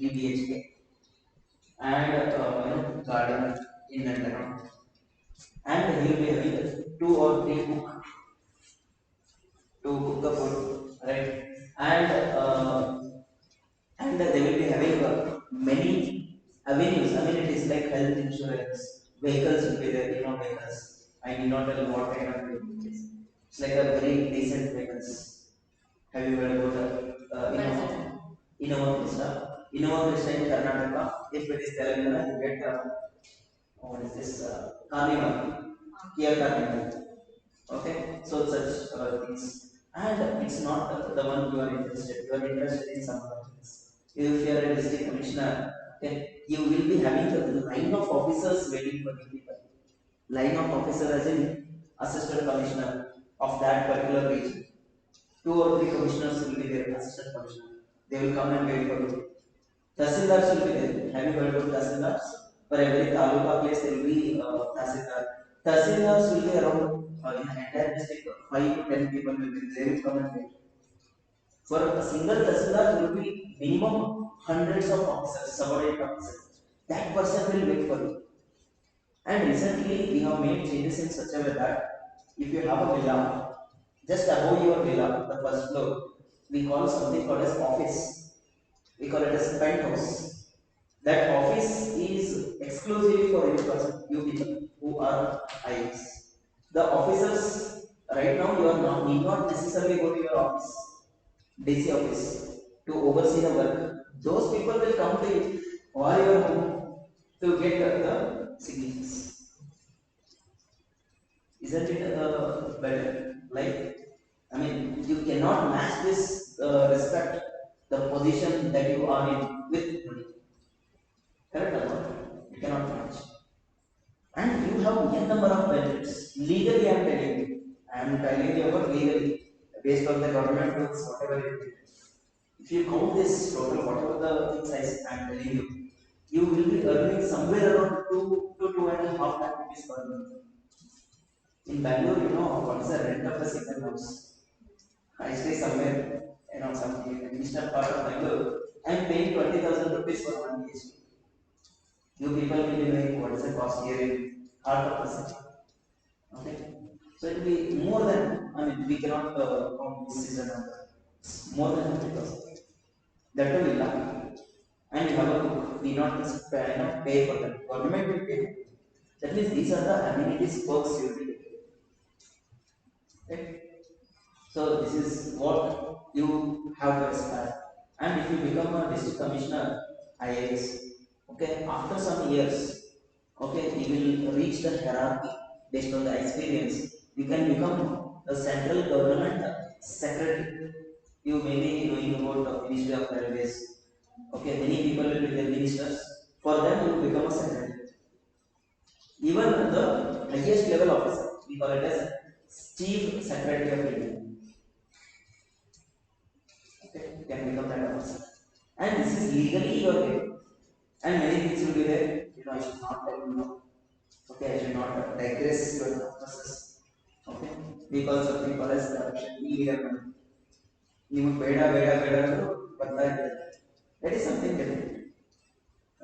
BHK, and garden in and around. And he will be having 2 or 3 to cook the food, right? And they will be having many avenues, amenities like health insurance, vehicles will be there, vehicles. I need not tell what kind of vehicle it is. It's like a very decent vehicles. Have you heard about Innova Krishna? Innova Krishna in Karnataka, if it is Telangana, you get what is this? Carnival, Kia Carnival. Okay, so such things, and it's not the one you are interested. You are interested in some other things. If you are a district commissioner, okay, you will be having the line of officers waiting for you people. Line of officer as in assistant commissioner of that particular region. 2 or 3 commissioners will be there, assistant commissioner. They will come and wait for you. Tahsildars will be there. Have you heard about Tahsildars? For every taluka place there will be Tahsildar. Tahsildars will be around in the entire district 5 to 10 people will be there. They will come and wait. For a single Tahsildar there will be minimum hundreds of officers, subordinate officers. That person will wait for you. And recently we have made changes in such a way that if you have a villa, just above your villa, the first floor, we call something called as office. We call it as penthouse. That office is exclusively for you people who are IAS. The officers right now you are not need not necessarily go to your office, DC office, to oversee the work. Those people will come to you or your home to get the signatures. Isn't it better? Like, I mean, you cannot match this respect, the position that you are in with money. Correct or not? You cannot match. And you have n number of benefits. Legally, I am telling you. I am telling you about legally, based on the government rules, whatever it is. If you count this total, whatever the things I am telling you, you will be earning somewhere around 2 to 2.5 lakh rupees per month. In Bangalore, what is the rent of a single house? I stay somewhere, some eastern part of Bangalore. I am paying 20,000 rupees for 1 BHK. You people will be knowing what is the cost here in heart of the city. Okay, so it will be more than, I mean, we cannot count this is a number. More than 50,000. That too will happen. And you have a cook. We not pay for that. Government will pay. That means these are the amenities perks you will be getting. Okay. So this is what you have to aspire. And if you become a district commissioner, IAS, okay, after some years, okay, you will reach the hierarchy based on the experience. You can become a central government secretary. You may be knowing about the Ministry of Railways. Okay, many people will be the ministers. For them, you will become a secretary. Even the highest level officer, we call it as Chief Secretary of India. Okay, you can become that officer. And this is legally your way. And many things will be there. I should not tell you. Okay, I should not digress your process. Okay, because of people as corruption, illegal money. You beda, but that is something different.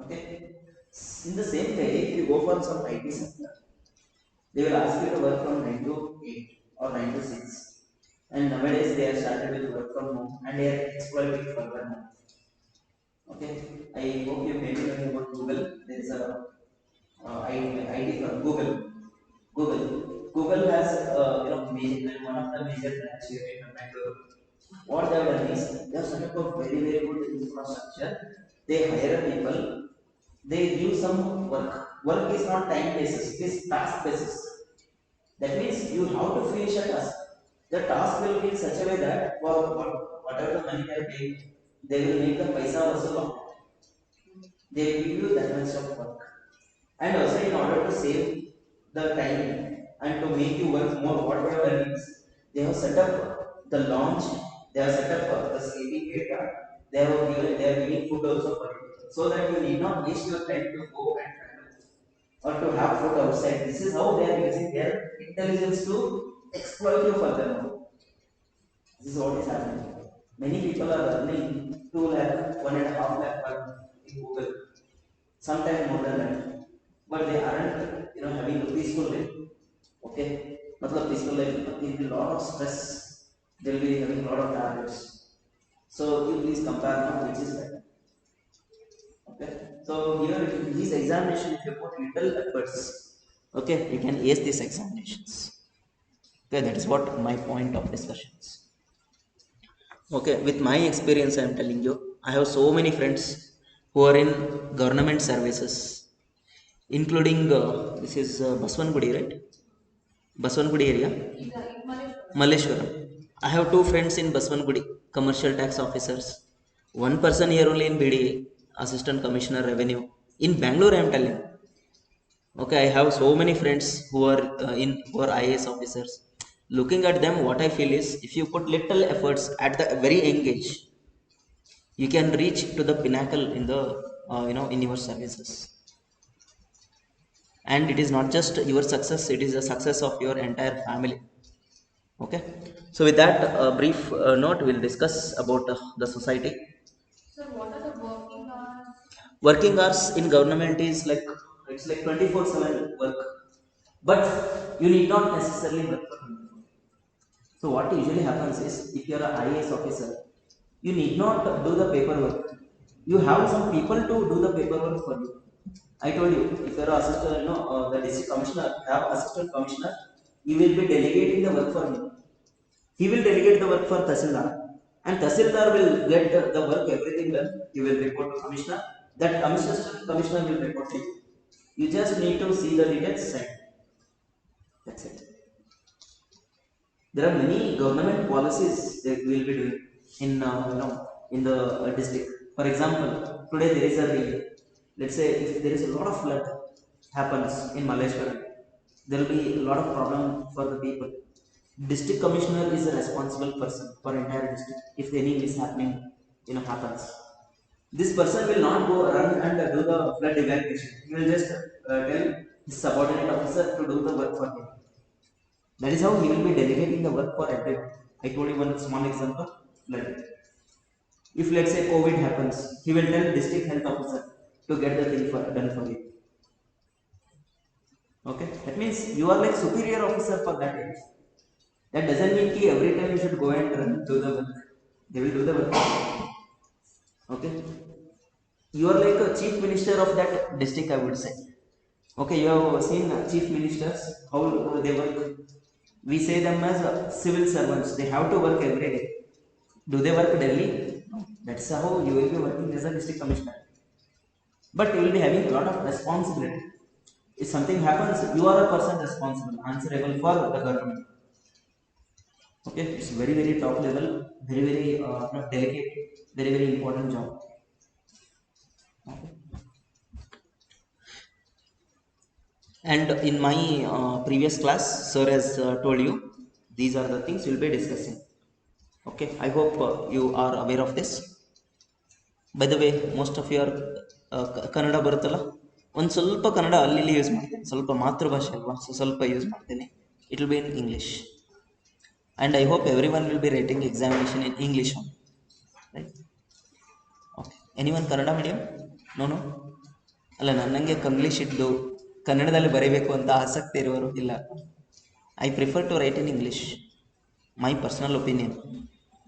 Okay, in the same way, if you go for some IT sector, they will ask you to work from 9 to 8 or 9 to 6. And nowadays they are started with work from home and they are exploiting further more. Okay, I hope you may be knowing about Google. There is a ID from Google. Google has one of the major branches here in Bengaluru. What they have done is they have set up a very good infrastructure. They hire people. They give some work. Work is not time basis. It is task basis. That means you have to finish a task. The task will be in such a way that for whatever the money they are paying, they will make the paisa also long. They will give you that much of work. And also in order to save the time and to make you work more, what they have done is they have set up the launch, they have set up the sleeping area, they are giving food also for you. So that you need not waste your time to go and travel or to have food outside. This is how they are using their intelligence to exploit you further. This is what is happening. Many people are earning 2 lakh, 1.5 lakh per month. sometimes more than that, but they aren't having a peaceful life. Okay, matlab peaceful life in a lot of stress, they'll be having a lot of targets. So you please compare now which is better. Okay, so here in this examination, if you put little efforts, okay, you can ace these examinations. Okay, that is what my point of discussion is. Okay, with my experience, I am telling you, I have so many friends who are in government services, including this is Baswangudi, right? Baswangudi area, Malleshwaram. I have two friends in Baswangudi, commercial tax officers. One person here only in BDA, Assistant Commissioner Revenue. In Bangalore, I am telling. Okay, I have so many friends who are IAS officers. Looking at them, what I feel is, if you put little efforts at the very young age, you can reach to the pinnacle in the in your services. And it is not just your success; it is the success of your entire family. Okay, so with that brief note, we'll discuss about the society. So what are the working hours? Working hours in government is like, it's like 24/7 work, but you need not necessarily work for 24. So what usually happens is, if you are an IAS officer, you need not do the paperwork. You have some people to do the paperwork for you. I told you, if you are assistant, the district commissioner, have assistant commissioner, he will be delegating the work for him. He will delegate the work for Tahsildar, and Tahsildar will get the work everything done. He will report to commissioner. That commissioner will report to you. You just need to see the details, sign. That's it. There are many government policies that we will be doing in in the district. For example, today there is a rain. Let's say if there is a lot of flood happens in Malleshwaram, there will be a lot of problem for the people. District commissioner is a responsible person for entire district. If any mishappening happens, this person will not go run and do the flood evacuation. He will just tell his subordinate officer to do the work for him. That is how he will be delegating the work for everyone. I told you one small example, flood. If let's say COVID happens, he will tell district health officer to get the thing done for you. Okay, that means you are like superior officer for that area. That doesn't mean that every time you should go and run do the work. They will do the work. Okay, you are like a chief minister of that district, I would say. Okay, you have seen chief ministers, how they work. We say them as civil servants. They have to work every day. Do they work daily? No. That's how you will be working as a district commissioner. But you will be having a lot of responsibility. If something happens, you are a person responsible, answerable for the government. Okay, it's very very top level, very very delicate, very very important job. Okay. And in my previous class, sir has told you these are the things we'll be discussing. Okay, I hope you are aware of this. By the way, most of your Kannada ಬರುತ್ತಲ್ಲ, ಒಂದು ಸ್ವಲ್ಪ ಕನ್ನಡ ಅಲ್ಲಿ use ಮಾಡ್ತೀನಿ, ಸ್ವಲ್ಪ ಮಾತೃಭಾಷೆ ಅಲ್ವಾ, so ಸ್ವಲ್ಪ use ಮಾಡ್ತೀನಿ. It will be in English, and I hope everyone will be writing examination in English one, right? Okay, anyone Kannada medium? ನೋನು ಅಲ್ಲ, ನನ್ನಂಗೆ ಕಂಗ್ಲೀಷ್ ಇದ್ದು ಕನ್ನಡದಲ್ಲಿ ಬರೀಬೇಕು ಅಂತ ಆಸಕ್ತಿ ಇರುವರು ಇಲ್ಲ. I prefer to write in English, my personal opinion.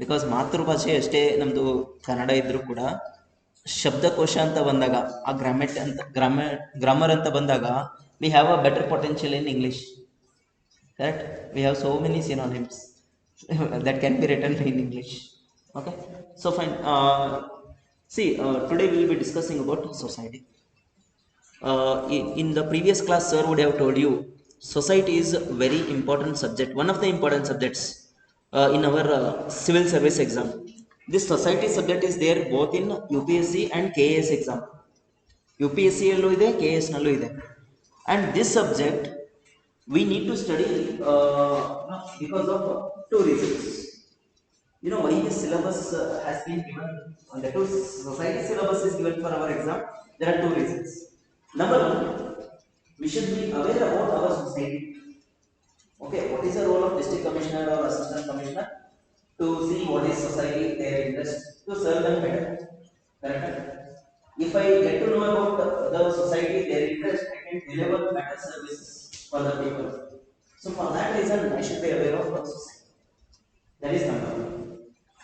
Because ಮಾತೃಭಾಷೆ ಅಷ್ಟೇ ನಮ್ಮದು ಕನ್ನಡ ಇದ್ದರೂ ಕೂಡ, ಶಬ್ದಕೋಶ ಅಂತ ಬಂದಾಗ, ಆ ಗ್ರಾಮರ್ ಅಂತ ಬಂದಾಗ, we have a better potential in English. Correct? We have so many synonyms that can be written in English. Okay, so fine. See, today we will be discussing about society. In the previous class, sir would have told you society is a very important subject, one of the important subjects in our civil service exam. This society subject is there both in UPSC and KS exam. UPSC allo ide, KS nallu ide. And this subject we need to study because of two reasons. Why this syllabus has been given, the two society syllabus is given for our exam. There are two reasons. Number one, we should be aware about our society. Okay, what is the role of district commissioner or assistant commissioner? To see what is society, their interest, to serve them better. Correct? If I get to know about the society, their interest, I can deliver better services for the people. So for that reason, I should be aware of the society. That is number one.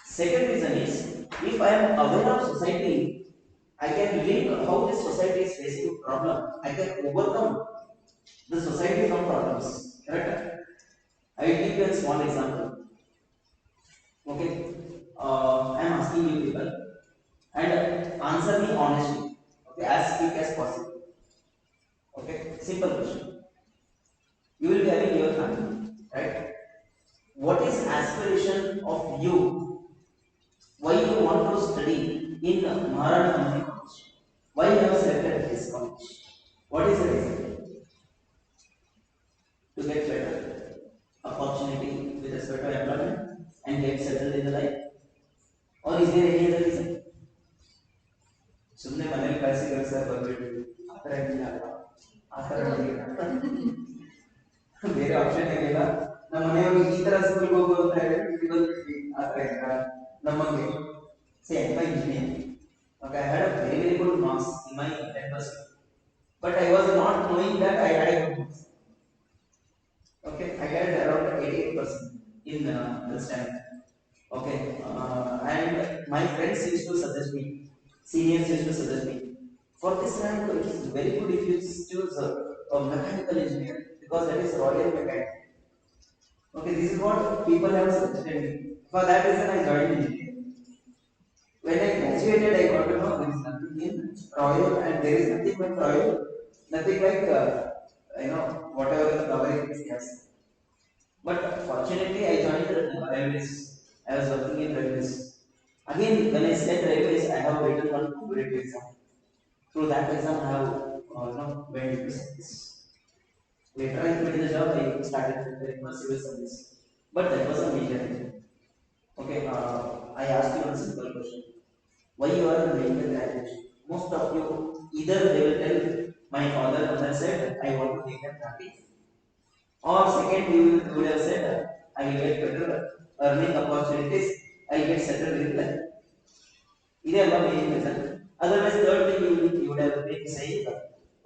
Second reason is, if I am aware of society, I can link how this society is facing problem. I can overcome the society from problems. Correct? I will give you a small example. Okay, I am asking you people and answer me honestly. Okay, as quick as possible. Okay, simple question. You will be having your family, right? What is aspiration of you? Why you want to study in Maharana Community College? Why you have selected this college? What is the reason? To get better opportunity with respect to employment and get settled in the life? Or is there any other reason? ಸುಮ್ಮನೆ ಮನೇಲಿ ಕಳಿಸಿ ಕೆಲಸ ಬರ್ಬಿಟ್ಟು ಆ ಥರ ಏನಿಲ್ಲ ಅಲ್ವಾ? ಆ ಥರ ಬೇರೆ ಆಪ್ಷನ್ ಏನಿಲ್ಲ. ನಮ್ಮ ಮನೆಯವ್ರಿಗೆ ಈ ತರ ಸ್ಕೂಲ್ಗೆ ಹೋಗು ಅಂತ ಹೇಳಿ ಆ ಥರ ಇಲ್ಲ ನಮಗೆ. Say I my engineer. Okay, I had a very very good marks in my 10%, but I was not knowing that I had a good marks. Okay, I had around 88% in this time. Okay, and my friends used to suggest me, seniors used to suggest me, for this rank it is very good if you choose a mechanical engineer because that is royal mechanic. Okay, this is what people have suggested me. For that reason, I joined engineering. When I graduated, I got to know there is nothing in royal and there is nothing but royal, nothing like whatever the government has. But fortunately, I joined the railways. I was working in railways. Again, when I said railways, I have written one competitive exam. Through that exam, I have went into service. Later, I quit the job. I started preparing for civil service. But that was a major thing. Okay, I asked you one simple question. Why you are doing the graduation? Most of you, either they will tell, my father mother said, I want to make them happy. Or second, you would have said, I will get better earning opportunities, I will get settled in life. Either one main reason. Otherwise, third thing you would have been saying,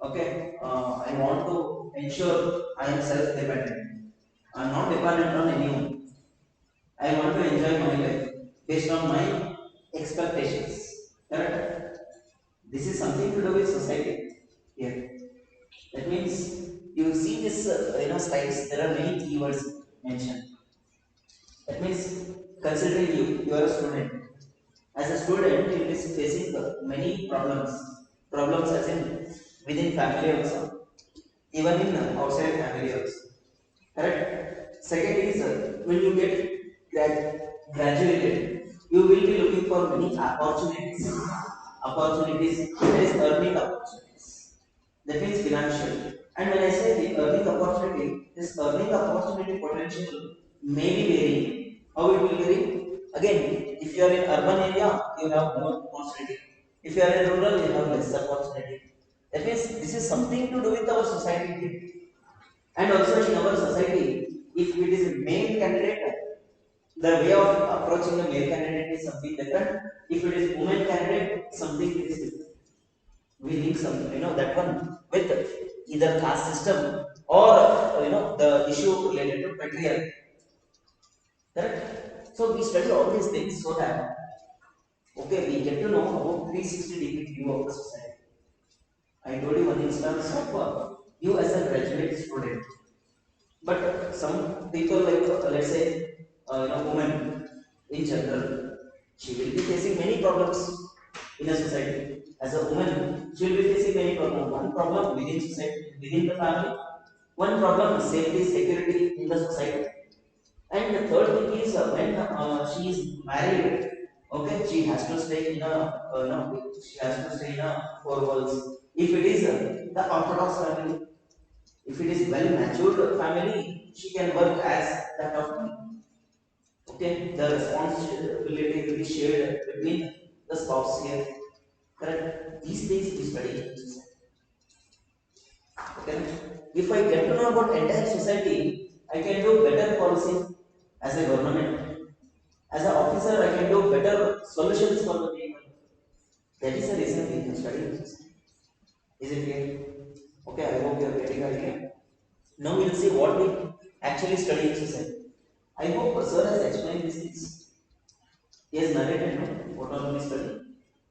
okay, I want to ensure I am self-dependent. I am not dependent on anyone. I want to enjoy my life based on my expectations. Correct? This is something to do with society here. That means you see this slides. There are many keywords mentioned. That means considering you are a student. As a student, you is facing many problems. Problems as in within family also, even in outside family also. Correct. Second is when you get graduated, you will be looking for many opportunities. Opportunities, there is earning opportunities. That means financial. And when I say the earning opportunity, this earning opportunity potential may be varying. How it will vary? Again, if you are in urban area, you have more opportunity. If you are in rural, you have less opportunity. That means this is something to do with our society. And also in our society, if it is a male candidate, the way of approaching the male candidate is something different. If it is woman candidate, something is different. We link some, that one with either caste system or the issue related to patriarchy. Correct? So we study all these things so that we get to know about 360-degree view of the society. I told you one instance of you as a graduate student. But some people like let's say women in general, she will be facing many problems in a society. As a woman, she will be facing many problems. One problem within society, within the family. One problem is safety, security in the society. And the third thing is when she is married, okay, she has to stay in a she has to stay in a four walls. If it is the orthodox family, if it is well matured family, she can work as that of me. Okay, the responsibility will be shared between the spouse here. Correct? These things we study. Okay. If I get to know about entire society, I can do better policy as a government. As an officer, I can do better solutions for the people. That is the reason we can study in society. Is it clear? Okay, I hope you are getting the idea. Now we will see what we actually study in society. I hope sir has explained these things. He has narrated, no? What all we study.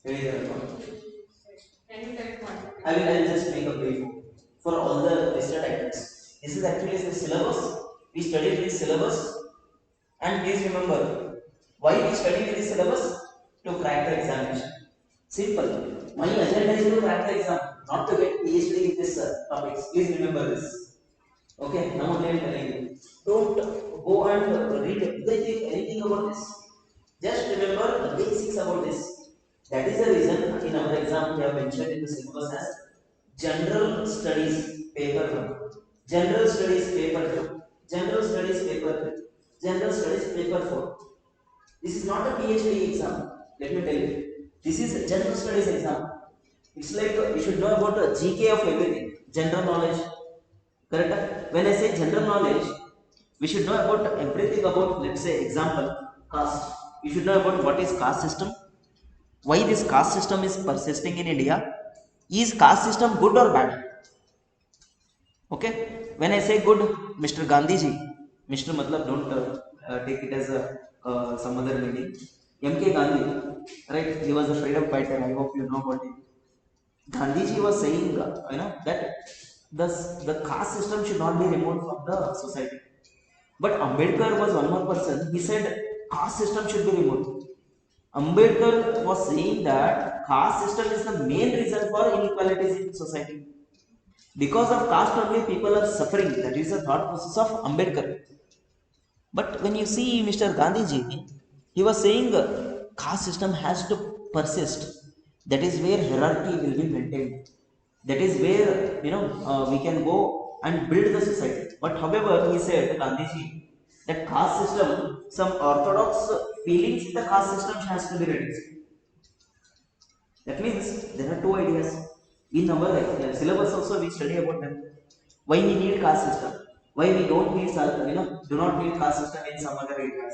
Very well. I will just make a brief for all the listed items. This is actually the syllabus. We studied this syllabus, and please remember why we study this syllabus to crack the examination. Simple. My agenda is to crack the exam, not to get PhD in this topics. Please remember this. Okay, now I am telling you. Don't go and read everything, anything about this. Just remember the basics about this. That is the reason in our exam we have mentioned in the syllabus as General Studies Paper 1, General Studies Paper 2, General Studies Paper 3, General Studies Paper 4. This is not a PhD exam. Let me tell you. This is a General Studies exam. It's like you should know about the GK of everything, general knowledge. Correct? When I say general knowledge, we should know about everything about, let's say, example, caste. You should know about what is caste system, why this caste system is persisting in India. Is caste system good or bad? Okay, when I say good, Mr. Gandhiji, Mr. matlab don't take it as a some other meaning. MK Gandhi, right? He was a freedom fighter. I hope you know about him. Gandhiji was saying that the caste system should not be removed from the society. But Ambedkar was one more person. He said caste system should be removed. Ambedkar was saying that caste system is the main reason for inequalities in society. Because of caste only people are suffering. That is the thought process of Ambedkar. But when you see Mr. Gandhiji, he was saying caste system has to persist. That is where hierarchy will be maintained. That is where we can go and build the society. But however, he said Gandhiji that caste system, some orthodox feelings in the caste system has to be reduced. That means there are two ideas. In our syllabus also we study about them. Why we need caste system? Why we don't need do not need caste system in some other areas?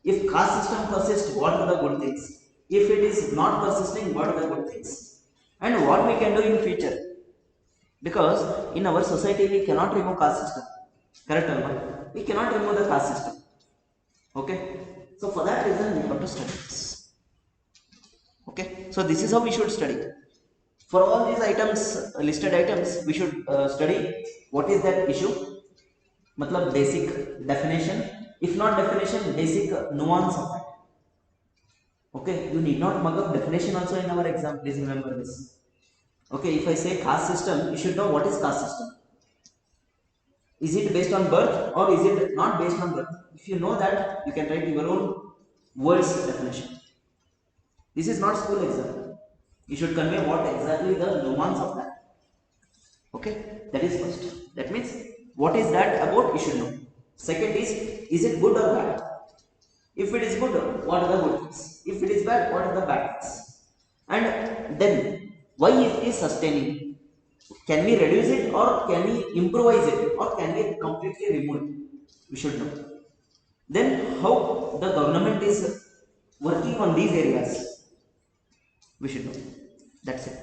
If caste system persists, what are the good things? If it is not persisting, what are the good things? And what we can do in future? Because in our society we cannot remove caste system. Correct or not? We cannot remove the caste system. Okay? So for that reason we have to study this. Okay, so this is how we should study. For all these items, listed items, we should study what is that issue, matlab basic definition, if not definition, basic nuance of that. Okay, you need not mug up definition also in our exam, please remember this. Okay, if I say caste system, you should know what is caste system. Is it based on birth or is it not based on birth? If you know that, you can write your own words definition. This is not school exam. You should convey what exactly the nuance of that. Okay, that is first. That means what is that about you should know. Second is it good or bad? If it is good, what are the good things? If it is bad, what are the bad things? And then why is it sustaining? Can we reduce it or can we improvise it or can we completely remove it? We should know. Then how the government is working on these areas? We should know. That's it.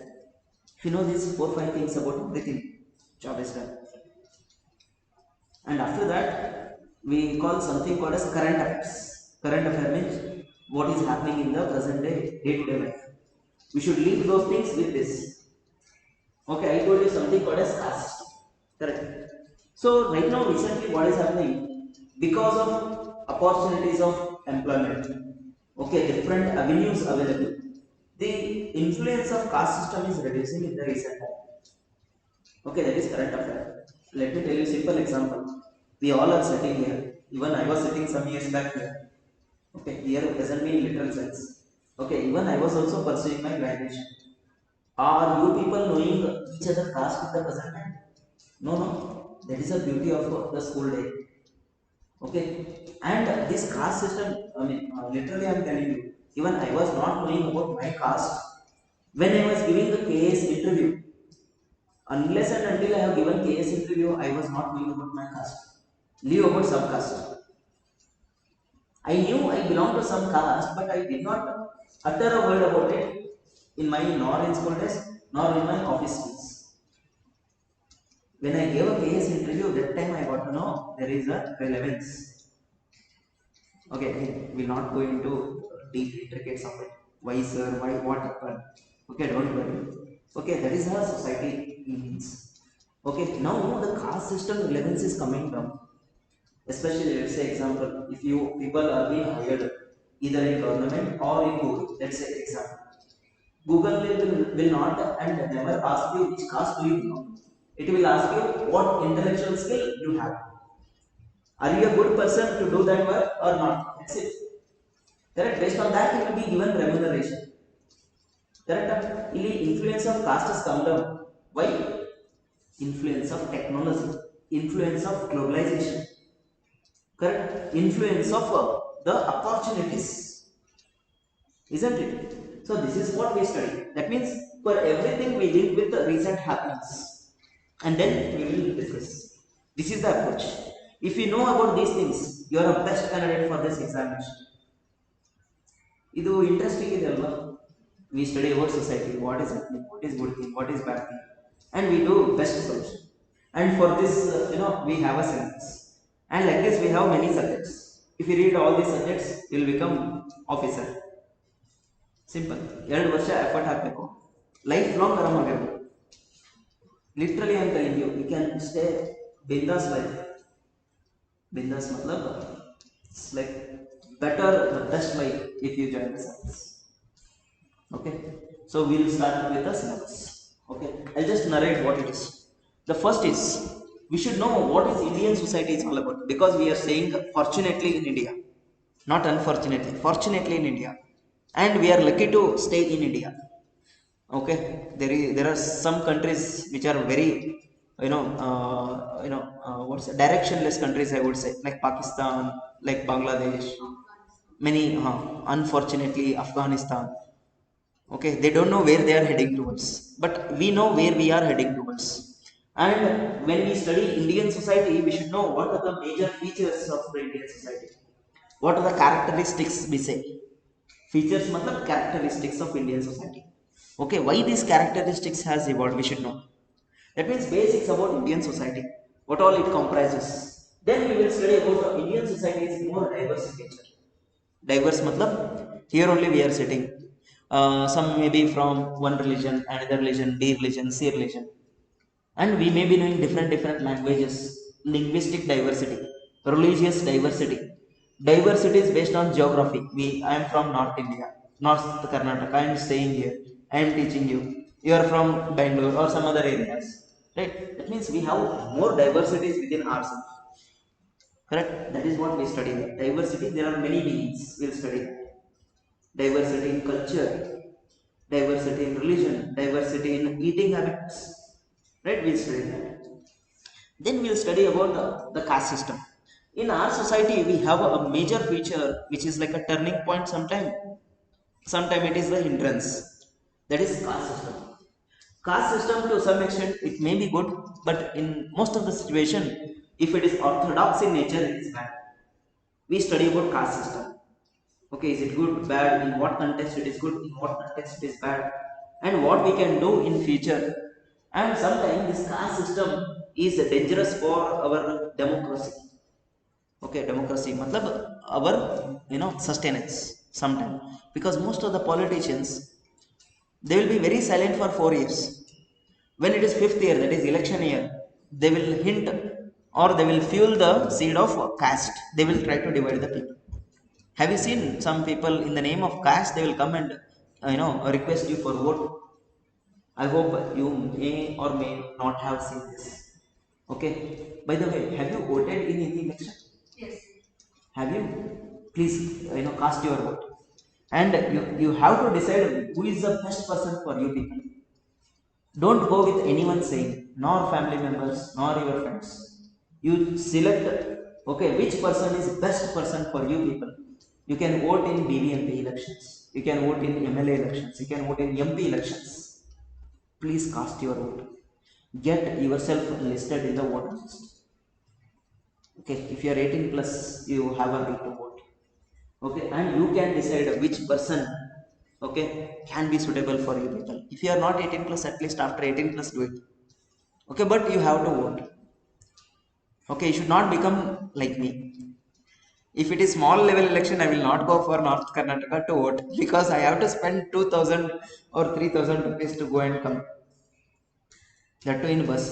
If you know these 4-5 things about everything, job is done. And after that, we call something called as current affairs. Current affair means what is happening in the present day-to-day life. We should link those things with this. Okay, I told you something called as caste system. Correct. So right now, recently, what is happening? Because of opportunities of employment, okay, different avenues available, the influence of caste system is reducing in the recent time. Okay, that is current affair. Let me tell you a simple example. We all are sitting here. Even I was sitting some years back here. Okay, here doesn't mean literal sense. Okay, even I was also pursuing my graduation. Are you people knowing each other caste in the present time? No, no. That is the beauty of the school day. Okay, and this caste system, I mean, literally I am telling you, even I was not knowing about my caste when I was giving the KS interview. Unless and until I have given KS interview, I was not knowing about my caste. Leave about subcaste. I knew I belonged to some caste, but I did not utter a word about it in my nor in school days nor in my office skills. When I gave a KS interview, that time I got to know there is a relevance. Okay, again, we'll not go into deep intricates of it. Why sir, why, what happened? Okay, don't worry. Okay, that is how society means. Okay, now the caste system relevance is coming down. Especially, let's say example, if you people are being hired either in government or in Google, let's say example. Google will not and never ask you which caste do you belong. It will ask you what intellectual skill you have. Are you a good person to do that work or not? That's it. Correct. Based on that, you will be given remuneration. Correct. Influence of caste has come down. Why? Influence of technology, influence of globalization. Correct. Influence of the opportunities, isn't it? So this is what we study. That means for everything we deal with the recent happenings, and then we will discuss. This is the approach. If you know about these things, you are a best candidate for this examination. ಇದು interesting ಇದೆ ಅಲ್ವಾ? We study about society, what is happening, what is good thing, what is bad thing, and we do best solution. And for this, we have a syllabus, and like this we have many subjects. If you read all these subjects, you will become officer. Simple. 2 ವರ್ಷ effort ಹಾಕಬೇಕು, life long ಆರಾಮಾಗಿರ್ಬೇಕು. Literally I am telling you, you can stay bindas life. Bindas matlab it's like better, the best life if you join the science. Okay, so we'll start with the syllabus. Okay, I'll just narrate what it is. The first is, we should know what is Indian society is all about, because we are saying fortunately in India, not unfortunately, fortunately in India, and we are lucky to stay in India. Okay, there are some countries which are very what's directionless countries, I would say, like Pakistan, like Bangladesh, many unfortunately Afghanistan. Okay, they don't know where they are heading towards, but we know where we are heading towards. And when we study Indian society, we should know what are the major features of the Indian society, what are the characteristics, we say. Features matlab characteristics of Indian society. Okay, why these characteristics has evolved, we should know. That means basics about Indian society, what all it comprises. Then we will study about the Indian society is more diverse in nature. Diverse matlab, here only we are sitting. Some may be from one religion, another religion, B religion, C religion, and we may be knowing different languages. Linguistic diversity, religious diversity. Diversity is based on geography. I am from North India, North Karnataka. I am staying here. I am teaching you. You are from Bengaluru or some other areas, right? That means we have more diversities within ourselves. Correct. That is what we study. Diversity. There are many meanings. We'll study diversity in culture, diversity in religion, diversity in eating habits. Right? We'll study that. Then we'll study about the caste system. In our society, we have a major feature which is like a turning point sometime. Sometime it is the hindrance. That is caste system. Caste system to some extent it may be good, but in most of the situation, if it is orthodox in nature, it is bad. We study about caste system. Okay, is it good, bad, in what context it is good, in what context it is bad, and what we can do in future. And sometimes this caste system is dangerous for our democracy. Okay, democracy matlab our sustenance sometimes, because most of the politicians, they will be very silent for 4 years. When it is fifth year, that is election year, they will hint or they will fuel the seed of caste. They will try to divide the people. Have you seen some people in the name of caste, they will come and request you for vote? I hope you may or may not have seen this. Okay. By the way, have you voted in any election? Yes. Have you? Please, cast your vote. And you have to decide who is the best person for you people. Don't go with anyone saying, nor family members, nor your friends. You select, okay, which person is best person for you people. You can vote in BBMP elections. You can vote in MLA elections. You can vote in MP elections. Please cast your vote. Get yourself listed in the voter list. Okay, if you are 18 plus, you have a right to vote. Okay, and you can decide which person okay, can be suitable for you people. If you are not 18 plus, at least after 18 plus do it. Okay, but you have to vote. Okay, you should not become like me. If it is small level election, I will not go for North Karnataka to vote because I have to spend 2000 or 3000 rupees to go and come, that too in bus.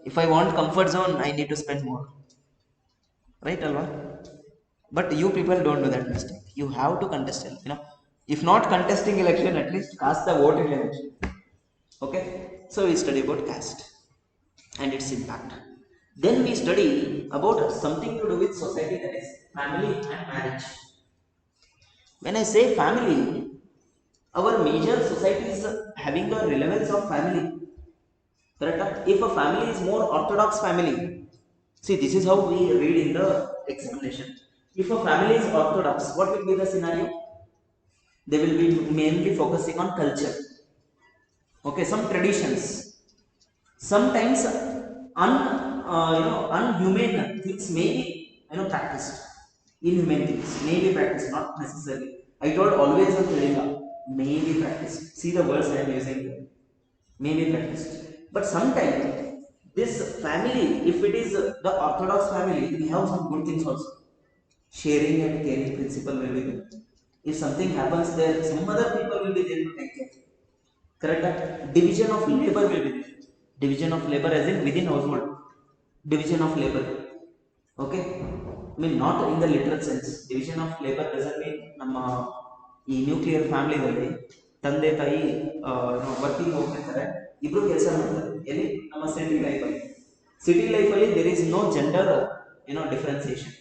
If I want comfort zone, I need to spend more, right Alva? But you people don't do that mistake. You have to contest, if not contesting election, at least cast the vote in election. Okay, so we study about caste and its impact. Then we study about something to do with society, that is family and marriage. When I say family, our major society is having a relevance of family, correct? If a family is more orthodox family, see, this is how we read in the examination. If a family is orthodox, what will be the scenario? They will be mainly focusing on culture, okay, some traditions, sometimes unhumane things may be practiced. Inhumane things may be practiced, not necessarily. I told always a Teluga, may be practiced. See the words I am using here. May be practiced. But sometimes this family, if it is the orthodox family, we have some good things also. Sharing and caring principle will be there. If something happens there, some other people will be there to take care. Correct? Division of labor will be there. Division of labor as in within household. Division of labor. Okay? I mean not in the literal sense. Division of labor doesn't mean ನಮ್ಮ ಈ nuclear ಫ್ಯಾಮಿಲಿದಲ್ಲಿ ತಂದೆ ತಾಯಿ working ಹೋಗ್ತಿರ್ತಾರೆ, ಇಬ್ರು ಕೆಲಸ ಮಾಡ್ತಾರೆ. ಎಲ್ಲಿ? ನಮ್ಮ ಸಿಟಿ ಲೈಫಲ್ಲಿ. ಸಿಟಿ ಲೈಫಲ್ಲಿ there is no gender differentiation.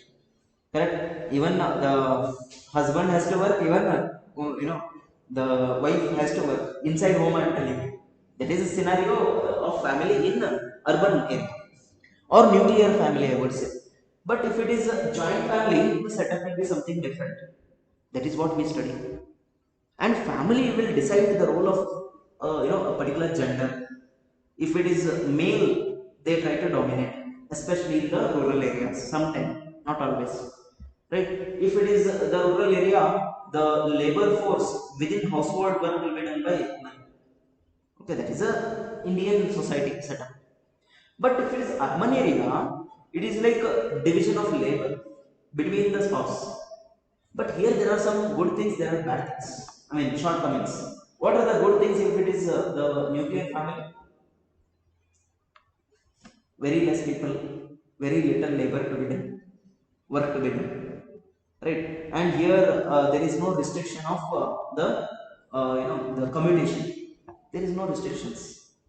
Correct? Even the husband has to work, even the wife has to work inside home. I am telling you, that is a scenario of family in urban area or nuclear family, I would say. But if it is a joint family, the setup will be something different. That is what we study. And family will decide the role of a particular gender. If it is male, they try to dominate, especially in the rural areas. Sometimes, not always, right? If it is the rural area, the labor force within household work will be done by men. Okay, that is a Indian society setup. But if it is urban area, it is like a division of labor between the spouse. But here there are some good things, there are bad things. I mean, shortcomings. What are the good things if it is the nuclear family? Very less people, very little labor to be done, work to be done, right? And here there is no restriction of the commutation. There is no restrictions,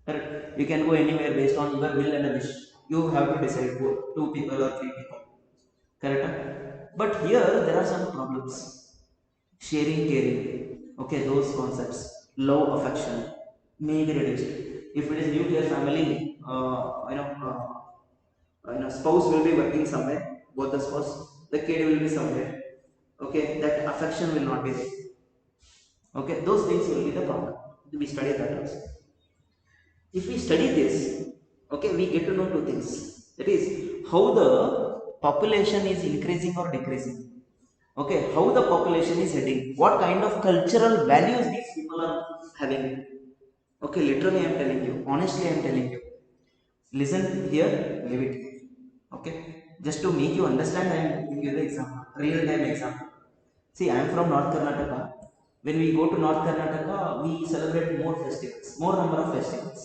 correct? You can go anywhere based on your will and a wish. You have to decide for two people or three people, correct? But here there are some problems. Sharing, caring, okay, those concepts, love, affection may be reduced. If it is nuclear family, spouse will be working somewhere, both the spouse, the kid will be somewhere, okay, that affection will not be there. Okay, those things will be the problem. We study that also. If we study this, okay, we get to know two things. That is how the population is increasing or decreasing. Okay, how the population is heading, what kind of cultural values these people are having. Okay, literally I am telling you, honestly I am telling you. Listen here, leave it. Okay, just to make you understand, I am giving you the example, real time example. See, I am from North Karnataka. When we go to North Karnataka, we celebrate more festivals, more number of festivals.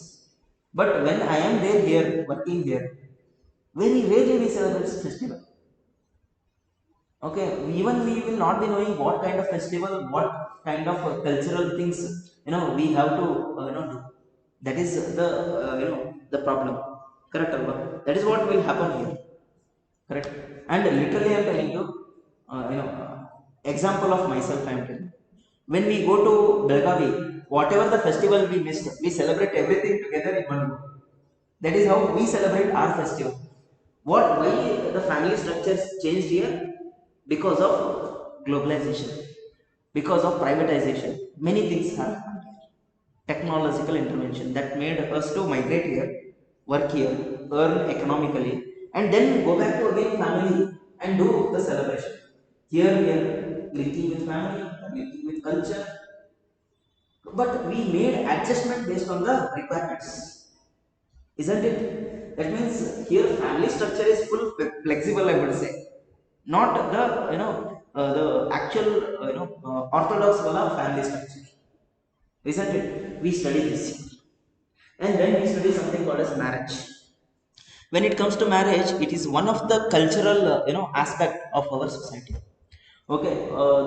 But when I am there here, working here, very rarely we celebrate festival. Okay, even we will not be knowing what kind of festival, what kind of cultural things we have to do. That is the problem. Correct, Alva? That is what will happen here. Correct. And literally, I am telling you, example of myself. I am telling. When we go to Belgavi, whatever the festival we missed, we celebrate everything together in one go. That is how we celebrate our festival. What? Why the family structures changed here? Because of globalization, because of privatization. Many things have happened here. Technological intervention that made us to migrate here, work here, earn economically, and then go back to again family and do the celebration. Here we are linking with family, linking with culture. but we made adjustment based on the requirements, isn't it? That means here family structure is full flexible, I would say, not the the actual orthodox wala family structure, isn't it? We study this, and then we study something called as marriage. When it comes to marriage, it is one of the cultural aspect of our society. Okay,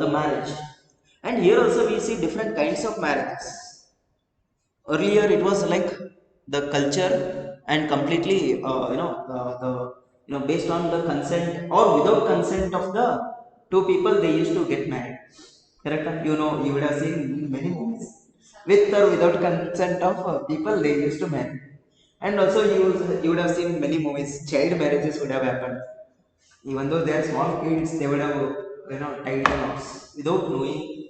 the marriage, and here also we see different kinds of marriages. Earlier it was like the culture and completely the based on the consent or without consent of the two people, they used to get married, correct? You would have seen many movies with or without consent of people, they used to marry. And also you would have seen many movies, child marriages would have happened. Even though they are small kids, they would have tied the knots without knowing.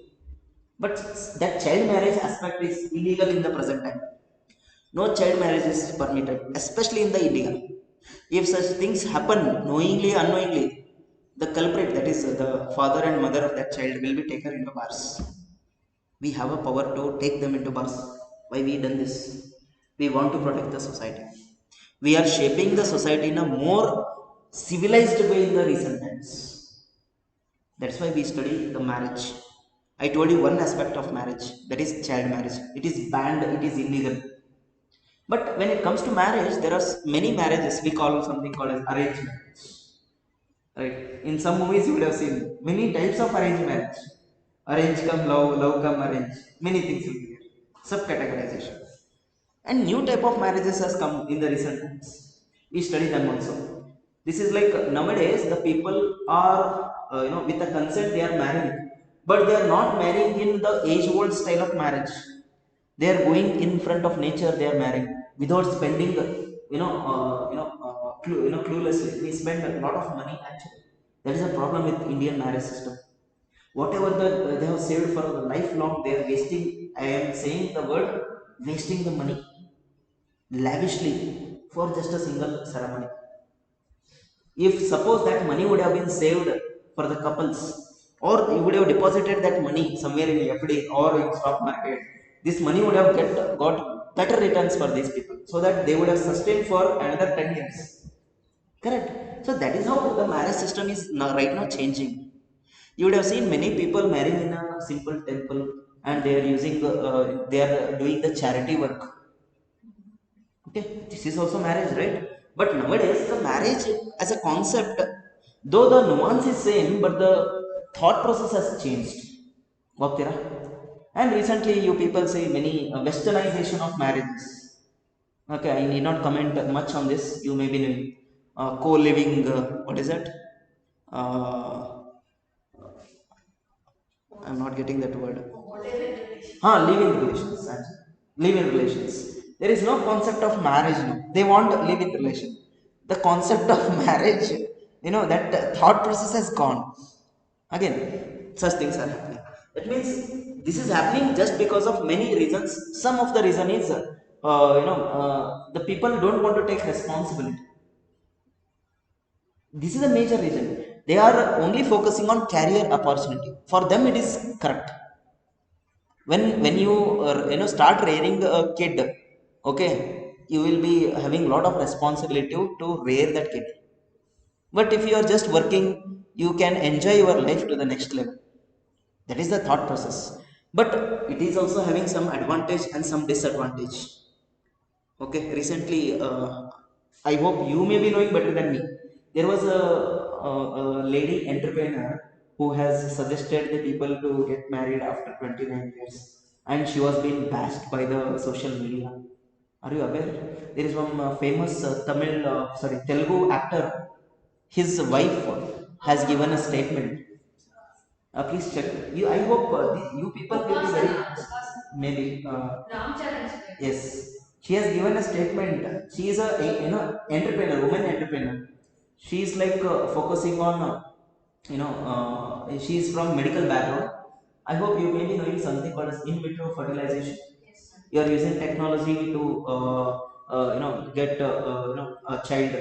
But that child marriage aspect is illegal in the present time. No child marriage is permitted, especially in the India. If such things happen knowingly, unknowingly, the culprit, that is the father and mother of that child, will be taken into bars. We have a power to take them into bars. Why we done this? We want to protect the society. We are shaping the society in a more civilized way in the recent times. That's why we study the marriage. I told you one aspect of marriage, that is child marriage. It is banned, it is illegal. But when it comes to marriage, there are many marriages we call something called as arranged marriage. Right? In some movies, you would have seen many types of arranged marriage. Arrange come love, love come arrange. Many things will be there. Subcategorization. And new type of marriages has come in the recent times. We study them also. This is like nowadays the people are with the consent they are marrying, but they are not marrying in the age old style of marriage. They are going in front of nature, they are marrying without spending cluelessly. We spend a lot of money actually. That is a problem with Indian marriage system. Whatever they have saved for lifelong, they are wasting. I am saying the word wasting the money lavishly for just a single ceremony. If suppose that money would have been saved for the couples, or you would have deposited that money somewhere in FD or in stock market, this money would have got better returns for these people, so that they would have sustained for another 10 years, correct? So that is how the marriage system is now, right now, changing. You would have seen many people marrying in a simple temple, and they are using they are doing the charity work. Okay, this is also marriage, right? But nowadays the marriage as a concept, though the nuance is same, but the thought process has changed. Bhaktira. And recently you people say many westernization of marriages. Okay, I need not comment much on this. You may be knowing co-living, what is that? uh, I'm not getting that word. Live-in relations. Live-in relations. There is no concept of marriage now. They want live-in relation. The concept of marriage, that thought process has gone. Again, such things are happening. That means this is happening just because of many reasons. Some of the reason is, the people don't want to take responsibility. This is a major reason. They are only focusing on career opportunity. For them it is correct. When you start rearing a kid, okay, you will be having lot of responsibility to rear that kid. But if you are just working, you can enjoy your life to the next level. That is the thought process. But it is also having some advantage and some disadvantage. Okay, recently, I hope you may be knowing better than me. There was a lady entrepreneur who has suggested the people to get married after 29 years, and she was being bashed by the social media. Are you aware? There is one famous Telugu actor. His wife has given a statement. Please check. I hope you people will be very maybe. Yes, she has given a statement. She is entrepreneur, woman entrepreneur. She is like focusing on she is from medical background. I hope you may be knowing something called as in vitro fertilization. You are using technology to get a child,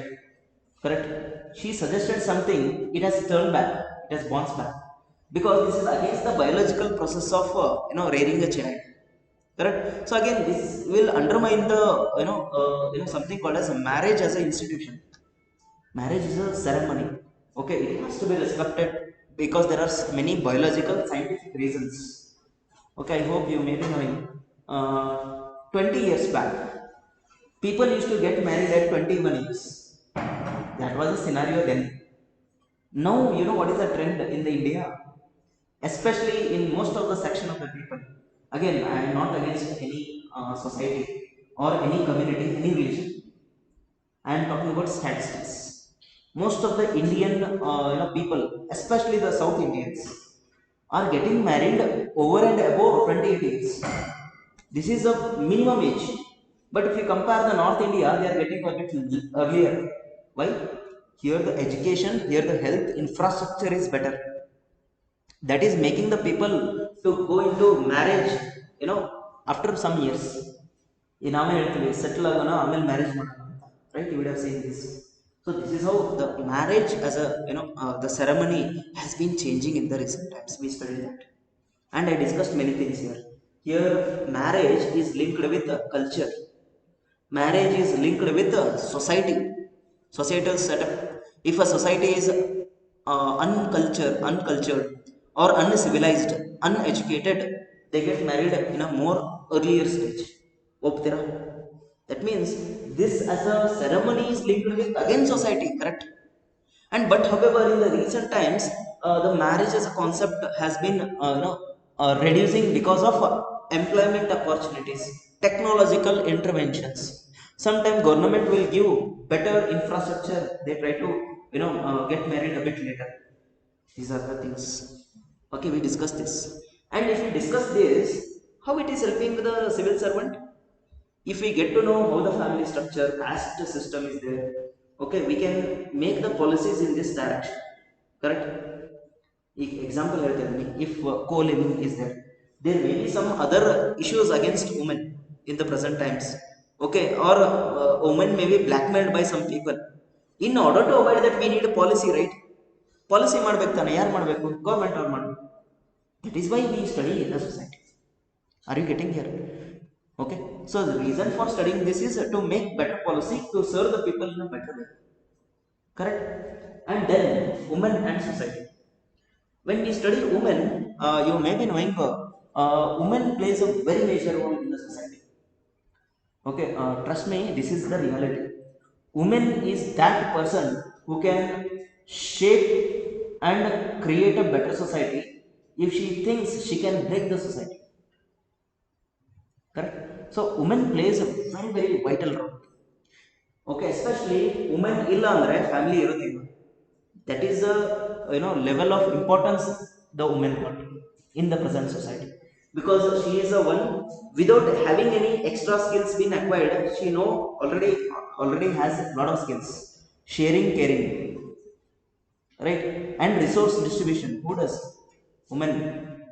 correct? She suggested something. It has turned back. It has bounced back because this is against the biological process of rearing a child. Correct. So again, this will undermine the something called as a marriage as an institution. Marriage is a ceremony. Okay, it has to be respected because there are many biological scientific reasons. Okay, I hope you may be knowing. 20 years back, people used to get married at 21 years. That was the scenario then. Now, you know what is the trend in the India, especially in most of the section of the people. Again, I am not against any society or any community, any religion. I am talking about statistics. Most of the Indian people, especially the South Indians, are getting married over and above 28 years. This is a minimum age. But if you compare the North India, they are getting a bit earlier. Why? Here the education, here the health infrastructure is better. That is making the people to go into marriage, after some years. In our ಹೇಳ್ತೀವಿ settle ಆಗೋಣ ಆಮೇಲೆ marriage ಮಾಡೋಣ ಅಂತ, right? You would have seen this. So this is how the marriage as a the ceremony has been changing in the recent times. We studied that, and I discussed many things here. Here marriage is linked with culture. Marriage is linked with society, societal setup. If a society is uncultured or uncivilized, uneducated, they get married in a more earlier stage. Optira. That means this as a ceremony is linked with again society, correct? And but however, in the recent times, the marriage as a concept has been reducing because of employment opportunities, technological interventions. Sometimes government will give better infrastructure. They try to get married a bit later. These are the things. Okay, we discuss this. And if we discuss this, how it is helping the civil servant? If we get to know how the family structure, caste system is there, okay, we can make the policies in this direction, correct? Example ಹೇಳ್ತೀನಿ, if co-living is there may be some other issues against women in the present times, okay, or women may be blackmailed by some people. In order to avoid that, we need a policy, right? Policy ಮಾಡ್ಬೇಕು ತಾನೆ, ಯಾರು ಮಾಡಬೇಕು? Government ಅವ್ರು ಮಾಡಬೇಕು. That is why we study in the society. Are you getting here? Okay, so the reason for studying this is to make better policy to serve the people in a better way, correct? And then women and society. When we study women, you may be knowing women plays a very major role in the society. Okay, trust me, this is the reality. Woman is that person who can shape and create a better society if she thinks she can break the society. Correct? So women plays a very very vital role. Okay, especially women illa andre family ಇರೋದಿಲ್ಲ. That is the level of importance the woman got in the present society, because she is the one, without having any extra skills been acquired, she know already has a lot of skills. Sharing, caring, right? And resource distribution. Who does? Women.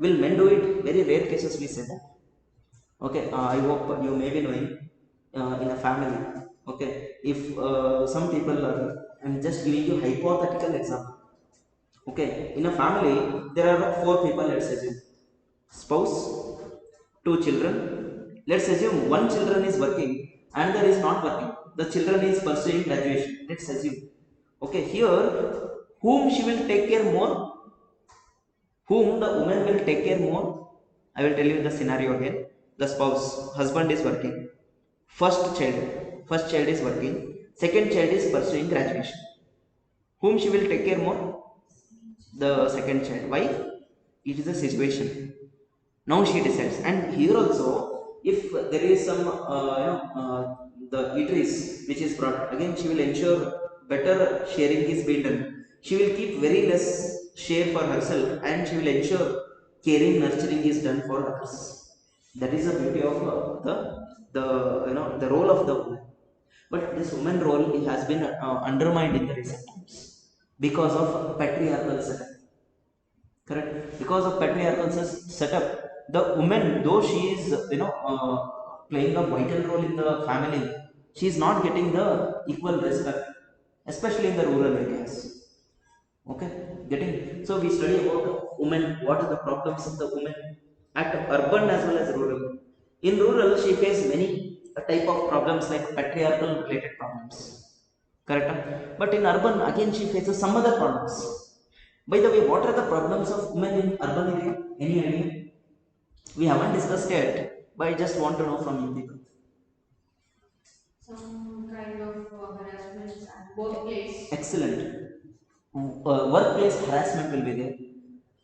Will men do it? Very rare cases we say that. Okay, I hope you may be knowing in a family. Okay, if some people are, I'm just giving you hypothetical example. Okay, in a family there are four people, let's assume. Spouse, two children. Let's assume one children is working, another is not working. The children is pursuing graduation, let's assume. Okay, here whom she will take care more? Whom the woman will take care more? I will tell you the scenario again. The spouse, husband is working. First child is working. Second child is pursuing graduation. Whom she will take care more? The second child. Why? It is a situation. Now she decides. And here also, if there is some the eateries which is brought, again she will ensure better sharing is being done. She will keep very less share for herself, and she will ensure caring, nurturing is done for others. That is the beauty of the role of the woman. But this woman role, it has been undermined in the recent times because of patriarchal setup. Correct? Because of patriarchal setup, the woman, though she is playing a vital role in the family, she is not getting the equal respect, especially in the rural areas. Okay, getting. So we study about women, what are the problems of the women at urban as well as rural. In rural, she faced many type of problems like patriarchal related problems. Correct? But in urban, again she faces some other problems. By the way, what are the problems of women in urban area? Any idea? We haven't discussed yet, but I just want to know from you people. Some kind of harassments at workplace. Excellent. Workplace harassment will be there.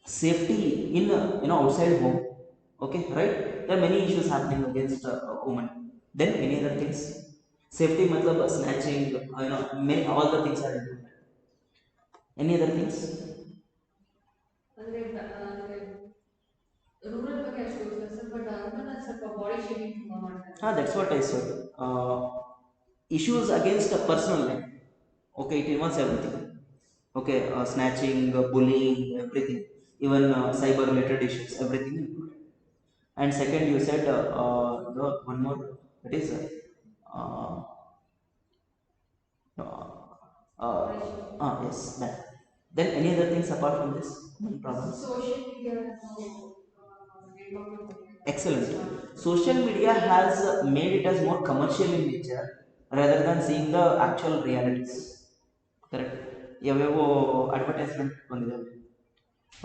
Safety in outside home. Okay, right? There are many issues happening against women. Then any other things? Safety matlab snatching, many all the things are included. Any other things? ಅಂದ್ರೆ ಅಂದ್ರೆ rural ಬಗ್ಗೆ ಅಷ್ಟು ಗೊತ್ತಿಲ್ಲ sir but urban ಅಲ್ಲಿ ಸ್ವಲ್ಪ body shaming ತುಂಬಾ ಮಾಡ್ತಾರೆ. That's what I said. Issues against a personal life. Okay, it involves everything. Okay, snatching, bullying, everything. Even cyber related issues, everything included. And second, you said one more. That is uh, body shaming yes, that. Then any other things apart from this? No problems. Social media ಹೆಣ್ಮಕ್ಳು Excellent. Social media has made it as more commercial in nature rather than seeing the actual realities. Correct. ಯಾವ್ಯಾವ advertisement ಬಂದಿದ್ದಾವೆ.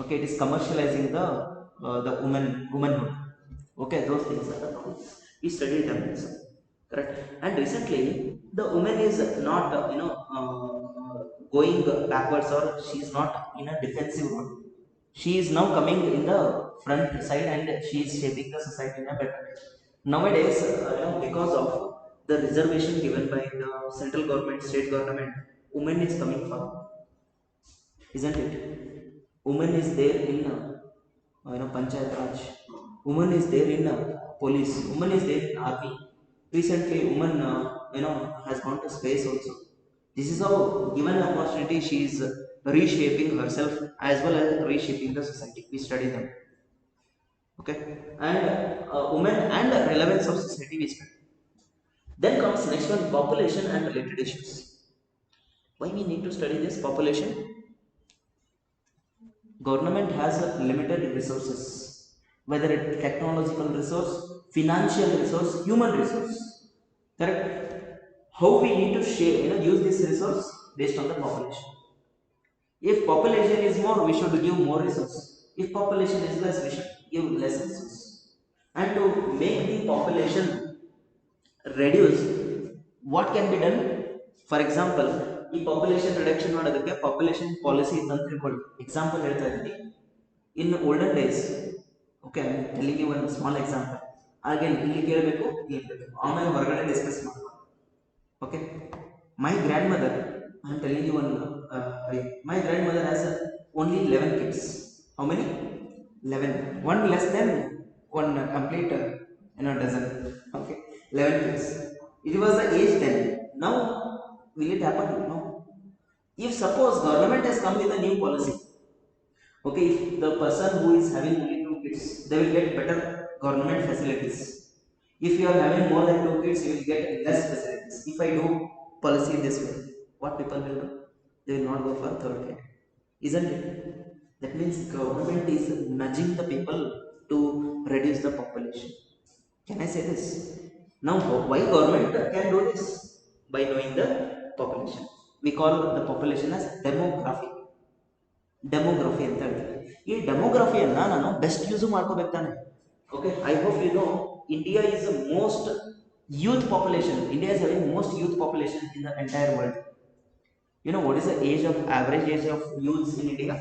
Okay, it is commercializing the womanhood. Okay, those things are the problems. We studied them also. Correct. And recently the woman is not going backwards, or she is not in a defensive role. She is now coming in the front side and she is shaping the society in a better way. Nowadays, because of the reservation given by the central government, state government, women is coming forward, isn't it? Women is there in panchayat raj. Woman is there in police. Woman is there in army. Recently woman has gone to space also. This is how, given the opportunity, she is reshaping herself as well as reshaping the society. We study them. Okay. And women and the relevance of society we study. Then comes next one, population and related issues. Why we need to study this population? Government has limited resources, whether it technological resource, financial resource, human resource. Correct? How we need to share, use this resource based on the population. If population is more, we should give more resource. If population is less, we should give less resource. And to make the population reduce, what can be done? For example, ಈ population reduction ಮಾಡೋದಕ್ಕೆ population policy ಅಂತ ತಿಳ್ಕೊಳ್ಳಿ. Example ಹೇಳ್ತಾ ಇದ್ದೀನಿ. ಇನ್ olden days, okay, ಇಲ್ಲಿಗೆ ಒಂದು small example. ಹಾಗೆ ಇಲ್ಲಿ ಕೇಳಬೇಕು, ಇಲ್ಲಿ ಕೇಳಬೇಕು, ಆಮೇಲೆ ಹೊರಗಡೆ ಡಿಸ್ಕಸ್ ಮಾಡೋಣ. Okay, my grandmother, I am telling you one, my grandmother has only 11 kids. How many? 11. One less than one complete dozen. Okay, 11 kids. It was the age then. Now will it happen? No. If suppose government has come with a new policy, okay, if the person who is having only 2 kids, they will get better government facilities. If you are having more than 2 kids, you will get less facilities. If I do policy this way, what people will do? They will not go for third kid, isn't it? That means government is nudging the people to reduce the population. Can I say this? Now, why government can do this? By knowing the population. We call the population as demography. Demography ಅಂತ ಹೇಳ್ತೀವಿ. ಈ ಡೆಮೋಗ್ರಫಿಯನ್ನ ನಾನು best use ಮಾಡ್ಕೋಬೇಕು ತಾನೆ. Okay, I hope you know India is most youth population. India is having most youth population in the entire world. You know what is the age of average age of youths in India?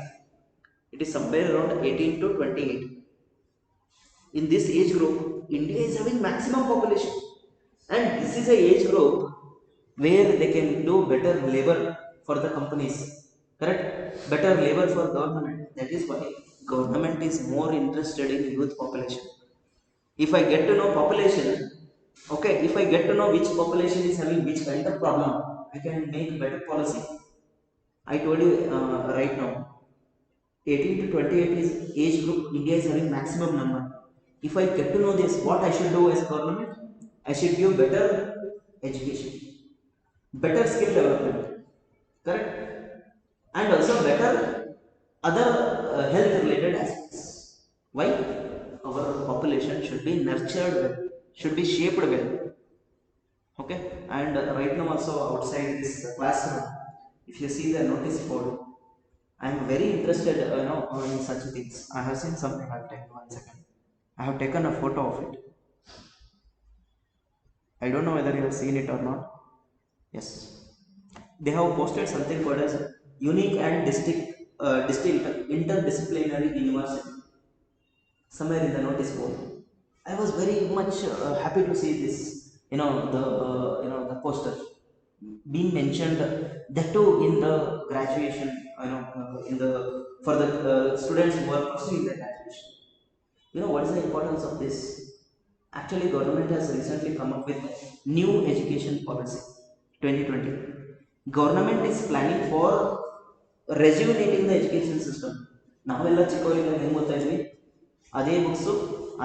It is somewhere around 18 to 28. In this age group, India is having maximum population, and this is a age group where they can do better labor for the companies. Correct? Better labor for government. That is why government is more interested in youth population. If I get to know population, okay, if I get to know which population is having which kind of problem, I can make better policy. I told you right now, 18 to 28 is age group India is having maximum number. If I get to know this, what I should do as government? I should give better education, better skill development, correct? And also better other health related aspects. Why? Our population should be nurtured well. should be shaped well. Okay, and right now also outside this classroom, if you see the notice board, I am very interested, in such things. I have seen something. I'll tell you 1 second. I have taken a photo of it. I don't know whether you have seen it or not. Yes, they have posted something called as unique and distinct interdisciplinary university somewhere in the notice board. I was very much happy to see this. The poster being mentioned, that too in the graduation. In the for the students who are pursuing the graduation. What is the importance of this? Actually, government has recently come up with new education policy 2020. Government is planning for rejuvenating the education system. ನಾವೆಲ್ಲ ಚಿಕ್ಕವರಿಂದ ಹೆಂಗೆ ಓದ್ತಾ ಇದ್ವಿ? ಅದೇ books,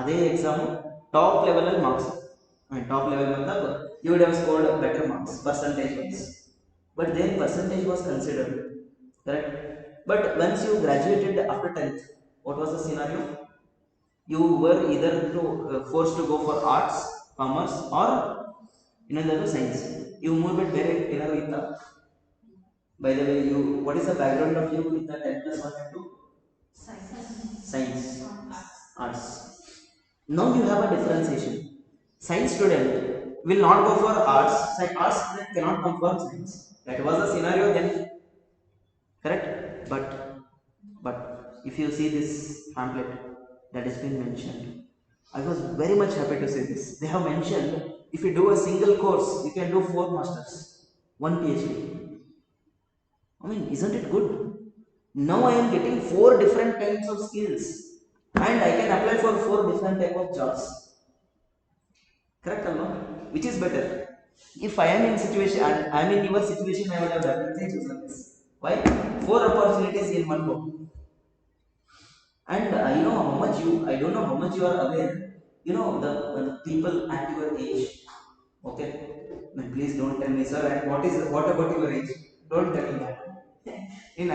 ಅದೇ exam, top ಲೆವೆಲಲ್ಲಿ marks. Top level ಬಂದಾಗ you would have scored better marks percentage wise. But then percentage was considered, correct? But once you graduated after 10th, what was the scenario? You were either forced to go for arts, commerce, or ಇನ್ನೊಂದು science. You moved it ಬೇರೆ ಏನಾದ್ರು ಇತ್ತ? By the way, what is the background of you in the 10 plus 1 and 2? Science. Arts. Now you have a differentiation. Science student will not go for arts. Arts student cannot come for science. That was the scenario then. Correct? But if you see this pamphlet that has been mentioned, I was very much happy to see this. They have mentioned if you do a single course, you can do 4 masters, 1 PhD. I mean, isn't it good? Now I am getting 4 different types of skills, and I can apply for 4 different type of jobs. Correct or not? Which is better? If I am in situation, I am in your situation, I would have definitely chosen this. Why? 4 opportunities in one go. And I don't know how much you are aware. The people at your age. Okay, please don't tell me, sir. And what about your age? Don't tell me that.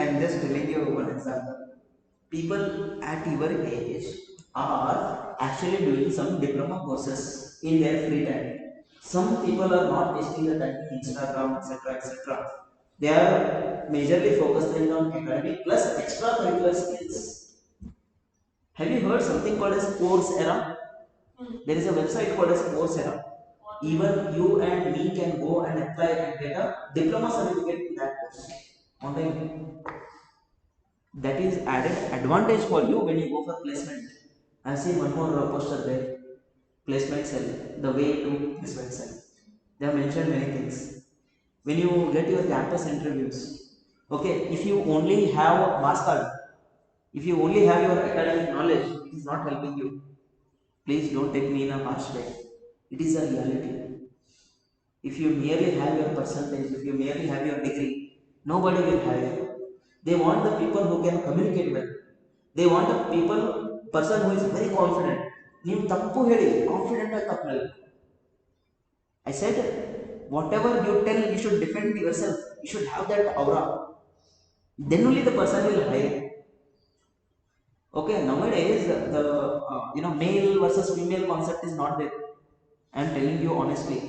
I'm just telling you one example. People at your age are actually doing some diploma courses in their free time. Some people are not wasting the time in Instagram, etc., etc. They are majorly focusing on academic plus extracurricular skills. Have you heard something called as Coursera? There is a website called as Coursera. Even you and me can go and apply and get a diploma certificate in that course online. That is added advantage for you when you go for placement. I have seen one more poster there. Placement cell, the way to placement cell. They have mentioned many things. When you get your campus interviews, okay, if you only have mass card, if you only have your academic knowledge, it is not helping you. Please don't take me in a harsh way. It is a reality. If you merely have your percentage, if you merely have your degree, nobody will hire you. They want the people who can communicate well. They want a person who is very confident. ನೀವು ತಪ್ಪು ಹೇಳಿ confident ಆಗಿ ತಪ್ಪು ಹೇಳಿ. I said, whatever you tell, you should defend yourself. You should have that aura. Then only the person will hire. Okay, nowadays the male versus female concept is not there. I am telling you honestly.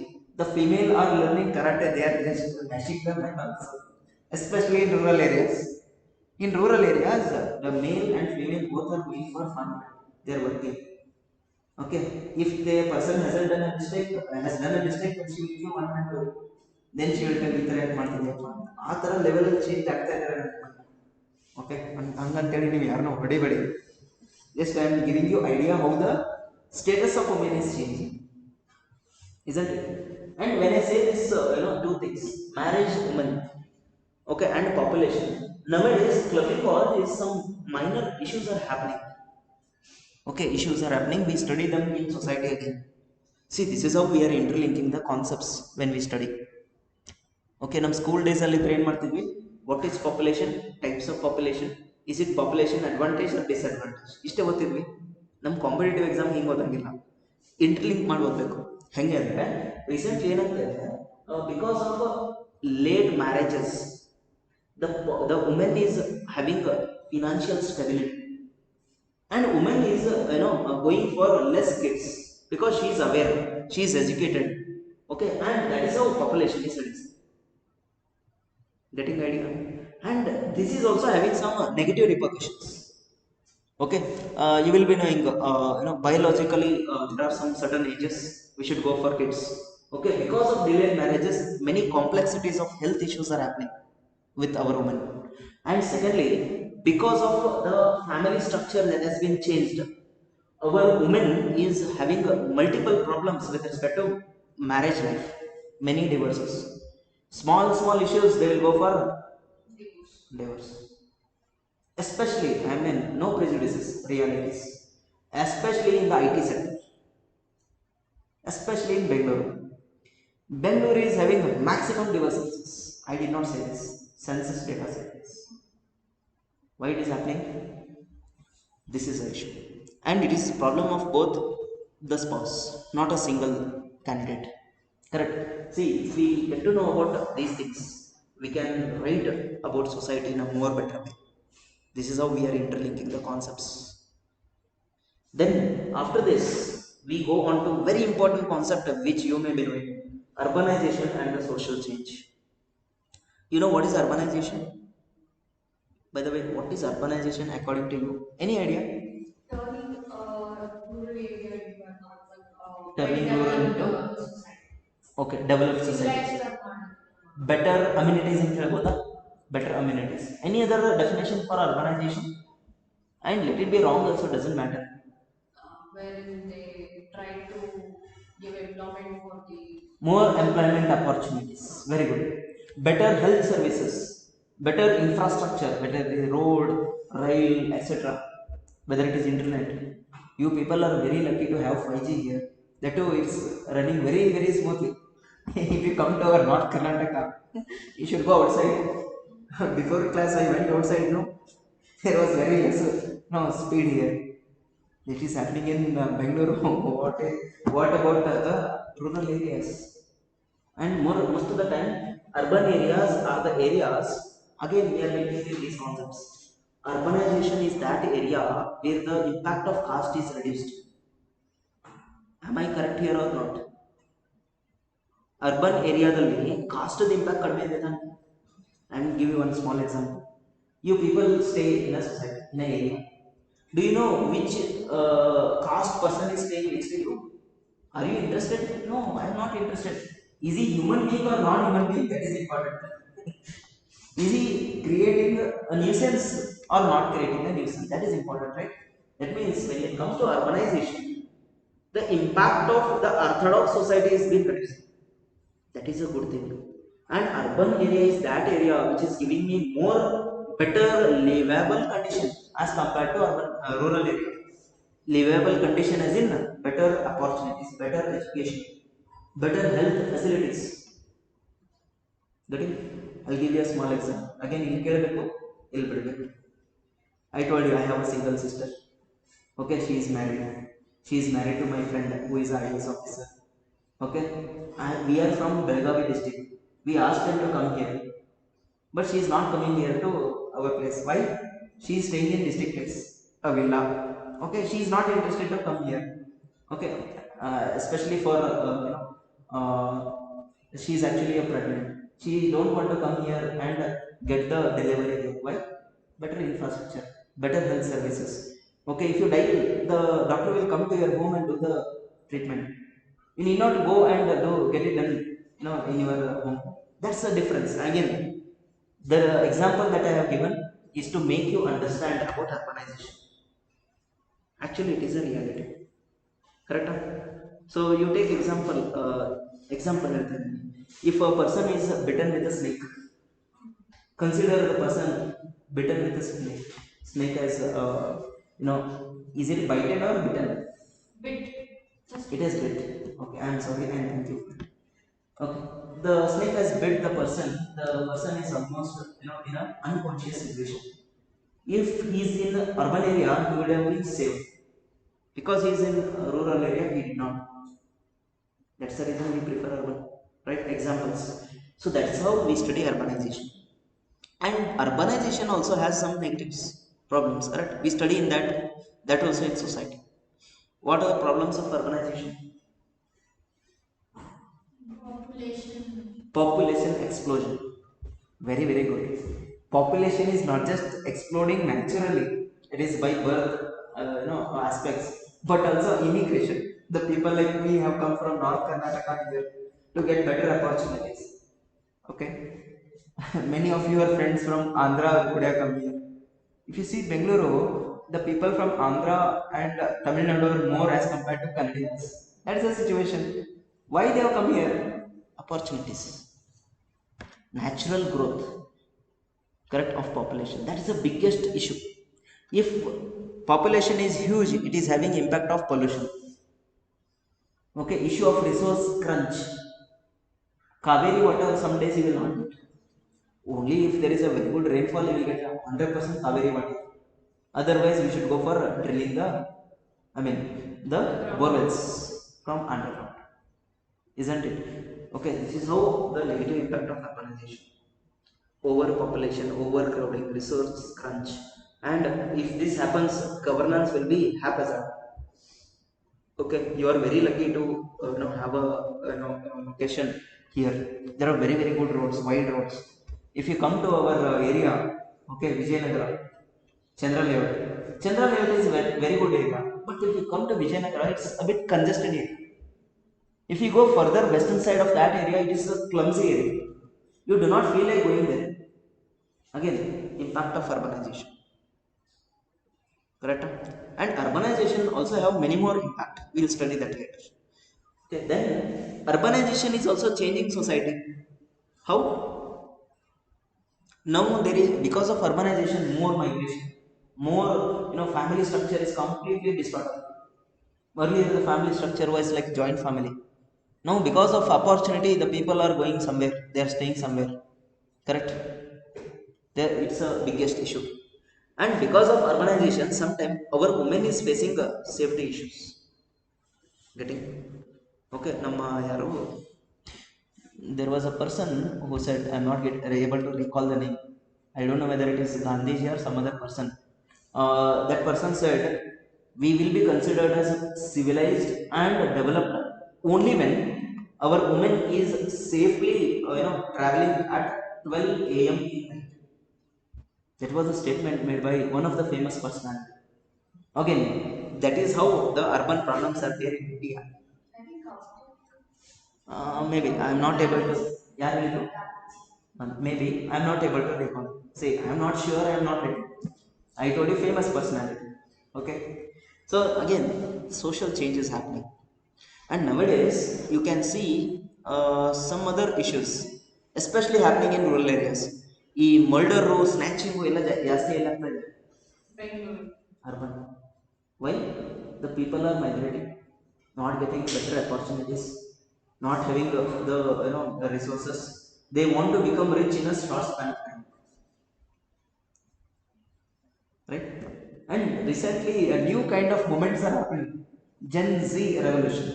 The female are learning karate. They are just mashing them and also, especially in rural areas. In rural areas, the male and female both are going for fun. They are working. Okay, if the person has done a mistake, then she will give 1 and 2. Then she will tell interact ಮಾಡ್ತಿದ್ಯಪ್ಪ ಆ ಥರ level change ಆಗ್ತಾ ಇದ್ದಾರೆ. Okay, ಹಂಗಂತೇಳಿ ನೀವು ಯಾರನ್ನೂ ಹೊಡಿಬೇಡಿ. Just I am giving you idea how the status of women is changing, isn't it? And when I say this, 2 things: marriage, women, okay, and population. Nowadays, clubbing all is some minor issues are happening. Okay, issues are happening. We study them in society again. See, this is how we are interlinking the concepts when we study. Okay, ನಮ್ಮ school days ಅಲ್ಲಿ ಏನು ಮಾಡ್ತಿದ್ವಿ? What is population, types of population, is it population advantage or disadvantage, ಇಷ್ಟೇ ಓದ್ತಿದ್ವಿ. ನಮ್ಮ competitive exam ಹಿಂಗೆ ಓದಂಗಿಲ್ಲ, interlink ಮಾಡಿ ಓದಬೇಕು. ಹೆಂಗೆ ಅಂದರೆ ರೀಸೆಂಟ್ಲಿ ಏನಾಗ್ತಾ ಇದೆ, because of late marriages, the woman is having a financial stability, and woman is going for less kids because she is aware she is educated, okay, and that is how population is reduced. Getting the idea? And this is also having some negative repercussions. Okay, you will be knowing, biologically there are some certain ages we should go for kids. Okay, because of delayed marriages, many complexities of health issues are happening with our women. And secondly, because of the family structure that has been changed, our woman is having multiple problems with respect to marriage life, many divorces, small issues they will go for divorce. Especially, I mean, no prejudices, realities, especially in the IT sector, especially in Bengaluru. Bengaluru is having maximum divorces. I did not say this, census data said this. Why it is happening? This is the issue, and it is problem of both the spouse, not a single candidate. Correct. See, if we get to know about these things, we can write about society in a more better way. This is how we are interlinking the concepts. Then after this, we go on to very important concept which you may be knowing: urbanization and the social change. You know what is urbanization? By the way, what is urbanization according to you? Any idea? Turning rural area into an urban, Turning rural into society. okay, developed society. Civilized urban. Better amenities in Calcutta. Better amenities. Any other definition for urbanization? And let it be wrong also, doesn't matter. Wherein they try to give employment for the More employment opportunities. Very good. Better health services. Better infrastructure. Better the road, rail, etc. Whether it is internet. You people are very lucky to have 5G here. That too, it's running very smoothly. If you come to our North Karnataka, you should go outside. Before class, I went outside. No, there was very less no speed here. It is happening in Bengaluru. What about the rural areas? And most of the time, urban areas are the areas. Again, we are linking these concepts. Urbanization is that area where the impact of caste is reduced. Am I correct here or not? Urban ಏರಿಯಾದಲ್ಲಿ cost impact ಕಡಿಮೆ ಇದೆ ತಾನೆ. I will give you one small example. You people stay in a society, in an area. Do you know which caste person is staying next to you? Are you interested? No, I am not interested. Is he human being or non-human being? That is important. Is he creating a nuisance or not creating a nuisance? That is important, right? That means when it comes to urbanization, the impact of the orthodox society is being reduced. That is a good thing. And urban area is that area which is giving me more better livable condition as compared to rural area. Livable condition as in better opportunities, better education, better health facilities. Getting? I'll give you a small example. Again, in Kerala, I told you I have a single sister. Okay, she is married. She is married to my friend who is an IAS officer. Okay, we are from Belgavi district. We asked them to come here, but she is not coming here to our place. Why? She is staying in district place, a villa. Okay, she is not interested to come here. Okay, especially for she is actually a pregnant. She don't want to come here and get the delivery here. Why? Better infrastructure, better health services. Okay, if you die, the doctor will come to your home and do the treatment. You need not go and get it done, in your home. That's the difference. Again, the example that I have given is to make you understand about urbanization. Actually, it is a reality. Correct? Huh? So you take example. Example. If a person is bitten with a snake, consider the person bitten with a snake. Snake as is it bitten or bitten? bit. It is bit. Okay, I am sorry and thank you. Okay, the snake has bit the person. The person is almost in an unconscious situation. If he is in the urban area, he would have been safe. Because he is in a rural area, he did not. That's the reason we prefer urban, right? Examples. So that's how we study urbanization. And urbanization also has some negatives, problems, correct? We study in that also in society. What are the problems of urbanization? Population explosion. Very, very good. Population is not just exploding naturally, it is by birth, aspects, but also immigration. The people like me have come from North Karnataka here to get better opportunities. Okay. Many of you are friends from Andhra could have come here. If you see Bengaluru, the people from Andhra and Tamil Nadu are more as compared to Kannadians. That's the situation. Why they have come here? Opportunities, natural growth, correct, of population. That is the biggest issue. If population is huge, it is having impact of pollution. Okay, issue of resource crunch. Kaveri water some days you will not get. Only if there is a very good rainfall you will get 100% Kaveri water. Otherwise we should go for drilling the borewells from underground, isn't it? Okay, this is how the negative impact of urbanization. Overpopulation, overcrowding, resource crunch, and if this happens, governance will be haphazard. Okay, you are very lucky to have a location here. There are very, very good roads, wide roads. If you come to our area, okay, Vijayanagar, Chandra layout. Chandra layout is very, very good area, but if you come to Vijayanagar, it's a bit congested area. If you go further western side of that area, it is a clumsy area. You do not feel like going there. Again, impact of urbanization, correct? And urbanization also have many more impact. We will study that later. Okay, then urbanization is also changing society. How? Now there is, because of urbanization, more migration, more family structure is completely distorted. Earlier the family structure was like joint family. Now because of opportunity, the people are going somewhere, they are staying somewhere, correct? There it's a biggest issue. And because of urbanization, sometimes our women is facing safety issues. Getting? Okay, nama yaru, there was a person who said, I'm not able to recall the name. I don't know whether it is Gandhiji or some other person. That person said, we will be considered as civilized and developed only when our woman is safely traveling at 12 a.m. in night. That was a statement made by one of the famous personalities. Again, that is how the urban problems are there in India. Maybe I am not able to. Yeah, really? Maybe I am not able to recall. See, I am not sure. I am not ready. I told you famous personality. Okay. So again, social change is happening, and nowadays you can see some other issues, especially happening in rural areas. ಈ murder snatching ಎಲ್ಲ ಜಾಸ್ತಿ ಎಲ್ಲ ಆಗ್ತಾ ಇದೆ urban. Why? The people are migrating, not getting better opportunities, not having the resources. They want to become rich in a short span of time, right? And recently, a new kind of movements are happening: Gen Z revolution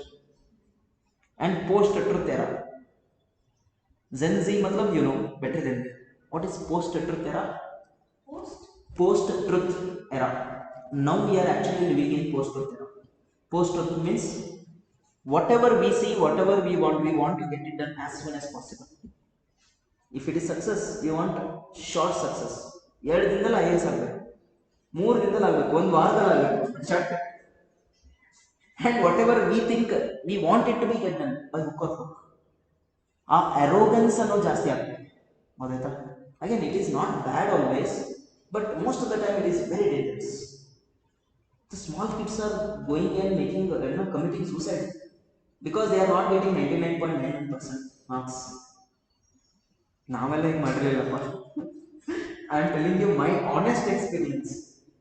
and post-truth era. Gen Z, matlab better than me. What is post-truth era? Post-truth era. Now we are actually living in post-truth era. Post-truth means whatever we see, whatever we want to get it done as soon as possible. If it is success, we want short success. 2 ದಿನದಲ್ಲಿ IAS ಆಗಬೇಕು, 3 ದಿನದಲ್ಲಿ ಆಗಬೇಕು, 1 ವಾರದಲ್ಲಿ ಆಗಬೇಕು, short. And whatever we think we want it to be get done by hook or crook. ಆ arrogance ಅನ್ನೋ ಜಾಸ್ತಿ ಆಗ್ತದೆ. ಗೊತ್ತಾಯ್ತಾ? Again, it is not bad always, but most of the time it is very dangerous. The small kids are going and making committing suicide because they are not getting 99.99% marks. ನಾವೆಲ್ಲ ಹಿಂಗೆ ಮಾಡಿರಲಿಲ್ಲಪ್ಪ. I am telling you my honest experience.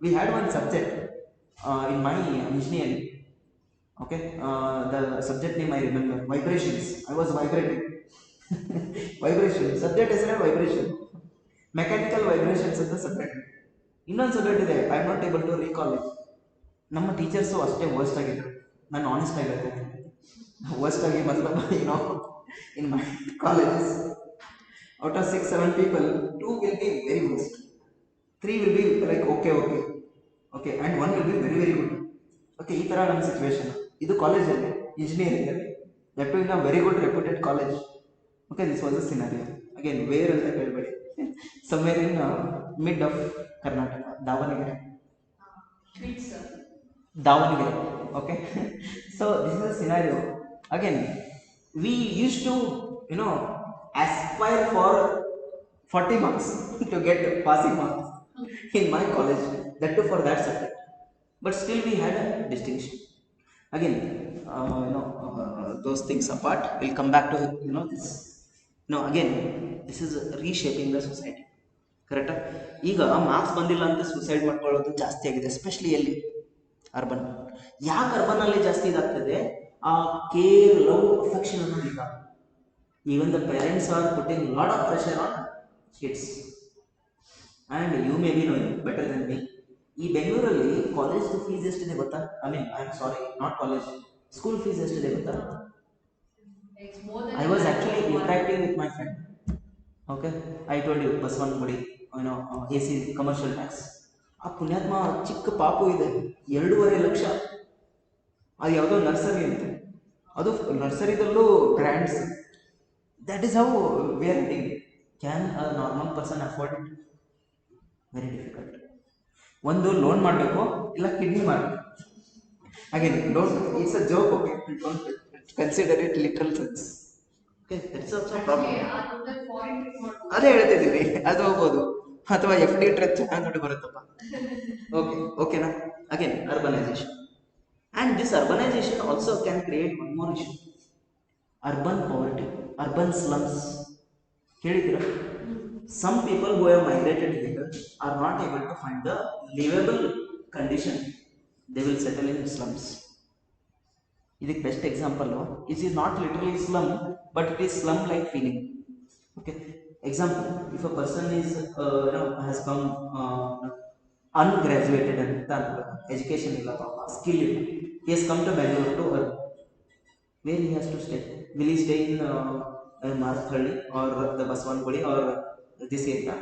We had one subject in my engineering. Okay, the subject name I remember, vibrations. I was vibrating. Vibration subject ಹೆಸರೇ vibration. Mechanical vibrations ಅಂತ subject. ಇನ್ನೊಂದು subject ಇದೆ, I am not able to recall it. ನಮ್ಮ teachers ಅಷ್ಟೇ worst ಆಗಿದ್ರು. ನಾನು honest ಆಗಿ ಹೇಳ್ತೇನೆ, ವರ್ಸ್ಟ್ ಆಗಿ ಮತ್ಲಬ್ in my colleges out of 6-7 people, 2 will be very worst, 3 will be like okay, and 1 will be very, very good. Okay, ಈ ತರ ನಮ್ಮ ಸಿಚುವೇಶನ್. ಇದು ಕಾಲೇಜಲ್ಲಿ, ಇಂಜಿನಿಯರಿಂಗ್ ಅಲ್ಲಿ, that too in a very good reputed college. Okay, this was a scenario. Again, where anta kelbedi. Somewhere in mid of Karnataka, Davanagere. Which sir? Davanagere. Okay. So this is a scenario. Again, we used to, aspire for 40 marks to get passing marks in my college. That too for that subject. But still we had a distinction. Again, those things apart, we'll come back to this. Again, this is reshaping the society. ಕರೆಕ್ಟಾ? ಈಗ marks ಬಂದಿಲ್ಲ ಅಂತ suicide ಮಾಡ್ಕೊಳ್ಳೋದು ಜಾಸ್ತಿ ಆಗಿದೆ, especially ಎಲ್ಲಿ urban. ಯಾಕೆ urban ಅಲ್ಲಿ ಜಾಸ್ತಿ ಇದಾಗ್ತದೆ? ಆ ಕೇರ್, ಲವ್, ಅಫೆಕ್ಷನ್ ಅನ್ನೋದು ಇಲ್ಲ. Even the parents are putting lot of pressure on kids. And you may be knowing better than me, ಈ ಬೆಂಗಳೂರಲ್ಲಿ ಕಾಲೇಜ್ ಫೀಸ್ ಎಷ್ಟಿದೆ ಗೊತ್ತಾ? I am sorry, not college, school fees ಎಷ್ಟಿದೆ ಗೊತ್ತಾ? It's more than I was actually interacting with my friend. Okay, I told you Basavanagudi, AC commercial tax. ಆ ಪುಣ್ಯಾತ್ಮ ಚಿಕ್ಕ ಪಾಪು ಇದೆ, 2.5 ಲಕ್ಷ. ಅದು ಯಾವುದೋ ನರ್ಸರಿ ಅಂತೆ, ಅದು ನರ್ಸರಿದಲ್ಲೂ ಗ್ರ್ಯಾಂಡ್ಸ್. That is how we are reading. Can a normal person afford it? Very difficult. ಒಂದು ಲೋನ್ ಮಾಡಬೇಕು, ಇಲ್ಲ ಕಿಡ್ನಿ ಮಾಡಬೇಕು. Again don't, it's a joke. Okay, don't consider it literal sense. Okay, that's also problem. ಅದೇ ಹೇಳ್ತಿದ್ದೀನಿ, ಅದು ಹೋಗ್ಬೋದು. ಅಥವಾ FD ಇಟ್ರೆ ಚೆನ್ನಾಗಿ ದುಡ್ಡು ಬರುತ್ತಪ್ಪ. ಓಕೆ, ಓಕೆನಾ? Again urbanisation. And this urbanization also can create one more issue: urban poverty, urban slums. ಕೇಳಿದ್ದೀರಾ? Some people who have migrated here are not able to find the livable condition. They will settle in slums. ಇದಕ್ಕೆ best example, it is not literally slum, but it is slum like feeling. Okay, example, if a person is has come ungraduated ಅಂತ ಅನ್ಕೊಳ್ಳೋಣ, education ಇಲ್ಲ, ಪಾಪ skill ಇಲ್ಲ, he has come to Bangalore to earn. Where he has to stay? Will he stay in Marthali or the Baswangudi or this area?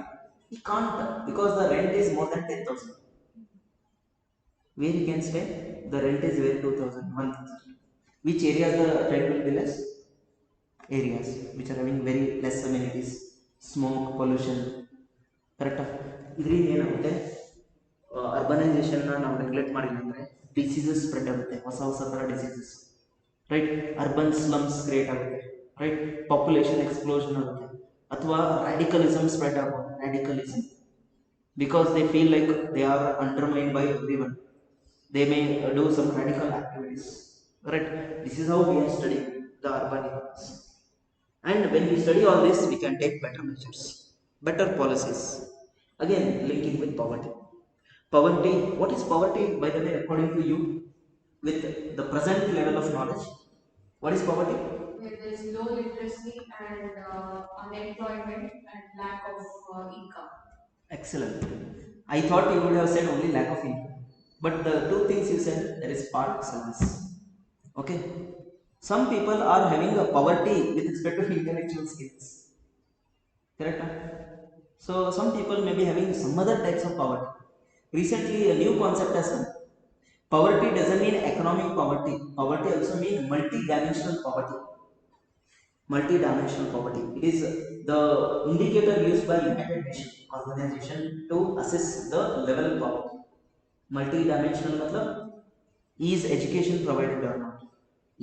He can't, because the rent is more than 10,000. Where he can stay? The rent is where 2,000, 1,000. Which areas the rent will be less? Areas which are having very less amenities, smoke, pollution. Correct? ಇದರಿಂದ ಏನಾಗುತ್ತೆ? ಅರ್ಬನೈಸೇಷನ್ನ ನಾವು regulate ಮಾಡಿಲ್ಲ ಅಂದರೆ diseases spread ಆಗುತ್ತೆ, ಹೊಸ ಹೊಸ ಥರ diseases. Right? Urban slums create ಆಗುತ್ತೆ. ರೈಟ್? ಪಾಪ್ಯುಲೇಷನ್ ಎಕ್ಸ್ಪ್ಲೋಷನ್ ಆಗುತ್ತೆ. ಅಥವಾ ರ್ಯಾಡಿಕಲಿಸಮ್ ಸ್ಪ್ರೆಡ್ ಆಗುತ್ತೆ. Radicalism, because they feel like they are undermined by everyone, they may do some radical activities. Right? This is how we are studying the urban areas. And when we study all this, we can take better measures, better policies. Again, linking with poverty. Poverty, what is poverty, by the way, according to you, with the present level of knowledge? What is poverty? There is low literacy and unemployment and lack of income. Excellent. I thought you would have said only lack of income, but the two things you said, there is part service. Okay, some people are having a poverty with respect to intellectual skills. Correct? So some people may be having some other types of poverty. Recently a new concept has come. Poverty doesn't mean economic poverty. Poverty also means multi-dimensional poverty. Multi-dimensional poverty, it is the indicator used by United Nations organization to assess the level of poverty. Multi-dimensional matlab, is education provided or not,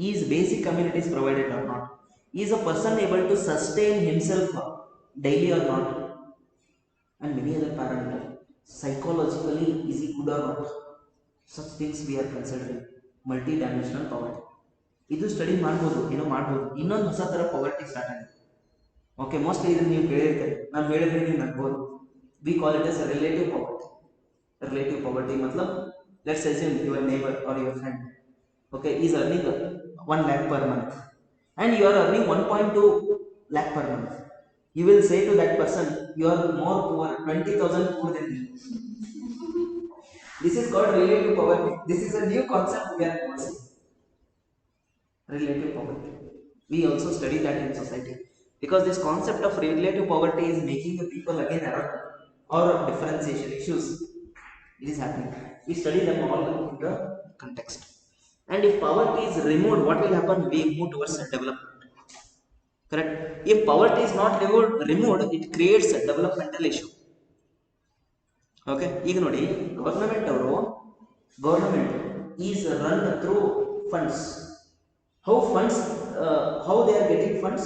is basic amenities provided or not, is a person able to sustain himself daily or not, and many other parameters. Psychologically, is he good or not? Such things we are considering multi-dimensional poverty. ಇದು study ಮಾಡ್ಬೋದು, ಏನೋ ಮಾಡ್ಬೋದು. ಇನ್ನೊಂದು ಹೊಸ ಥರ poverty start ಆಗಿದೆ. Okay, mostly ಇದನ್ನು ನೀವು ಕೇಳಿರ್ತಾರೆ, ನಾನು ಹೇಳಿದ್ರೆ ನೀವು ನಗ್ಬೋದು. We call it as relative poverty. Relative poverty ಮತ್ಲಬ್, let's assume your neighbour are your friend, okay, is earning 1 lakh per month and you are earning 1.2 lakh per month. You will say to that person, you are more poor, 20,000 poor than me. This is called relative poverty. This is a new concept we are using. Relative poverty, we also study that in society, because this concept of relative poverty is making the people again error or differentiation issues. It is happening. We study them all in the context. And if poverty is removed, what will happen? We move towards development. Correct. If poverty is not removed, it creates a developmental issue. Okay, ಈಗ ನೋಡಿ government is run through funds. How they are getting funds?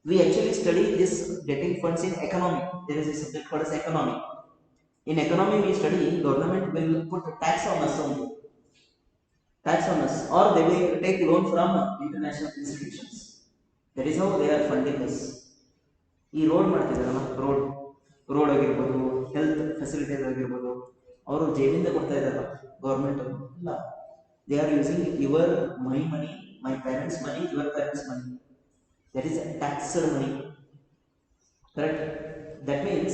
We actually study this getting funds in economy. There is a subject called as economy. In economy we study government will put tax on us only, or they will take loan from international institutions. That is how they are funding us. ಈ road ಮಾಡ್ತಿದ್ದಾರಲ್ಲ, road ಆಗಿರ್ಬೋದು, health facilities ಆಗಿರ್ಬೋದು, ಅವರು ಜೇಬಿಂದ ಕೊಡ್ತಾ ಇದ್ದಾರಲ್ಲ government ಇಲ್ಲ. They are using your money, my parents money, your parents money. That is taxed money. Correct? That means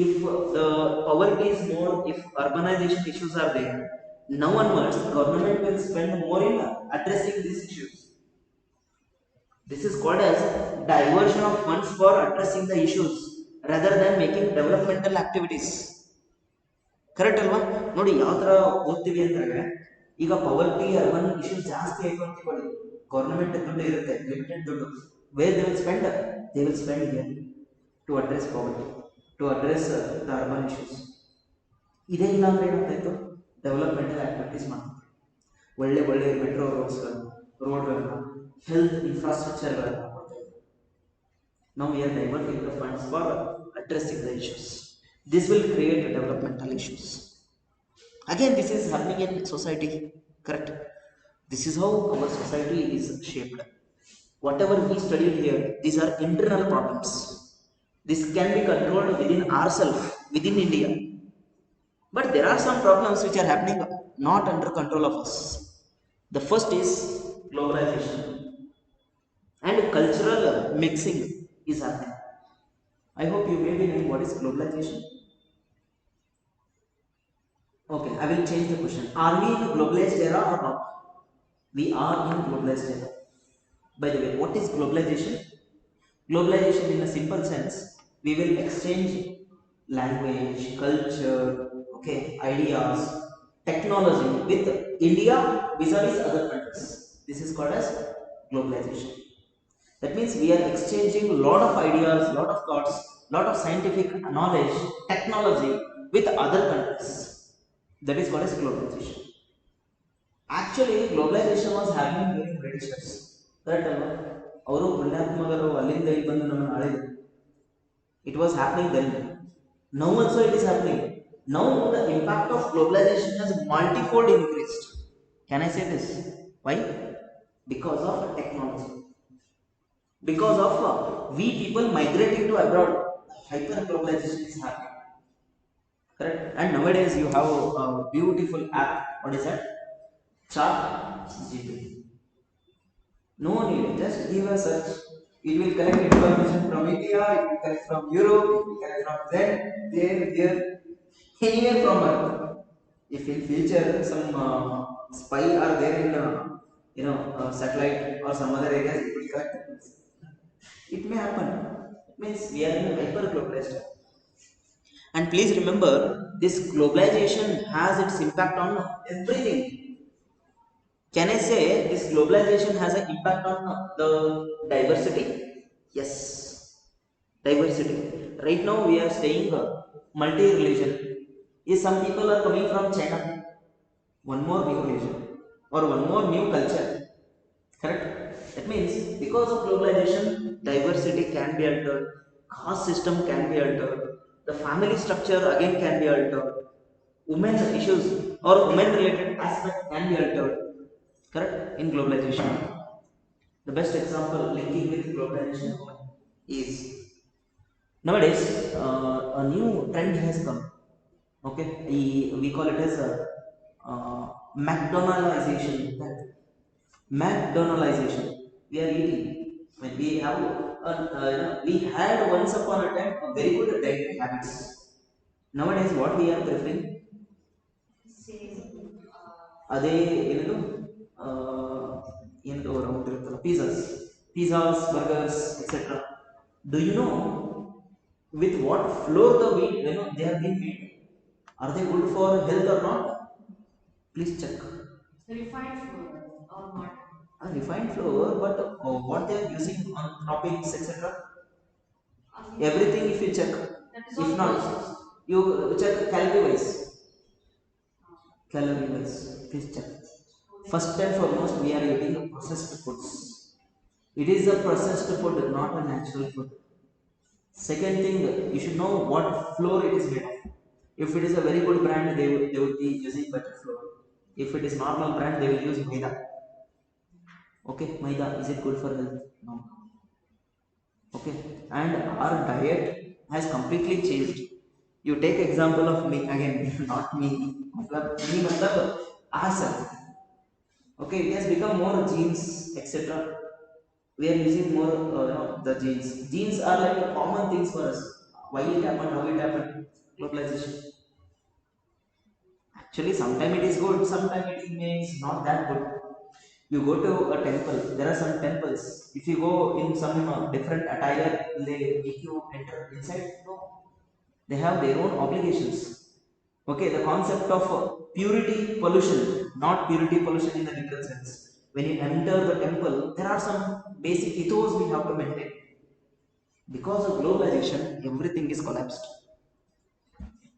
if the poverty is more, if urbanization issues are there, now onwards government will spend more in addressing these issues. This is called as diversion of funds for addressing the issues rather than making developmental activities. Correct ಅಲ್ವಾ? ನೋಡಿ ಯಾವ ತರ ಓದ್ತೀವಿ ಅಂತಂದ್ರೆ, ಈಗ ಪವರ್ಟಿ urban issues ಜಾಸ್ತಿ ಆಯ್ತು ಅಂತ ಹೇಳಿ ಗೌರ್ಮೆಂಟ್ ದುಡ್ಡು ಇರುತ್ತೆ, ಲಿಮಿಟೆಡ್ ದುಡ್ಡು. Where they will spend here to address poverty, to address the urban issues. ಇದೇ ಇಲ್ಲ ಅಂದ್ರೆ ಏನಾಗ್ತಾ ಇತ್ತು, ಡೆವಲಪ್ಮೆಂಟಲ್ ಆಕ್ಟಿವಿಟೀಸ್ ಮಾಡ್ತಾರೆ. ಒಳ್ಳೆ ಮೆಟ್ರೋ ರೋಡ್ಗಳನ್ನ, ಹೆಲ್ತ್ ಇನ್ಫ್ರಾಸ್ಟ್ರಕ್ಚರ್ಗಳನ್ನ ಕೊಡ್ತಾ ಇದ್ದಾರೆ. Now we are diverting the funds for addressing the issues. This will create developmental issues. Again, this is happening in society. Correct? This is how our society is shaped. Whatever we studied here, these are internal problems. This can be controlled within ourselves, within India. But there are some problems which are happening not under control of us. The first is globalization and cultural mixing is happening. I hope you may be knowing what is globalization. Okay, I will change the question. Are we in a globalized era or not? We are in globalized era. By the way, what is globalization? Globalization in a simple sense, we will exchange language, culture, okay, ideas, technology with India vis-a-vis other countries. This is called as globalization. That means we are exchanging lot of ideas, lot of thoughts, lot of scientific knowledge, technology with other countries. That is called as globalization. Actually, globalization was happening during Britishers. Correct alva? ಅವರು ಪುಣ್ಯಾತ್ಮಗರು ಅಲ್ಲಿಂದ ಇಲ್ಲಿ ಬಂದು ನಮ್ಮನ್ನು ಆಳಿದ್ರು. It was happening then. Now also it is happening. Now the impact of globalization has multifold increased. Can I say this? Why? Because of technology. Because of we people migrating to abroad, hyper globalization is happening. Correct? And nowadays you have a beautiful app. What is that? ChatGPT. No need, just give a search. It will collect information from India, it will collect from Europe, it will collect from there, here, anywhere from Earth. If in future some spy are there in satellite or some other areas, it will collect. It may happen. It means we are in a hyper globalized. And please remember, this globalization has its impact on everything. Can I say this globalization has an impact on the diversity? Yes, diversity. Right now we are staying multi-religion. Is some people are coming from China, one more new religion or one more new culture. Correct? That means because of globalization, diversity can be altered, caste system can be altered, the family structure again can be altered, women issues or women related aspect can be altered. Correct? In globalization, the best example linking with globalization is nowadays a new trend has come. Okay, we call it as a McDonaldization. McDonaldization. We are eating. When we have we had once upon a time a very good diet habits. Nowadays, what we are preferring? ಅದೇ ಏನದು ಏನದು round ಇರುತ್ತಲ್ಲ, pizzas, burgers, etcetera. Do you know with what flour the wheat they have been made? Are they good for health or not? Please check. Refined flour or not? A refined flour, but what they are using on toppings, etc. Everything, if you check, That is if all not, processed. you check calorie wise. Calorie wise, please check. First and foremost, we are eating processed foods. It is a processed food, not a natural food. Second thing, you should know what flour it is made of. If it is a very good brand, they would be using better flour. If it is normal brand, they will use maida. Okay, maida, is it good for health? No. Okay, and our diet has completely changed. You take example of me again, not me. Me matlab ourselves. Okay, it has become more genes, etc. We are using more, the genes. Genes are like a common things for us. Why it happened, how it happened, localization. Actually, sometimes it is good, sometimes it is not that good. You go to a temple, there are some temples. If you go in some different attire, they make you enter inside. No, they have their own obligations. Okay, the concept of purity pollution, not purity pollution in the literal sense. When you enter the temple, there are some basic ethos we have to maintain. Because of globalization, everything is collapsed.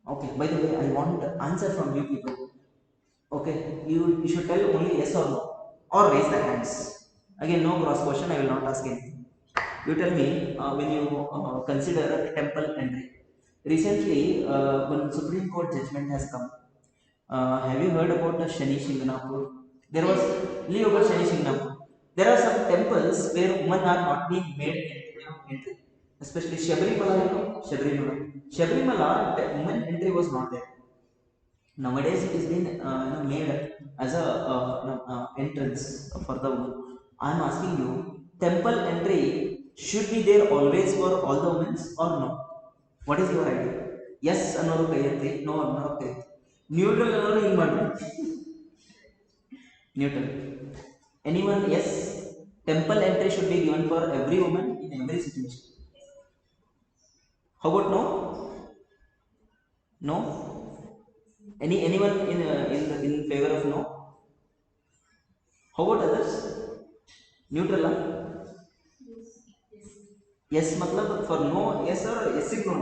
Okay, by the way, I want answer from you people. Okay, you should tell only yes or no, or raise the hands. Again, no cross question, I will not ask anything. You tell me when you consider a temple entry. Recently, one Supreme Court judgment has come. Have you heard about the Shani Shinganapur? There was leave about Shani Shinganapur. There are some temples where women are not being made entry. Especially Shabrimala, you know, Shabrimala. Shabrimala, the women entry was not there. Nowadays, it is been made as a entrance for the women. I am asking you, temple entry should be there always for all the women or no? What is your idea? Yes ಅನ್ನೋರು ಕೈ ಎತ್ತಿ, no ಅನ್ನೋರು ಕೈ ಎತ್ತಿ. Neutral ಅನ್ನೋರು ಹಿಂಗೆ ಮಾಡ್ರಿ. Neutral. Anyone? Yes. Temple entry should be given for every woman in every situation. How about no? No. Anyone in favor of no? How about others? Neutral? Yes, matlab for no, yes or yes no?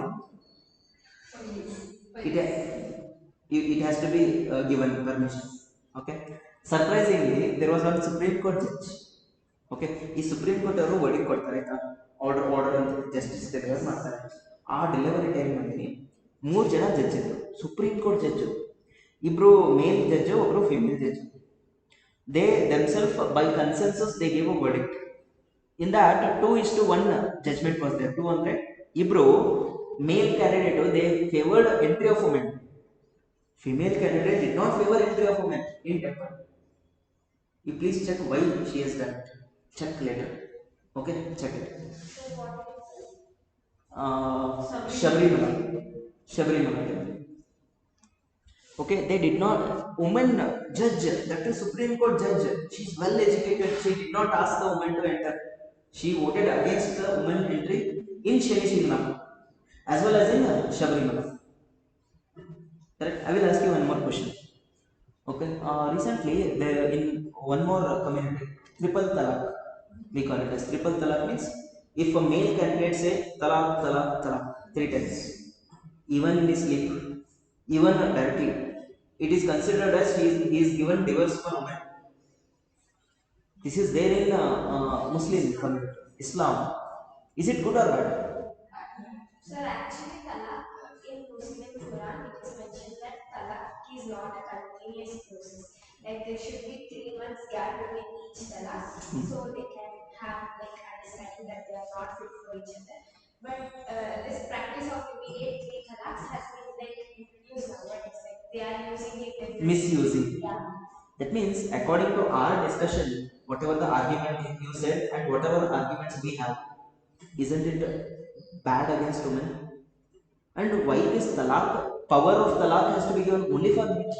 It, it has to be given permission. Okay. Surprisingly, there was one Supreme Court judge. Okay. ಈ supreme court ಅವರು wording ಕೊಡ್ತಾರೆ ಆಯ್ತಾ, order ಅಂತ justice deliver ಮಾಡ್ತಾರೆ. ಆ delivery ಟೈಮಲ್ಲಿ 3 ಜನ judge ಇದ್ರು, ಸುಪ್ರೀಂ ಕೋರ್ಟ್ ಜಡ್ಜು. ಇಬ್ರು ಮೇಲ್ ಜಡ್ಜು, ಒಬ್ರು female judge. They themselves, by consensus, they gave a verdict. In that 2:1 judgment was there. 200. Ibro male candidate, they favored entry of women. Female candidate did not favor entry of women in temple. You please check why she has done it. Check later. Okay, check it. Shabrimala. Shabrimala. Okay, they did not. Woman judge, that is Supreme Court judge. She is well educated. She did not ask the woman to enter. She voted against the woman entry in Shani Shinganapur as well as in Shabrimala. Correct? I will ask you one more question. Okay. Recently, there in one more community, triple talaq. We call it as triple talaq means if a male candidate say talaq, talaq, talaq 3 times, even in his sleep, even directly, it is considered as he is given divorce for woman. This is there in Muslim community, Islam. Is it good or bad? Sir, actually, talaq in Muslim Quran it is mentioned that talaq is not a continuous process. Like there should be 3 months gap between each talaq, so they can have like understanding that they are not fit for each other. But this practice of immediate 3 talaqs has been like introduced nowadays. Like they are using it. Misusing. Yeah. That means, according to our discussion, whatever the argument you said and whatever arguments we have, isn't it bad against women? And why this talaq, power of talaq has to be given only for men?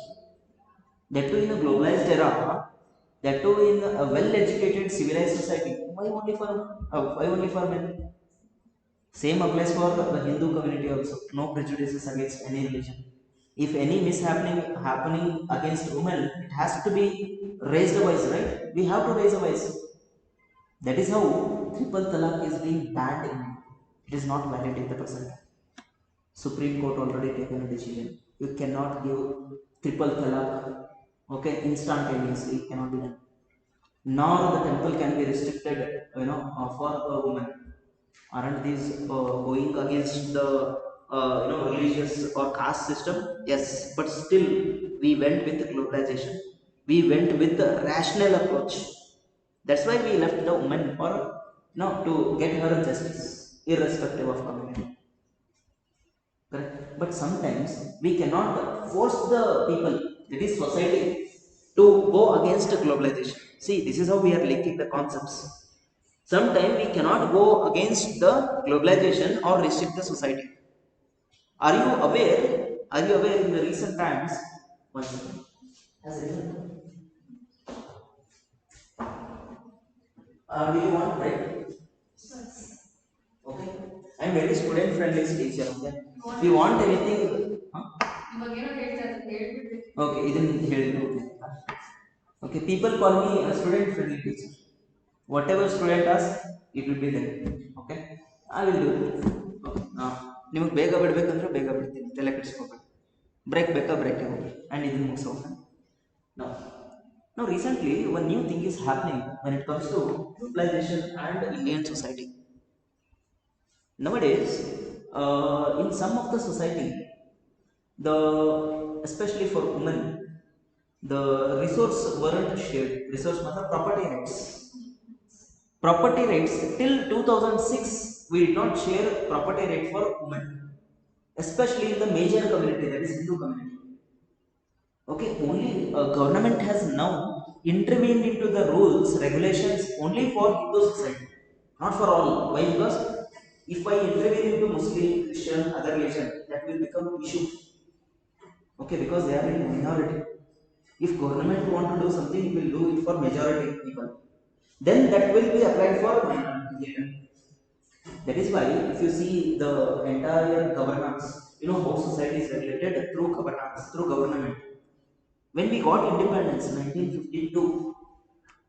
That too in a globalized era, that too in a well-educated, civilized society. Why only for men? Same applies for the Hindu community also. No prejudices against any religion. If any mishappening happening against women, it has to be raise the voice, right? We have to raise a voice. That is how triple talaq is being banned in India. It is not valid in the present time. Supreme Court already taken a decision. You cannot give triple talaq, okay, instantaneously. It cannot be done. Nor the temple can be restricted, for a woman. Aren't these going against the religious or caste system? Yes, but still we went with the globalization. We went with the rational approach. That's why we left the woman for to get her justice, irrespective of community. Correct? But sometimes we cannot force the people, that is society, to go against globalization. See, this is how we are linking the concepts. Sometimes we cannot go against the globalization or restrict the society. Are you aware? Are you aware in the recent times? One second. Has it? Do you want break? Okay. I'm very student friendly teacher. Okay. If you want anything, huh? Okay, ಇದನ್ನ ಹೇಳಿದ್ರು. Okay, people call me a student friendly teacher. Whatever student asks, it will be there. Okay, I will do it. Okay. ನಿಮಗೆ ಬೇಗ ಬಿಡಬೇಕಂದ್ರೆ ಬೇಗ ಬಿಡ್ತೀನಿ, ತಲೆ ಕೆಡಿಸ್ಕೋಬೇಡಿ. Break ಬೇಕಾ break ಹೋಗಿ and ಇದನ್ನು ಮುಗಿಸೋಣ. Now, now recently one new thing is happening when it comes to globalization and Indian society. Nowadays, in some of the society, the especially for women, the resource weren't shared. Resource matter property rights. Property rights till 2006 we did not share property right for women, especially in the major community, that is Hindu community. Okay, only government has now intervened into the rules regulations only for Hindu society, not for all. Why? Because if I intervene into Muslim, Christian, other religion, that will become issue. Okay, because they are in minority. If government want to do something, it will do it for majority people. Then that will be applied for minority. That is why if you see the entire governance, how society is regulated through governance, through government. When we got independence in 1952,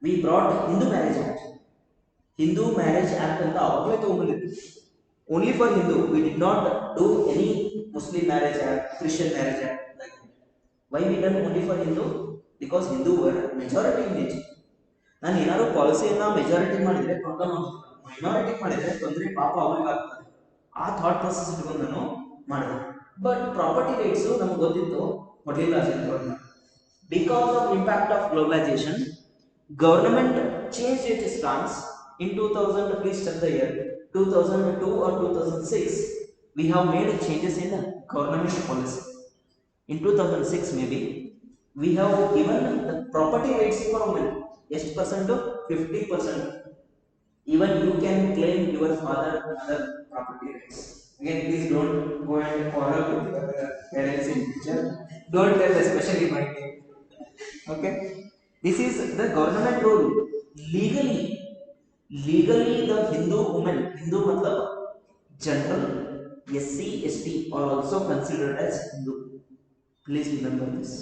we brought Hindu Marriage Act. Hindu Marriage Act and only for Hindu. We did not do any Muslim Marriage Act, Christian Marriage Act. Like that. Why we done only for Hindu? Because Hindu were majority in nature. ನಾನು ಏನಾದ್ರು ಪಾಲಿಸಿಯನ್ನ majority ಮಾಡಿದ್ರೆ problem ಆಗುತ್ತೆ, minority ಮಾಡಿದ್ರೆ ತೊಂದರೆ ಪಾಪ ಅವ್ರಿಗೆ ಆಗ್ತದೆ. ಆ ಥಾಟ್ ಪ್ರೊಸೆಸ್ ಇಟ್ಕೊಂಡು ನಾನು ಮಾಡಿದೆ. ಬಟ್ ಪ್ರಾಪರ್ಟಿ ರೈಟ್ಸ್ ನಮ್ಗೆ ಗೊತ್ತಿತ್ತು ಕೊಡಲಿಲ್ಲ central. Because of impact of globalization, government changed its stance in 2000. Please check the year 2002 or 2006. We have made changes in government policy. In 2006 maybe we have given the property rights for women. Yes, percent to 50%. Even you can claim your father other property rights. Again, please don't go and quarrel with your parents in future. Don't tell, especially my name. Okay, this is the government rule. Legally the Hindu women, Hindu matlab general, SC, ST are also considered as Hindu. Please remember this.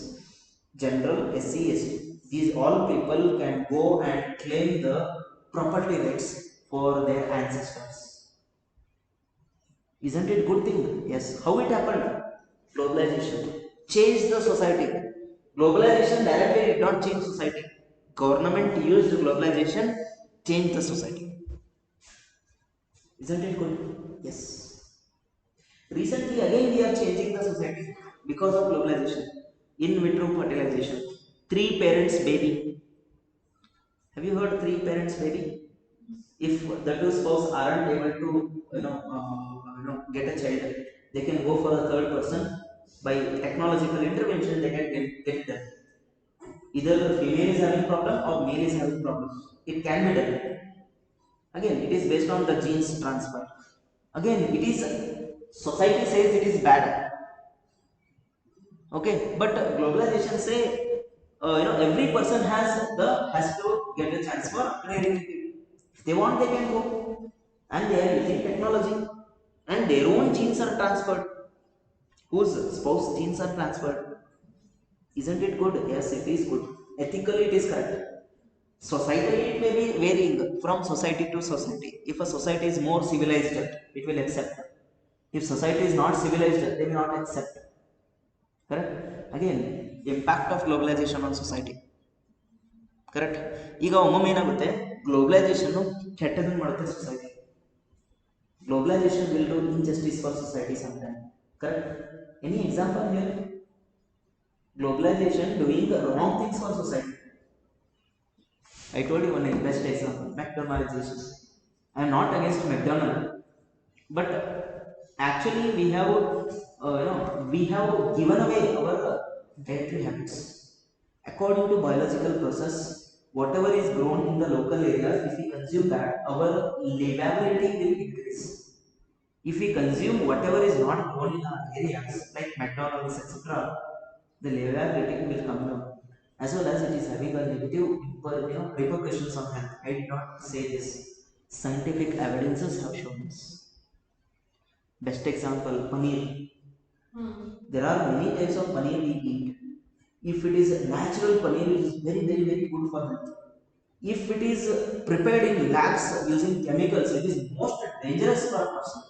General, SC, ST, these all people can go and claim the property rights for their ancestors. Isn't it good thing? Yes. How it happened? Globalization changed the society. Globalization directly did not change society. Government used globalization, changed the society. Isn't it good? Yes. Recently again we are changing the society because of globalization. In vitro fertilization, 3 parents baby. Have you heard 3 parents baby? If the two spouses aren't able to get a child, they can go for a third person. By technological intervention they can get them. Either the female is having problem or male is having problem, it can be done. Again, it is based on the genes transfer. Again, it is society says it is bad. Okay, but globalization say every person has to get a chance for training. If they want, they can go, and they are using technology, and their own genes are transferred. Whose spouse genes are transferred? Isn't it good? Yes, it is good. ethically it is correct. Societally it may be varying from society to society. If a society is more civilized, it will accept. If society is not civilized, they will not accept. Correct. Again, impact of globalization on society. Correct. ಈಗ ಒಮ್ಮೊಮ್ಮೆ ಏನಾಗುತ್ತೆ, globalisation ಕೆಟ್ಟದನ್ನು ಮಾಡುತ್ತೆ society. Globalisation will do injustice for society sometime. Correct. Any example here? Globalization doing the wrong things for society. I told you one best example, McDonaldization. I am not against McDonald, but actually we have we have given away our dietary habits. According to biological process, whatever is grown in the local areas, if we consume that, our livability will increase. If we consume whatever is not grown in our areas, like McDonald's, etc., the livability will come down, as well as it is having a negative repercussions on health. I did not say this. Scientific evidences have shown this. Best example, paneer. There are many types of paneer we eat. If it is natural paneer, it is very, very, very good for health. If it is prepared in labs using chemicals, it is most dangerous for a person.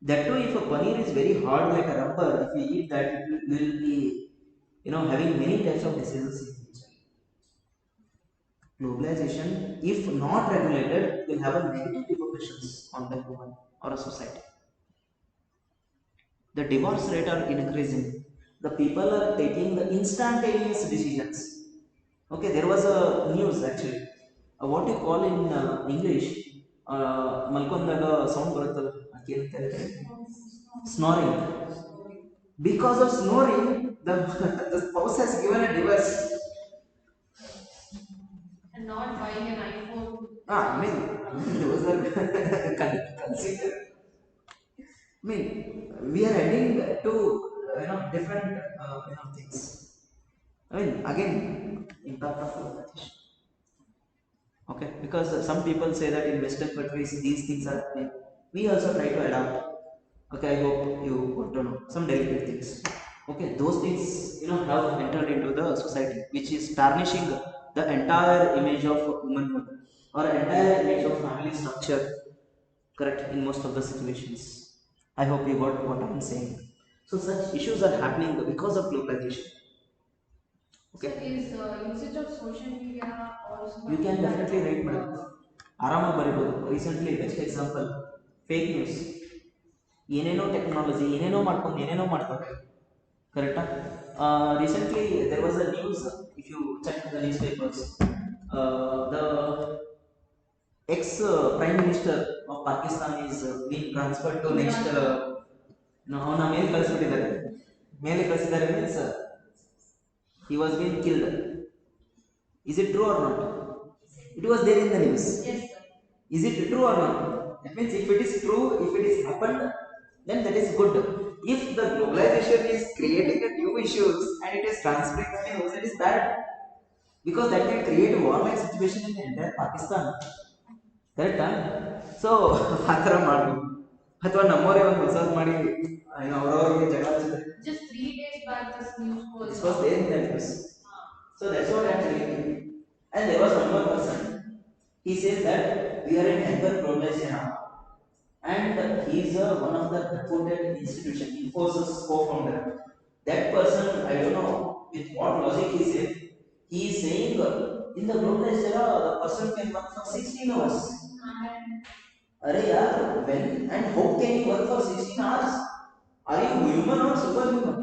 That too, if a paneer is very hard like a rubber, if we eat that, it will be having many types of diseases in future. Globalization, if not regulated, will have a negative repercussions on the human or a society. The divorce rate are increasing. The people are taking the instantaneous decisions. Okay, there was a news actually. What you call in English, malkondaga sound baruttalla, snoring. Because of snoring, the spouse has given a divorce. And not buying an iPhone. I mean, those are considered. I mean, we are adding to different things. I mean, again, impact of globalization. Okay, because some people say that in Western countries these things are happening. We also try to adapt. Okay, I hope you want to know some delicate things. Okay, those things have entered into the society, which is tarnishing the entire image of womanhood or entire image of family structure. Correct, in most of the situations. I hope you got what I'm saying. So such issues are happening because of globalization. Okay. So is usage of social media also? You can definitely write, madam. ಆರಾಮಾಗಿ ಬರೀಬೋದು. Recently best example, fake news. ಏನೇನೋ technology ಏನೇನೋ ಮಾಡ್ಕೊಂಡು ಏನೇನೋ ಮಾಡ್ತಾರೆ. ಕರೆಕ್ಟಾ? Recently there was a news, if you check the newspapers, the ex prime minister of Pakistan is being transferred to next ಅವನ ಮೇಲೆ ಕಳಿಸ್ಬಿಟ್ಟಿದ್ದಾರೆ. ಮೇಲೆ ಕಳಿಸಿದ್ದಾರೆ means he was being killed. Is it true or not? It was there in the news. Yes, sir. Is it true or not? That means if it is true, if it is happened, then that is good. If the globalization is creating a new issues and it is transferring the news, that is bad. Because that can create a war-like situation in the entire Pakistan. Correct? So, ಆ ಥರ ಮಾಡಬೇಕು. ಅಥವಾ ನಮ್ಮವರೇ ಒಂದು ಹೊಸದು ಮಾಡಿ ಅವರವರಿಗೆ ಜಗಳ ಹಚ್ಚಿದ್ರೆ. Just 3 days back this news was there in the news. So that's what I'm telling you. And there was one more person. He says that we are in hyper globalization now. And he is one of the reputed institution, Infosys co-founder. That person, I don't know with what logic he said. He is saying in the globalized era, the person can work for 16 hours. Arey yaar, when and how can you work for 16 hours? Are you human or superhuman?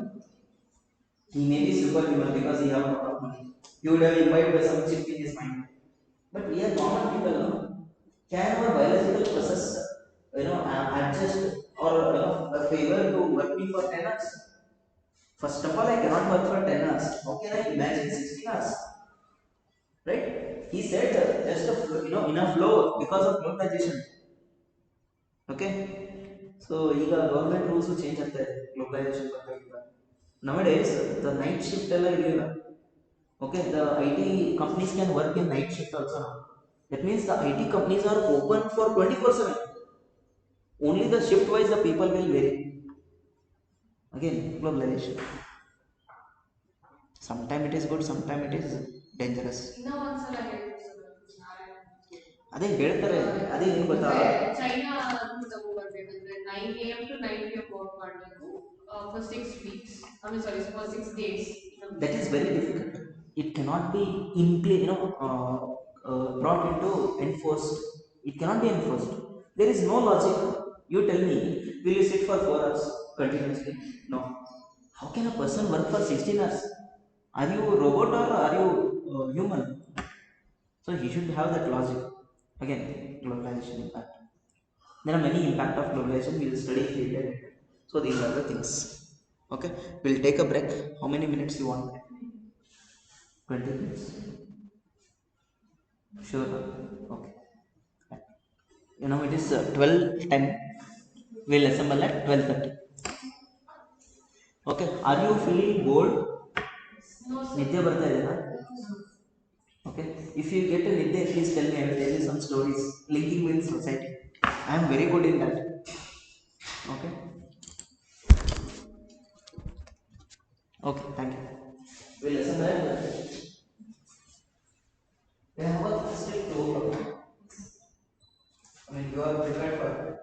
He may be superhuman because he have a lot of money. He would have imbibed some chip in his mind. But we are common people, no? Can our biological process, adjust or favor to working for 10 hours? First of all, I cannot work for 10 hours. How can I imagine 16 hours? Right? He said just in a flow because of globalization. Okay? So, ಈಗ government rules change ಆಗ್ತಾ ಇದೆ globalisation ಬರ್ತಾ. Nowadays, the night shift ಎಲ್ಲ ಇರಲಿಲ್ಲ. Okay, the IT companies can work in night shift also now. That means the IT companies are open for 24/7. Only the shift wise the people will vary. Again, globalization. Sometimes it is good, sometimes it is dangerous. ಇನ್ನೂ ಒಂದ್ಸಲ ಹೇಳ್ಬೋದು ಅದೇ ಹೇಳ್ತಾರೆ, ಅದೇ ಏನು ಗೊತ್ತಾ, China ತಗೋಬರ್ಬೇಕಂದ್ರೆ 9 AM to 9 PM work ಮಾಡಬೇಕು for 6 weeks. I mean sorry, for 6 days. That is very difficult. It cannot be brought into enforced. It cannot be enforced. There is no logic. You tell me, will you sit for 4 hours continuously? No. How can a person work for 16 hours? Are you a robot or are you human? So he should have that logic. Again, globalization impact. There are many impact of globalization. We will study later. So these are the things. Okay, we'll take a break. How many minutes you want? 20 minutes. Sure. Okay. It is 12:10. We'll assemble at 12:30. Okay. Are you feeling bored? Nidya barta idena? Okay. If you get a nidya, please tell me. I will tell you some stories linking with society. I am very good in that. Okay. Okay. Thank you. We'll assemble at 12:30. We have a class till 2 o'clock. I mean, you are prepared for it.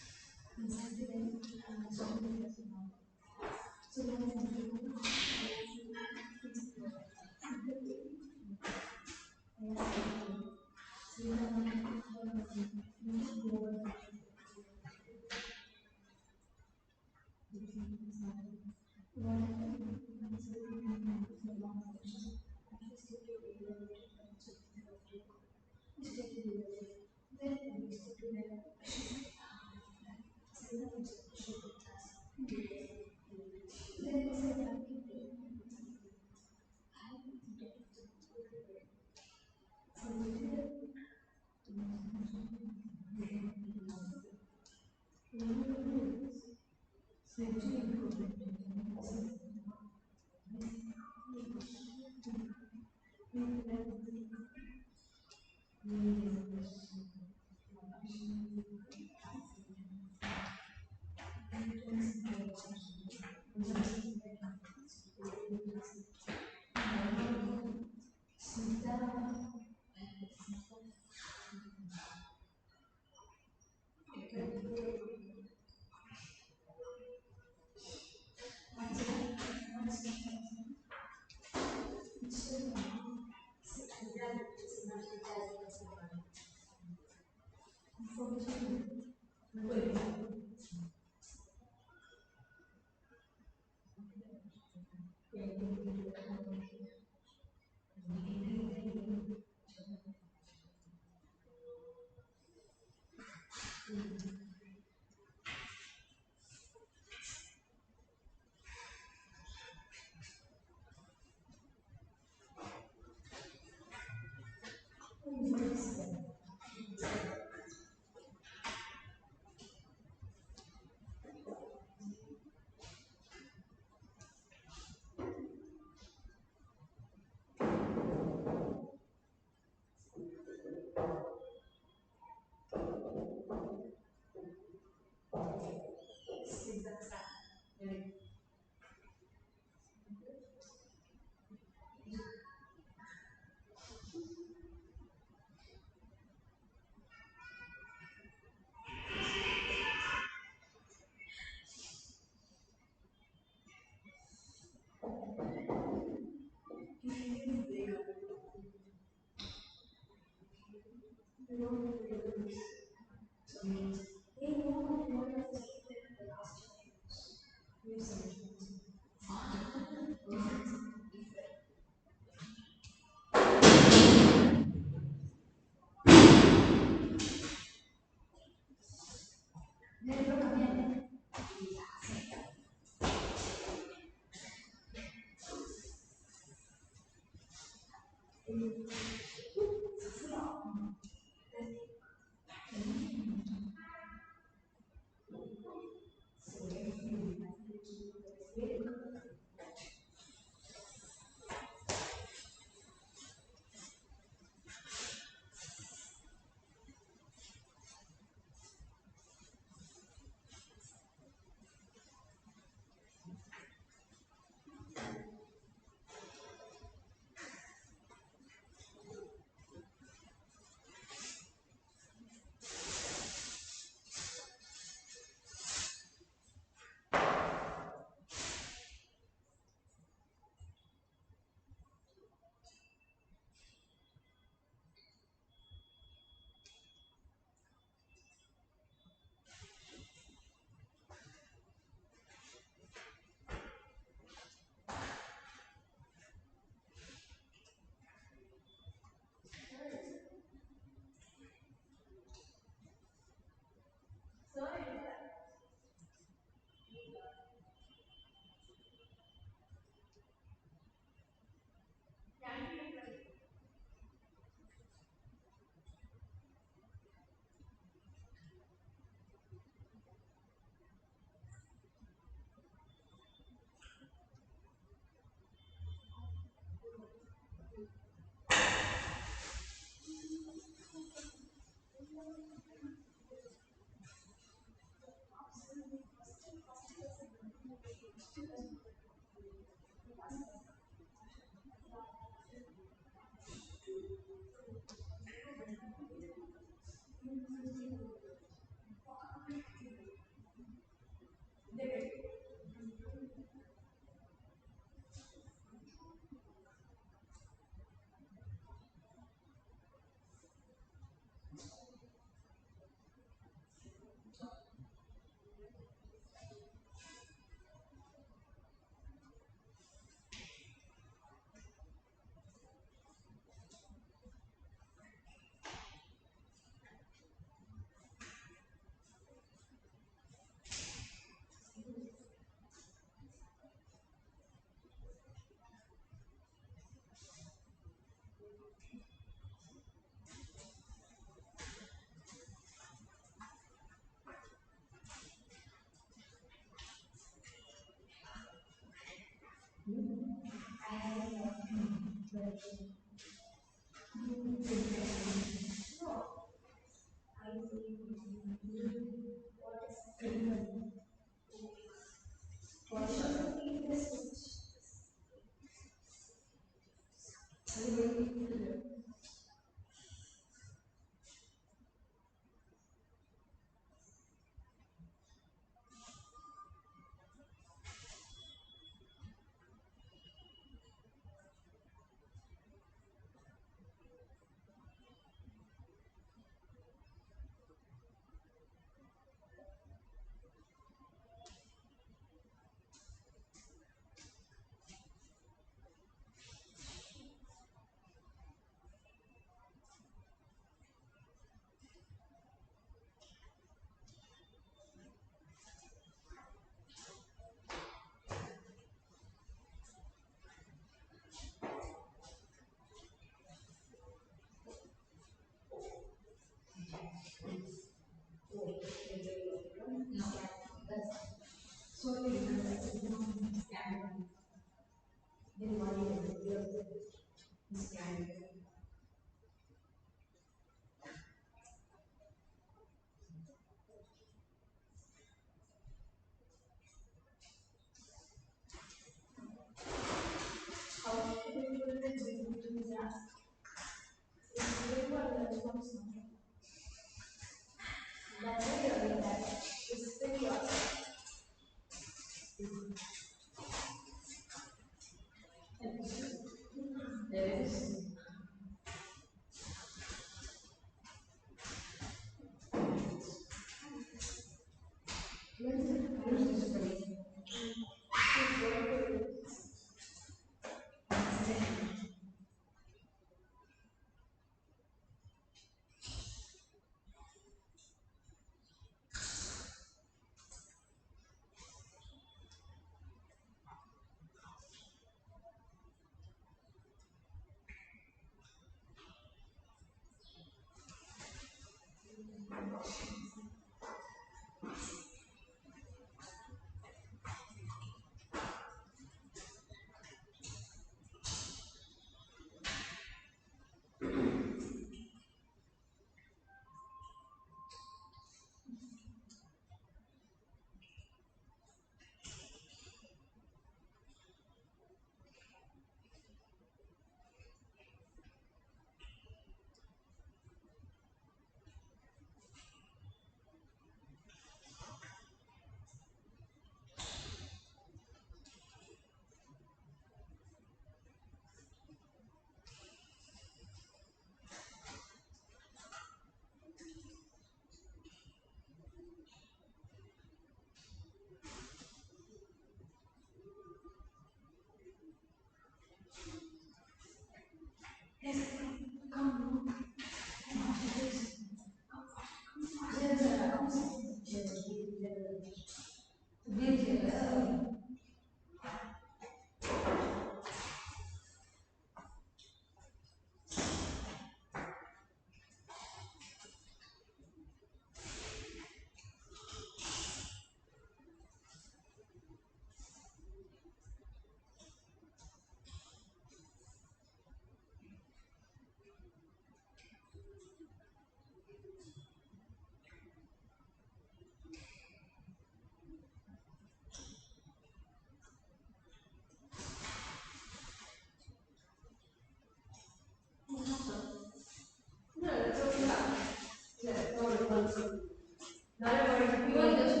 ನಾನೇ ಮಾಡಿದ್ದು ಇವಾಗ just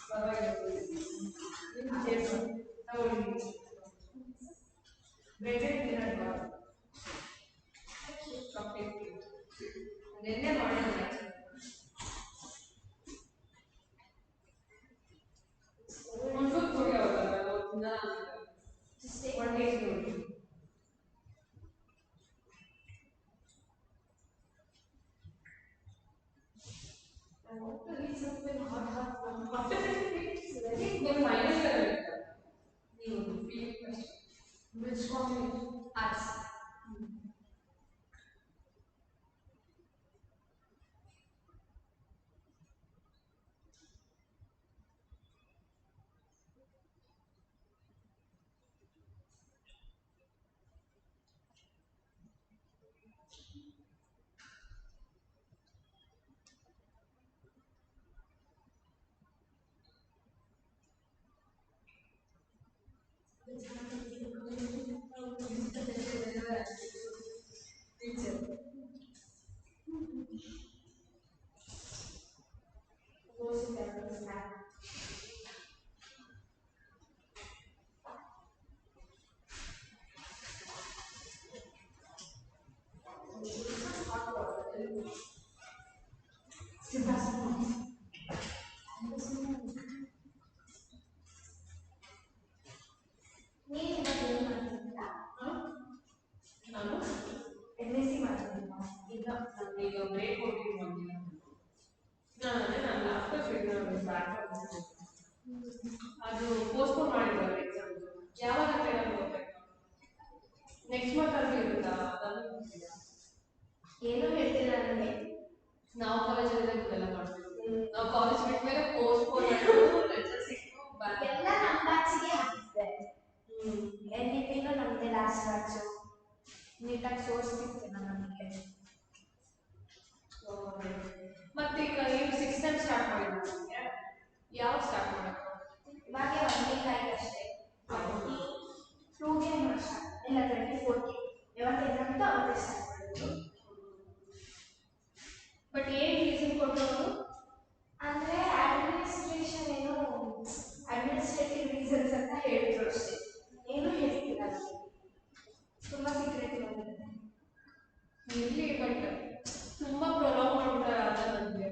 ಪರವಾಗಿಲ್ಲ bread ತಿನ್ನೋಣ ನಿನ್ನೆ ಮಾಡಿದ್ದೆ ಒಂದು ಕೊಡಿ ಅವಲ್ಲ ಒನ್ ಡೇ ನೋಡಿ I want to read something hard. After it's very good. Final year. You feel which college? Arts. ಅದು ಪೋಸ್ಟ್ಪೋನ್ ಮಾಡಿದ್ದಾರೆ ಎಕ್ಸಾಮ್ ಯಾವಾಗ ಅಂತ ಹೇಳೋದು ಗೊತ್ತಾಯ್ತು ನೆಕ್ಸ್ಟ್ ಮಂತ್ ಅಲ್ಲಿ ಇರುತ್ತಾ ಅದನ್ನು ಏನೂ ಹೇಳ್ತಿಲ್ಲ ನನಗೆ ನಾವು ಕಾಲೇಜಲ್ಲಿ ಇದೆಲ್ಲ ಮಾಡ್ತೀವಿ ನಾವು ಕಾಲೇಜ್ ಬಿಟ್ಟ ಮೇಲೆ ಪೋಸ್ಟ್ಪೋನ್ ಮಾಡಿದ್ರು ಲೆಕ್ಚರ್ ಸಿಕ್ತು ಎಲ್ಲ ನಮ್ಮ ಬ್ಯಾಚಿಗೆ ಹಾಕಿದ್ದೆ ಎನ್ಇಪಿನೂ ನಮ್ಮದೇ ಲಾಸ್ಟ್ ಬ್ಯಾಚು ನೀಟಾಗಿ ಸೋರ್ಸ್ ಸಿಕ್ತಿಲ್ಲ ನಮಗೆ ಮತ್ತೆ ಈಗ ನೀವು 6th ಟೈಮ್ ಸ್ಟಾರ್ಟ್ ಮಾಡಿದ್ರು ಯಾವಾಗ ಸ್ಟಾರ್ಟ್ ಮಾಡೋದು ಇವಾಗ 1 ವೀಕ್ ಆಯ್ತು ಅಷ್ಟೇ 22ಗೆ ಇಲ್ಲ 24ಗೆ ಯಾವತ್ತು ಎಕ್ಸಾಮ್ ಇತ್ತು ಅವತ್ತೇ ಸ್ಟಾರ್ಟ್ ಮಾಡಿದ್ರು ಬಟ್ ಏನು ರೀಸನ್ ಕೊಟ್ಟರು ಅಂದರೆ ಅಡ್ಮಿನಿಸ್ಟ್ರೇಷನ್ ಏನು ಅಡ್ಮಿನಿಸ್ಟ್ರೇಟಿವ್ ರೀಸನ್ಸ್ ಅಂತ ಹೇಳಿದ್ರು ಅಷ್ಟೇ ಏನೂ ಹೇಳ್ತಿಲ್ಲ ನಮಗೆ ತುಂಬ ಸೀಕ್ರೆಟ್ ಬಂದಿದೆ ಇರಲಿ ಬಟ್ ತುಂಬ ಪ್ರೊಲಾಂಗ್ ಮಾಡ್ಬಿಟ್ಟಾರೆ ಅದ ನನಗೆ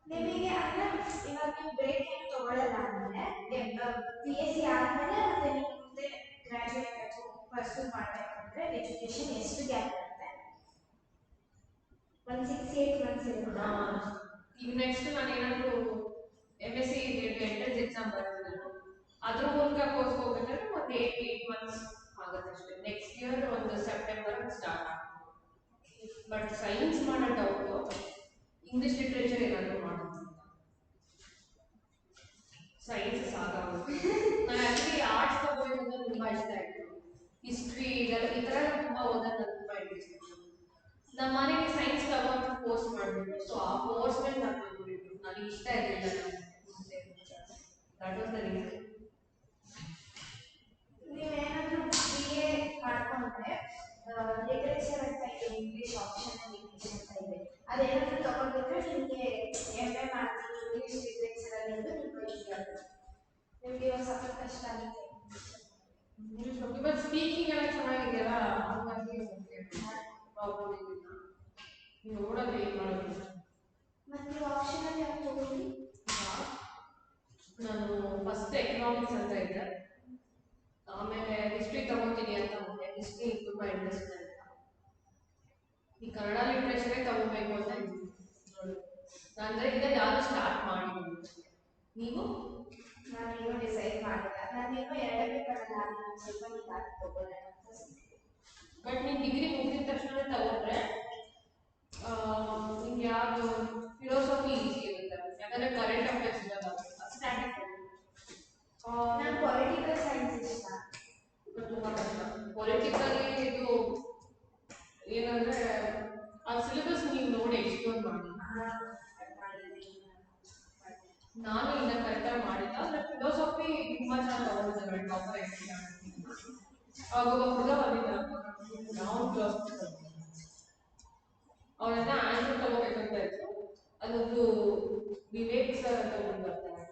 ನಿಮಗೆ ಅಂದರೆ ಇವಾಗ ನೀವು ಬ್ರೇಕ್ ಏನು ತೊಗೊಳ್ಳಲ್ಲ ಅಂದರೆ PSC ಆದಮೇಲೆ ಮತ್ತೆ ನೀವು ಮುಂದೆ ಗ್ರ್ಯಾಜುಯೇಟ್ ಆಗಿ ಪರ್ಸೂ ಮಾಡಬೇಕಂದ್ರೆ ಎಜುಕೇಷನ್ ಎಷ್ಟು ಗ್ಯಾಪ್ ಇರುತ್ತೆ 168 ಮಂತ್ಸ್ ಇರುತ್ತಾ ಈಗ ನೆಕ್ಸ್ಟ್ ನಾನು ಏನಾದರೂ MSc ಎಂಟ್ರೆನ್ಸ್ ಎಕ್ಸಾಮ್ ಬರ್ತೀನಿ ಅದ್ರ ಮೂಲಕ ಕೋರ್ಸ್ ಹೋಗ್ಬೇಕಂದ್ರೆ ಒಂದು 8 ಮಂತ್ಸ್ ಆಗುತ್ತೆ ಅಷ್ಟೇ ನೆಕ್ಸ್ಟ್ ಇಯರ್ ಒಂದು ಸೆಪ್ಟೆಂಬರ್ ಸ್ಟಾರ್ಟ್ ಆಗುತ್ತೆ ಬಟ್ ಸೈನ್ಸ್ ಮಾಡೋ ಡೌಟು ಇಂಗ್ಲೀಷ್ ಲಿಟ್ರೇಚರ್ ಏನಾದರೂ ಮಾಡೋದು ಸೈನ್ಸ್ ಸಾಕಾಗುತ್ತೆ ನಾನು ಆ್ಯಕ್ಚುಲಿ ಆರ್ಟ್ಸ್ ತಗೋಬೇಕಂತ ತುಂಬ ಇಷ್ಟ ಆಯಿತು ಹಿಸ್ಟ್ರಿ ಇದೆಲ್ಲ ಈ ಥರ ತುಂಬ ಓದೋದು ತುಂಬ ಇಂಟ್ರೆಸ್ಟ್ ನಮ್ಮ ಮನೆಗೆ ಸೈನ್ಸ್ ತಗೊಂಡು ಕೋರ್ಸ್ ಮಾಡಬೇಕು ಸೊ ಆ ಕೋರ್ಸ್ ಮೇಲೆ ನಾನು ತಗೋಬೇಕು ನನಗೆ ಇಷ್ಟ ಇರಲಿಲ್ಲ ದಟ್ ವಾಸ್ ದ ರೀಸನ್ ನೀವೇನಾದರೂ BA ಮಾಡ್ಕೊಂಡ್ರೆ ಲಿಟ್ರೇಚರ್ ಅಂತ ಇದೆ ಇಂಗ್ಲೀಷ್ ಆಪ್ಷನಲ್ ಇಂಗ್ಲೀಷ್ ಅಂತ ಇದೆ ಅದೇನಾದರೂ ತಗೊಂಡಿದ್ರೆ ನಿಮಗೆ MA ಮಾಡ್ತೀನಿ ಇಂಗ್ಲೀಷ್ ಲಿಟ್ರೇಚರಲ್ಲಿ ಅಂತ ನಿಮಗೆ ಈಸಿ ಆಗುತ್ತೆ ನಿಮಗೆ ಇವಾಗ ಸ್ವಲ್ಪ ಕಷ್ಟ ಆಗುತ್ತೆ ಬಟ್ ಸ್ಪೀಕಿಂಗ್ ಎಲ್ಲ ಚೆನ್ನಾಗಿದೆಯಲ್ಲ ಹಾಗಾಗಿ ನೀವು ನೋಡೋದು ಏನು ಮಾಡೋದು ಮತ್ತು ನೀವು ಆಪ್ಷನಲ್ ಯಾಕೆ ತಗೊಂಡು ನಾನು ಫಸ್ಟ್ ಎಕನಾಮಿಕ್ಸ್ ಅಂತ ಇದ್ದೆ ಆಮೇಲೆ ಹಿಸ್ಟ್ರಿ ತಗೋತೀನಿ ಅಂತ ಹೋದೆ ಹಿಸ್ಟ್ರಿ ತುಂಬ ಇಂಟ್ರೆಸ್ಟ್ ಅಂತ ಈ ಕನ್ನಡ ಲಿಟ್ರೇಚರೇ ತಗೋಬೇಕು ಅಂತ ಇದ್ದೀನಿ ಅಂದರೆ ಈಗ ನಾನು ಸ್ಟಾರ್ಟ್ ಮಾಡಿದ್ದೀನಿ ನೀವು ನಾನೇನೋ ಡಿಸೈಡ್ ಮಾಡಿಲ್ಲ ನಾನೇನೋ ಎರಡನೇ ಬರಲ್ಲ ನಾನು ಸ್ವಲ್ಪ ನೀಟಾಗಿ ತಗೋಲ್ಲ ಬಟ್ ನೀವು ಡಿಗ್ರಿ ಮುಗಿದ ತಕ್ಷಣ ತಗೊಂಡ್ರೆ ನಿಮ್ಗೆ ಯಾವುದು ಫಿಲೋಸಫಿ ಈಸಿ ಇರುತ್ತೆ ಯಾಕಂದರೆ ಕರೆಂಟ್ ಅಫೇರ್ಸ್ ಇರೋದು ಸ್ಟ್ಯಾಟಿಕ್ ನಾನು ಪೊಲಿಟಿಕಲ್ ಸೈನ್ಸ್ ಇಷ್ಟ ತುಂಬ ಕಷ್ಟ ಪೊಲಿಟಿಕಲಿ ಇದು ಏನಂದರೆ ಆ ಸಿಲೆಬಸ್ ನೀವು ನೋಡಿ ಎಕ್ಸ್ಪ್ಲೋರ್ ಮಾಡಿ ನಾನು ಇನ್ನು ಕರೆಕ್ಟಾಗಿ ಮಾಡಿಲ್ಲ ಅಂದರೆ ಫಿಲೋಸಫಿ ತುಂಬ ಚೆನ್ನಾಗಿ ತಗೊಂಡಿದ್ದಾರೆ ಟಾಪರ್ ಎಕ್ಸ್ಪ್ಲೇನ್ ಅವಾಗ ಹುಡುಗ ಬಂದಿದ್ದ ನಾವು ಫಿಲೋಸಫಿ ಅವರೆಲ್ಲ ಆನ್ಸರ್ ತಗೋಬೇಕಂತ ಇತ್ತು ಅದೊಬ್ರು ವಿವೇಕ್ ಸರ್ ಅಂತ ಒಬ್ರು ಬರ್ತಾರೆ,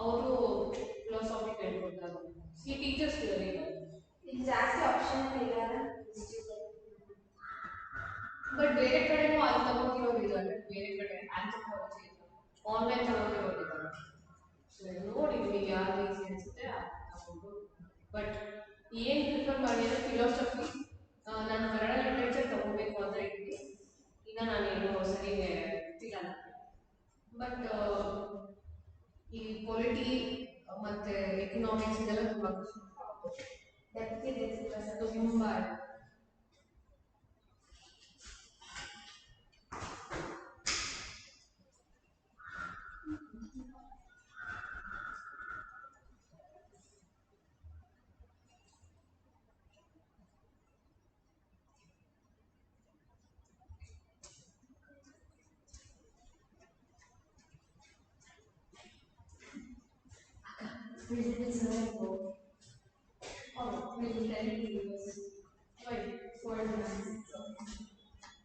ಅವರು ಫಿಲಾಸಫಿ ಹೇಳ್ಕೊಡ್ತಾರೆ. ಈ ಟೀಚರ್ಸ್ ವೆರಿ ವೆಲ್. ಇದು ಜಾಸ್ತಿ ಆಪ್ಷನ್ ಇಲ್ಲ, ಬಟ್ ಬೇರೆ ಕಡೆನೂ ಅಲ್ಲಿ ತಗೋತಿರೋರು ಇದ್ದಾರೆ, ಬೇರೆ ಕಡೆ ಆಂಥ್ರೋಪಾಲಜಿ ಆನ್ಲೈನ್ ತಗೋತಿರೋರು ಇದ್ದಾರೆ. ಸೊ ನೋಡಿ ನಿಮಗೆ ಯಾರು ಈಸಿ ಅನಿಸುತ್ತೆ ತಗೊಂಡು. ಬಟ್ ಏನು ಪ್ರಿಫರ್ ಮಾಡಿ ಅಂದರೆ ಫಿಲಾಸಫಿ, ನಾನು ಕನ್ನಡ ಲಿಟ್ರೇಚರ್ ತಗೋಬೇಕು ಅಂತ ಇದ್ದೀನಿ. ಈಗ ನಾನೇನು ಸರಿಗೆ ಗೊತ್ತಿಲ್ಲ. ಬಟ್ ಈ ಪೊಲಿಟಿ ಮತ್ತು ಎಕನಾಮಿಕ್ಸ್ ಇದೆಲ್ಲ ತುಂಬ ತುಂಬ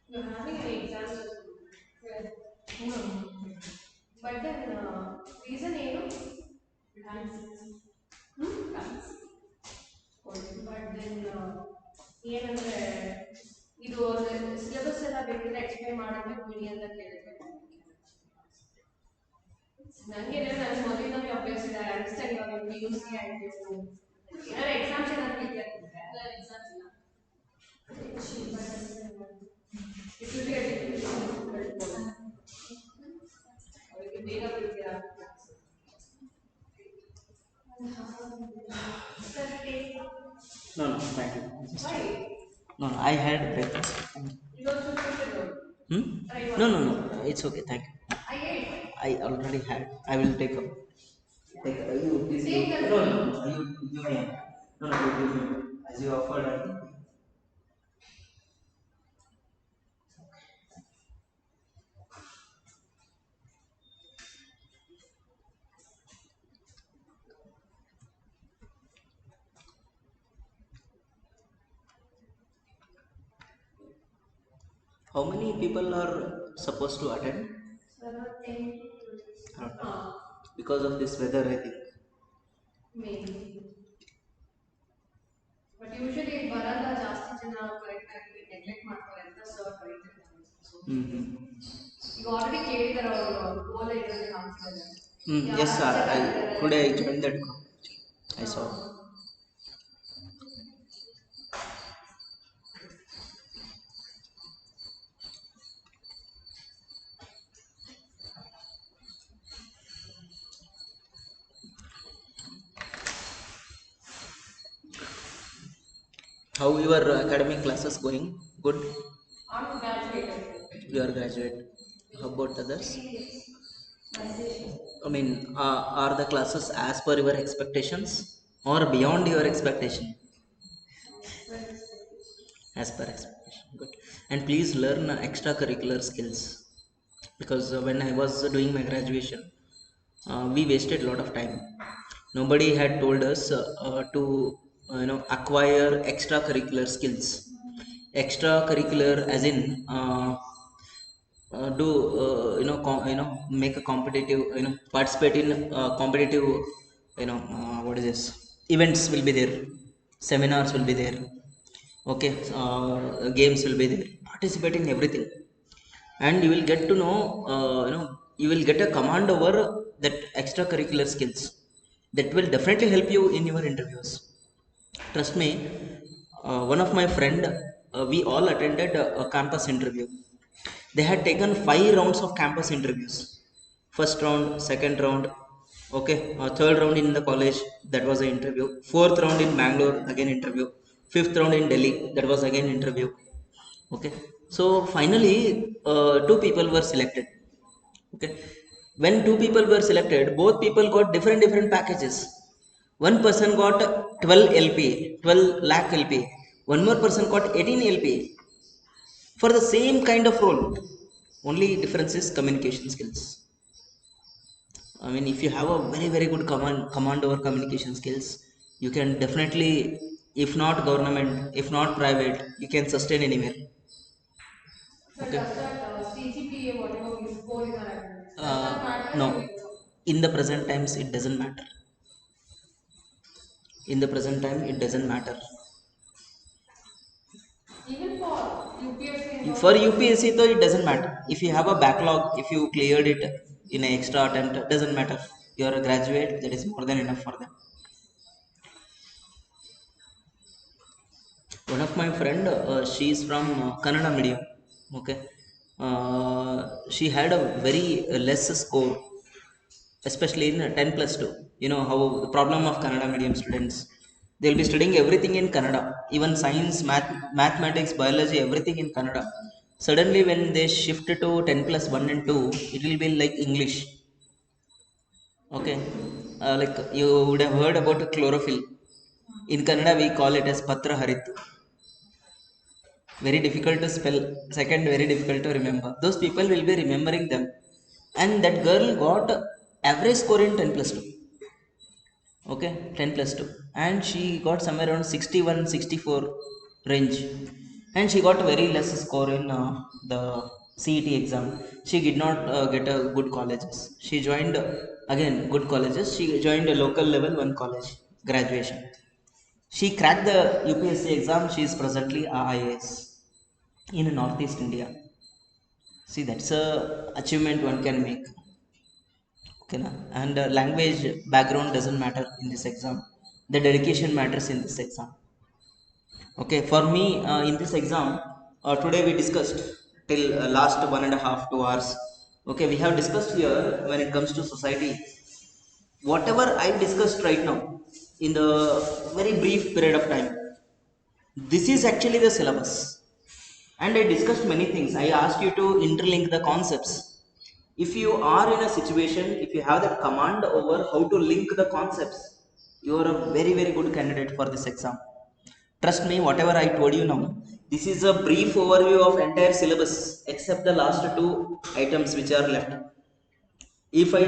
you're having an exam. But then reason ಏನು? ಬಟ್ ದೆನ್ ಏನಂದ್ರೆ ಇದು ಸಿಲೆಬಸ್ ಎಲ್ಲ ಬೇಕಿದ್ರೆ ಎಕ್ಸ್ಪ್ಲೈನ್ ಮಾಡಿದ್ರೆ ಬಿಡಿ ಅಂತ ಕೇಳಿದ್ರೆ ನನಗೆ ನನ್ನ ಮೊದಲಿಂದಲೇ ಅಭ್ಯಾಸ ಇದೆ. ಅನಿಸ್ತಾ ಇವಾಗ PUC ಆಯಿತು, ಏನಾದ್ರು ಎಕ್ಸಾಮ್ಸ್ ಏನಾದ್ರು ಪ್ರಿಪೇರ್ ಮಾಡಿದ್ರೆ ಎಕ್ಸಾಮ್ಸ್ ಇಲ್ಲ it will be a difficult one. ಅವರಿಗೆ ಬೇಗ ಪ್ರಿಪೇರ್ ಆಗ್ತಾರೆ. No, thank you. Why? No, I had breakfast. You also prepare. No, it's okay, thank you. I ate. I already had. I will take up. You please Take give. that. No, you give me. No, you give me. As you offered, I think. How many people are supposed to attend? Around 10 to 12. Because of this weather, I think. Maybe. But usually ಬರಲ್ಲ, ಜಾಸ್ತಿ ಜನ correct ಆಗಿ neglect ಮಾಡ್ತಾರೆ ಅಂತ sir ಕರೀತಾರೆ. ಈಗ already ಕೇಳಿದಾರೆ ಅವರು ಗೋಲ್ ಇರೋದು ಕಾಣಿಸ್ತಾರೆ. Yes sir, today I joined that group. I saw. How your academic classes going? Good? I'm graduated. You are graduate. How about others? I mean, are the classes as per your expectations or beyond your expectation? As per expectation. Good. And please learn extracurricular skills, because when I was doing my graduation, we wasted a lot of time. Nobody had told us to acquire extracurricular skills. Extracurricular as in do make a competitive, participate in competitive, what is this, events will be there, seminars will be there, okay, games will be there. Participate in everything, and you will get to know, you will get a command over that extracurricular skills that will definitely help you in your interviews. Trust me. One of my friend, we all attended a campus interview. They had taken 5 rounds of campus interviews. First round, second round, okay, third round in the college, that was an interview. Fourth round in Bangalore, again interview. Fifth round in Delhi, that was again interview. Okay, so finally 2 people were selected. Okay, when 2 people were selected, both people got different packages. One person got 12 LP, 12 lakh LP. One more person got 18 LP for the same kind of role. Only difference is communication skills. I mean, if you have a very good command over communication skills, you can definitely, if not government, if not private, you can sustain anywhere. But does that see CGPA, whatever we score in our academics. Does that matter? No, in the present times it doesn't matter. In the present time it doesn't matter. Even for UPSC and all. For UPSC though it doesn't matter. If you have a backlog, if you cleared it in an extra attempt, it doesn't matter. You are a graduate, that is more than enough for them. One of my friend, she is from Kannada medium. Okay, she had a very less score, especially in 10 plus 2. You know how the problem of Kannada medium students, they'll be studying everything in Kannada, even science, mathematics, biology, everything in Kannada. Suddenly, when they shift to 10 plus 1 and 2, it will be like English. Okay, like you would have heard about chlorophyll. In Kannada, we call it as Patra Haritu. Very difficult to spell. Second, very difficult to remember. Those people will be remembering them. And that girl got average score in 10 plus 2. Okay, 10 plus 2. And she got somewhere around 61, 64 range. And she got very less score in the CET exam. She did not get a good colleges. She joined again good colleges. She joined a local level one college graduation. She cracked the UPSC exam. She is presently a IAS in Northeast India. See, that's a achievement one can make. Okay, na? And language background doesn't matter in this exam. The dedication matters in this exam. Okay, for me in this exam, today we discussed till last 1.5 2 hours. Okay, we have discussed here when it comes to society. Whatever I discussed right now in the very brief period of time, this is actually the syllabus. And I discussed many things. I asked you to interlink the concepts. If you are in a situation, if you have that command over how to link the concepts, you are a very, very good candidate for this exam. Trust me, whatever I told you now, this is a brief overview of entire syllabus except the last two items which are left. If I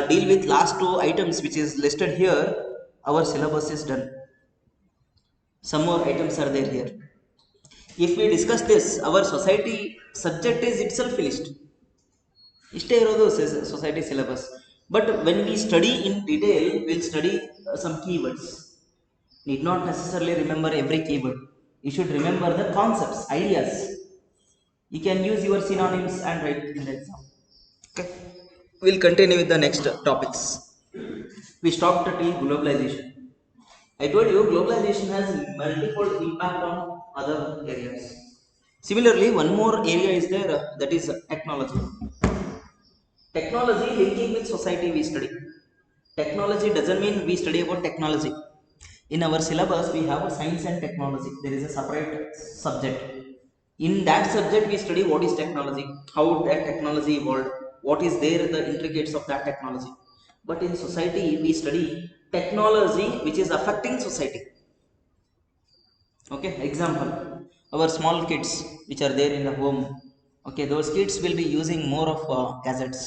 deal with last two items which is listed here, our syllabus is done. Some more items are there here. If we discuss this, our society subject is itself finished. ಇಷ್ಟೇ ಇರೋದು society syllabus. But when we study in detail, we'll study some keywords. Need not necessarily remember every keyword. You should remember the concepts, ideas. You can use your synonyms and write in the exam. Okay. We'll continue with the next topics. We stopped at globalization. I told you globalization has multiple impact on other areas. Similarly, one more area is there, that is technology. Technology linking with society we study. Technology doesn't mean we study about technology. In our syllabus, we have science and technology. There is a separate subject. In that subject, we study what is technology, how that technology evolved, what is there, the intricates of that technology. But in society, we study technology which is affecting society. Okay, example, our small kids which are there in the home. Okay, those kids will be using more of gadgets.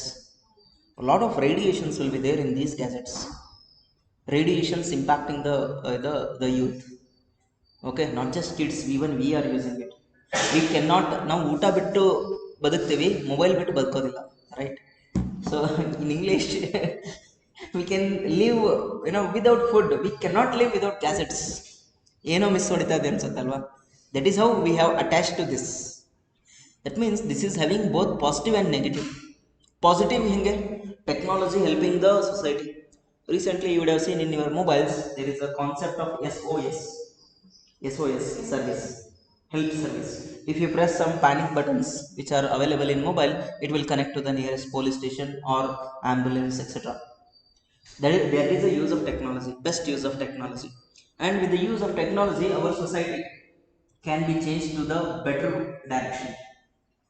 A lot of radiations will be there in these gadgets. Radiations impacting the youth. Okay, not just kids, even we are using it. We cannot now ಊಟ ಬಿಟ್ಟು ಬದುಕ್ತೀವಿ, mobile ಬಿಟ್ಟು ಬದುಕೋದಿಲ್ಲ, right? So in English we can live without food, we cannot live without gadgets. ಏನೋ miss ಹೊಡಿತಾ ಇದೆ ಅನ್ಸುತ್ತಲ್ವಾ? That is how we have attached to this. That means this is having both positive and negative. Positive hinge, technology helping the society. Recently you would have seen in your mobiles there is a concept of SOS service, help service. If you press some panic buttons which are available in mobile, it will connect to the nearest police station or ambulance, etc. That is the use of technology, best use of technology. And with the use of technology, our society can be changed to the better direction.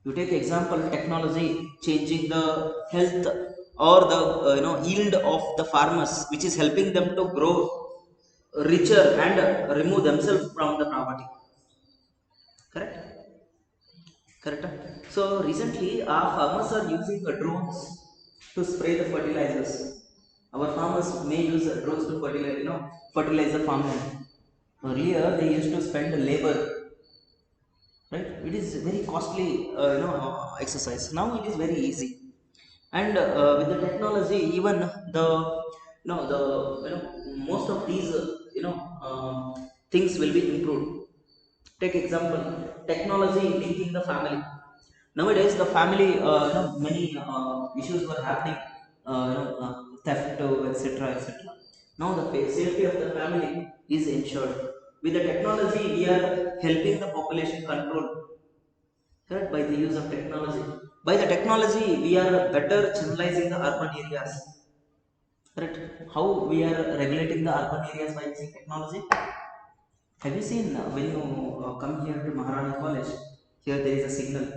You take example, technology changing the health or the yield of the farmers, which is helping them to grow richer and remove themselves from the poverty. Correct? Correct. So recently our farmers are using drones to spray the fertilizers. Our farmers may use drones to fertilize the farmland. Earlier they used to spend labor right? It is very costly exercise. Now it is very easy, and with the technology, even the the most of these things will be improved. Take example, technology linking the family. Nowadays the family, many issues were happening, theft, etc., etc. Now the safety of the family is ensured. With the technology we are helping the population control, correct, by the use of technology. By the technology we are better channelizing the urban areas, correct. How we are regulating the urban areas by using technology? Have you seen when you come here to Maharani College? Here there is a signal.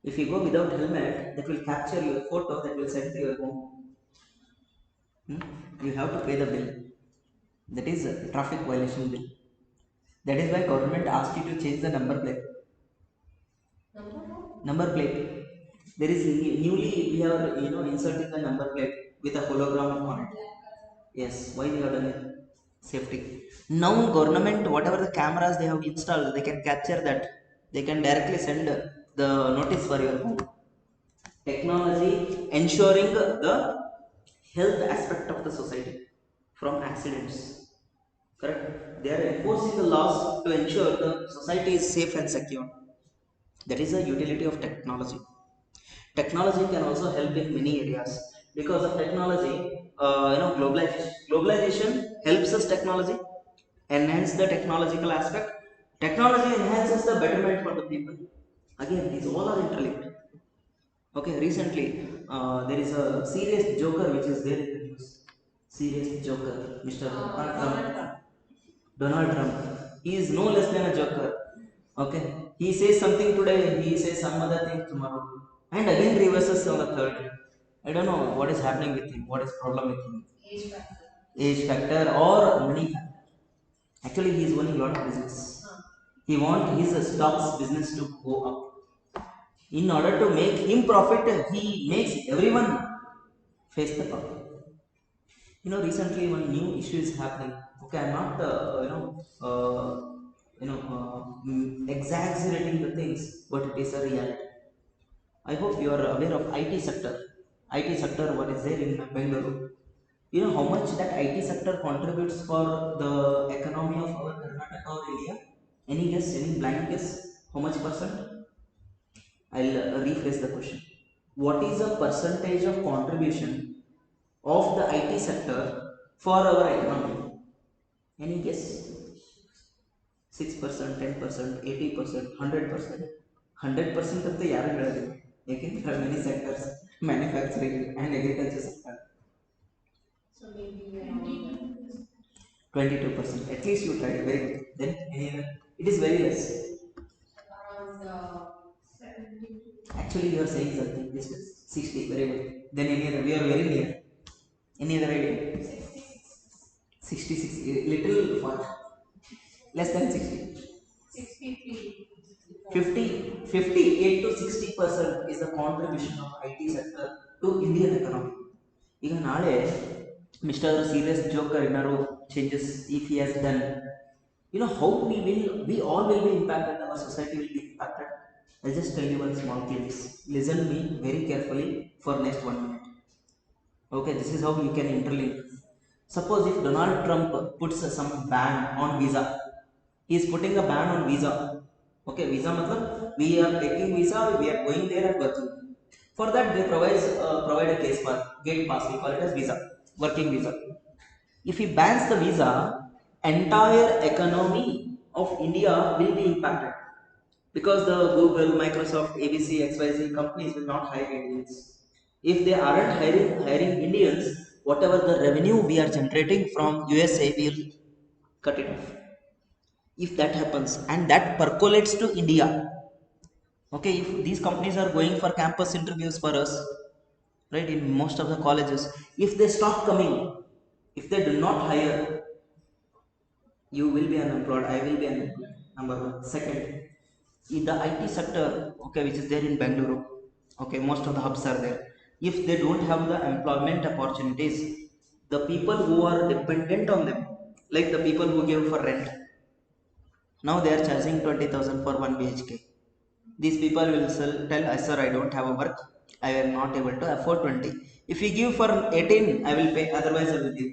If you go without helmet, that will capture your photo, that will send to your home. Hmm? You have to pay the bill. That is a traffic violation bill. That is why government asked you to change the number plate. Number plate. There is newly we are inserting the number plate with a hologram on it. Yes. Why we have done it? Safety. Now government, whatever the cameras they have installed, they can capture that. They can directly send the notice for your home. Technology ensuring the health aspect of the society from accidents. Correct? They are enforcing the laws to ensure the society is safe and secure. That is the utility of technology. Technology can also help in many areas because of technology. Globalization helps us technology enhance the technological aspect. Technology enhances the betterment for the people. Again, these all are interlinked. Okay, recently there is a serious joker which is there in the news. Serious joker, Mr. Donald Trump. Donald Trump. He is no less than a joker. Okay, he says something today, he says some other thing tomorrow, and again reverses on the third day. I don't know what is happening with him. What is problem with him? Age factor or money factor. Actually, he is owning a lot of business. He wants his stocks business to go up. In order to make him profit, he makes everyone face the problem. Recently one new issue is happening. Okay, I'm not exaggerating the things, but it is a reality. I hope you are aware of IT sector. IT sector, what is there in Bengaluru? You know how much that IT sector contributes for the economy of our Karnataka or India? Any guess, any blind guess? How much percent? I'll rephrase the question. What is the percentage of contribution of the IT sector for our economy? Any guess? 6%, 10%, 80%, 100%. 100% ಅಂತ ಯಾರು ಹೇಳೋದಿಲ್ಲ, ಏಕೆಂದರೆ many sectors, manufacturing and agriculture sector. So maybe around 22%. At least you tried, very good. Then it is very less. around 70. Actually, you are saying something. Yes, 60. Very good. Then any other? We are very near. Any other idea? 66. Little far. Less than 60. 63. 58 to 60% is the contribution of IT sector to Indian economy. ಈಗ ನಾಳೆ mister serious joker ಏನಾದ್ರು changes if he has done, how we all will be impacted, our society will be impacted. I'll just tell you one small clips. Listen me very carefully for next 1 minute. Okay, this is how you can interlink. Suppose if Donald Trump puts some ban on visa, he is putting a ban on visa. Okay, visa matlab we are taking visa, we are going there and working. For that they provide a case pass, gate pass, we call it as visa, working visa. If he bans the visa, entire economy of India will be impacted because the Google, Microsoft, ABC, XYZ companies will not hire Indians. If they aren't hiring Indians, whatever the revenue we are generating from USA will cut it off. If that happens and that percolates to India, okay, if these companies are going for campus interviews for us, right, in most of the colleges, if they stop coming, if they do not hire, you will be unemployed, I will be unemployed. Number one. Second, in the IT sector, okay, which is there in Bengaluru, okay, most of the hubs are there. If they don't have the employment opportunities, the people who are dependent on them, like the people who give for rent, Now they are charging 20,000 for 1 BHK. These people will tell, sir, I don't have a work. I am not able to afford 20. If you give for 18, I will pay, otherwise I will give.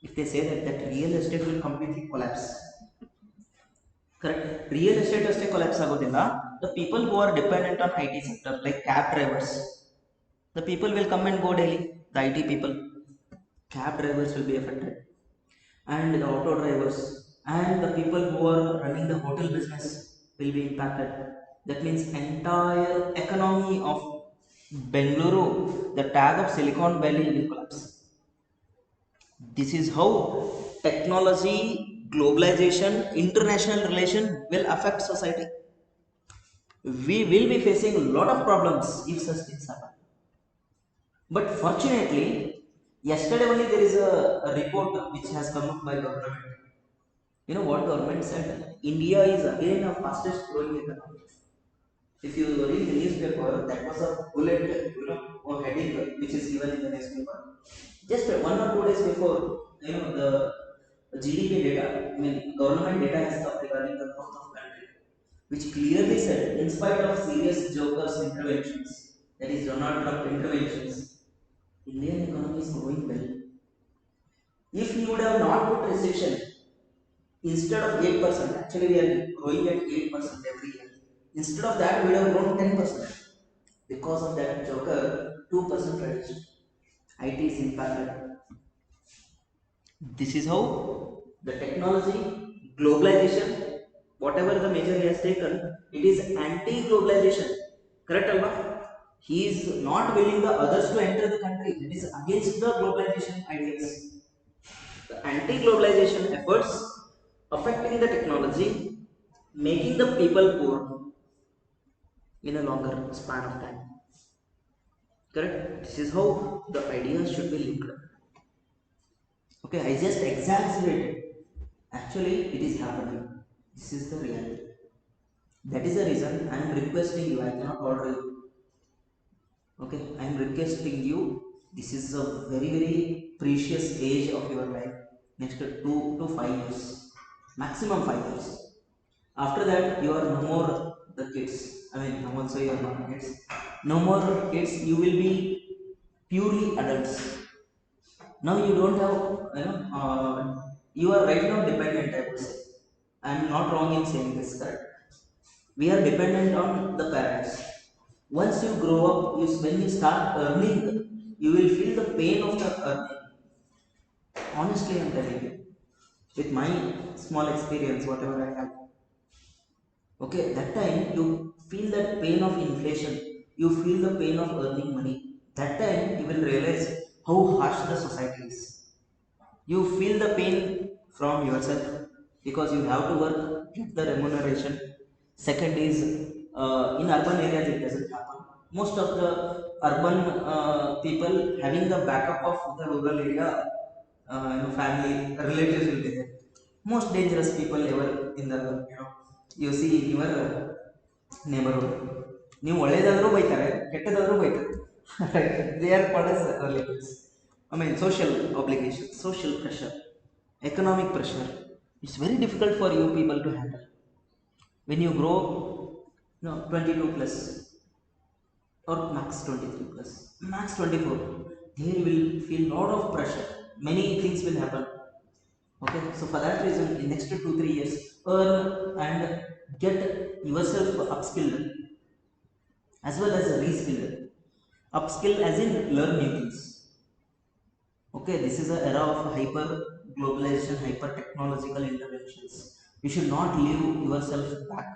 If they say that, that real estate will completely collapse. Correct? Real estate ಅಷ್ಟೇ collapse ಆಗೋದಿಲ್ಲ. The people who are dependent on IT sector, like cab drivers, the people will come and go daily. The IT people, cab drivers will be affected, and the auto drivers, and the people who are running the hotel business will be impacted. That means entire economy of Bengaluru, the tag of Silicon Valley, will collapse. This is how technology, globalization, international relation will affect society. We will be facing a lot of problems if such things happen. But fortunately, yesterday only there is a report which has come up by government. You know what government said? India is again the fastest growing economy. If you read the newspaper, that was a bullet, or heading which is given in the newspaper. Just 1 or 2 days before, the GDP data, I mean government data has come regarding the growth of country, which clearly said, in spite of serious jokers interventions, that is Donald Trump interventions, Indian economy is growing well. If we would have not put recession, instead of 8%, actually we are growing at 8% every year. Instead of that, we would have grown 10%. Because of that joker, 2% reduced. IT is impacted. This is how the technology, globalization, whatever the measure he has taken, it is anti-globalization. Correct, Alva? He is not willing the others to enter the country. It is against the globalization ideas. The anti-globalization efforts affecting the technology, making the people poor in a longer span of time. Correct? This is how the ideas should be linked. Okay, I just exaggerated. Actually, it is happening. This is the reality. That is the reason I am requesting you. I cannot order you. Okay, I am requesting you. This is a very precious age of your life. Next 2 to 5 years, maximum 5 years. After that, you are no more the kids. I mean, I'm also you are not kids. No more kids. You will be purely adults. Now you don't have, you are right now dependent, I would say. I am not wrong in saying this, correct? We are dependent on the parents. Once you grow up, when you start earning, you will feel the pain of the earning. Honestly, I'm telling you, with my small experience, whatever I have. Okay, that time you feel that pain of inflation, you feel the pain of earning money. That time you will realize how harsh the society is. You feel the pain from yourself because you have to work, get the remuneration. Second is, in urban areas it doesn't happen. Most of the urban people having the backup of the rural area, family relatives will be there. Most dangerous people ever in the, you see in your neighborhood. ನೀವು ಒಳ್ಳೇದಾದರೂ ಬೈತಾರೆ, ಕೆಟ್ಟದಾದರೂ ಬೈತಾರೆ. They are called as relatives. I mean, social obligation, social pressure, economic pressure. It's very difficult for you people to handle. When you grow, 22 plus or max 23 plus, max 24, there will feel lot of pressure. Many things will happen. Okay, so for that reason, in next 2 3 years, earn and get yourself upskilled as well as reskilled. Upskill as in learn new things. Okay, this is an era of hyper globalization, hyper technological interventions. You should not leave yourself back.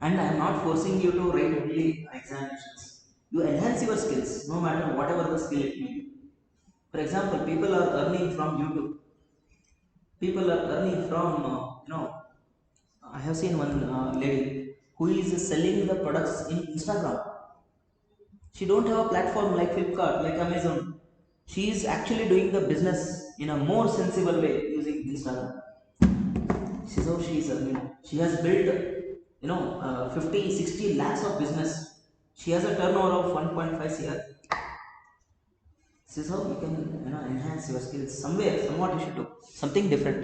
And I am not forcing you to write only examinations. You enhance your skills, no matter whatever the skill it may be. For example, people are earning from YouTube. People are earning from, I have seen one lady who is selling the products in Instagram. She don't have a platform like Flipkart, like Amazon. She is actually doing the business in a more sensible way using Instagram. This is how she is earning. She has built, 50, 60 lakhs of business. She has a turnover of 1.5 CR. This is how you can, enhance your skills. Somewhere, somewhat you should do something different.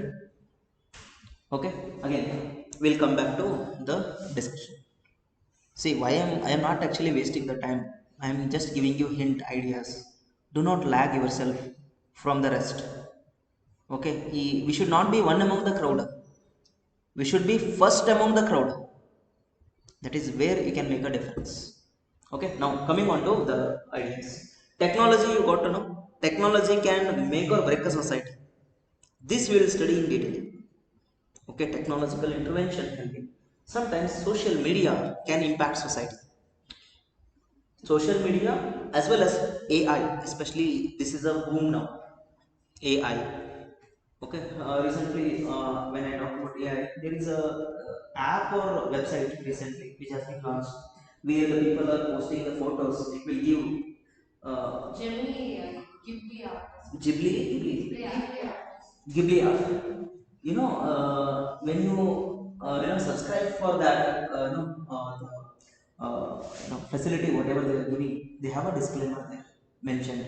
Okay, again we'll come back to the discussion. See, why I am not actually wasting the time. I am just giving you hint ideas. Do not lag yourself from the rest. Okay, we should not be one among the crowd. We should be first among the crowd. That is where you can make a difference. Okay, now coming on to the ideas. Technology, you got to know. Technology can make or break a society. This we will study in detail. Okay, technological intervention can be. Sometimes social media can impact society. Social media as well as AI, especially this is a boom now. AI. Okay, recently when I talk about AI, there is a app or website recently which has been launched where the people are posting the photos. It will give Gemini AI, Ghibli artist. Ghibli Artist. Ghibli art. When you subscribe for that, facility, whatever they are giving, they have a disclaimer there mentioned.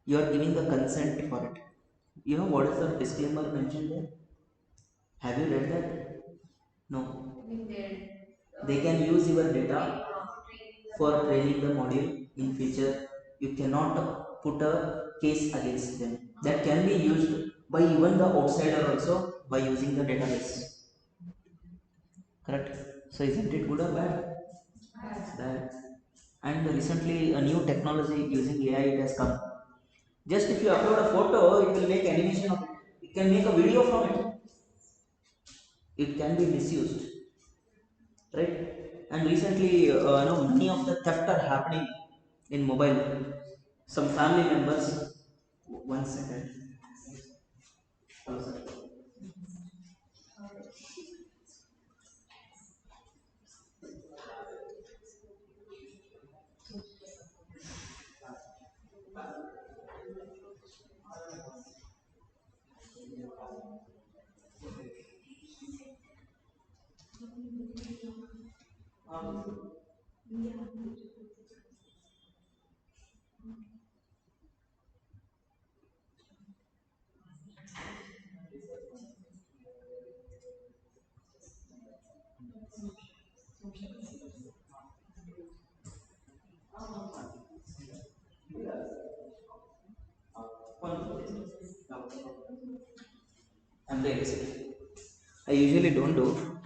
You are giving the consent for it. You know what is the disclaimer mentioned there? Have you read that? No. I mean, They can use your data training for training the module in future. You cannot put a case against them. That can be used by even the outsider also by using the database. Correct? So isn't it good or bad? Bad. And recently a new technology using AI it has come. Just if you upload a photo, it will make animation of it. It can make a video from it. It can be misused, right? And recently, many of the theft are happening in mobile. Some family members. One second. Hello, sir. I'm really sorry. I usually don't do.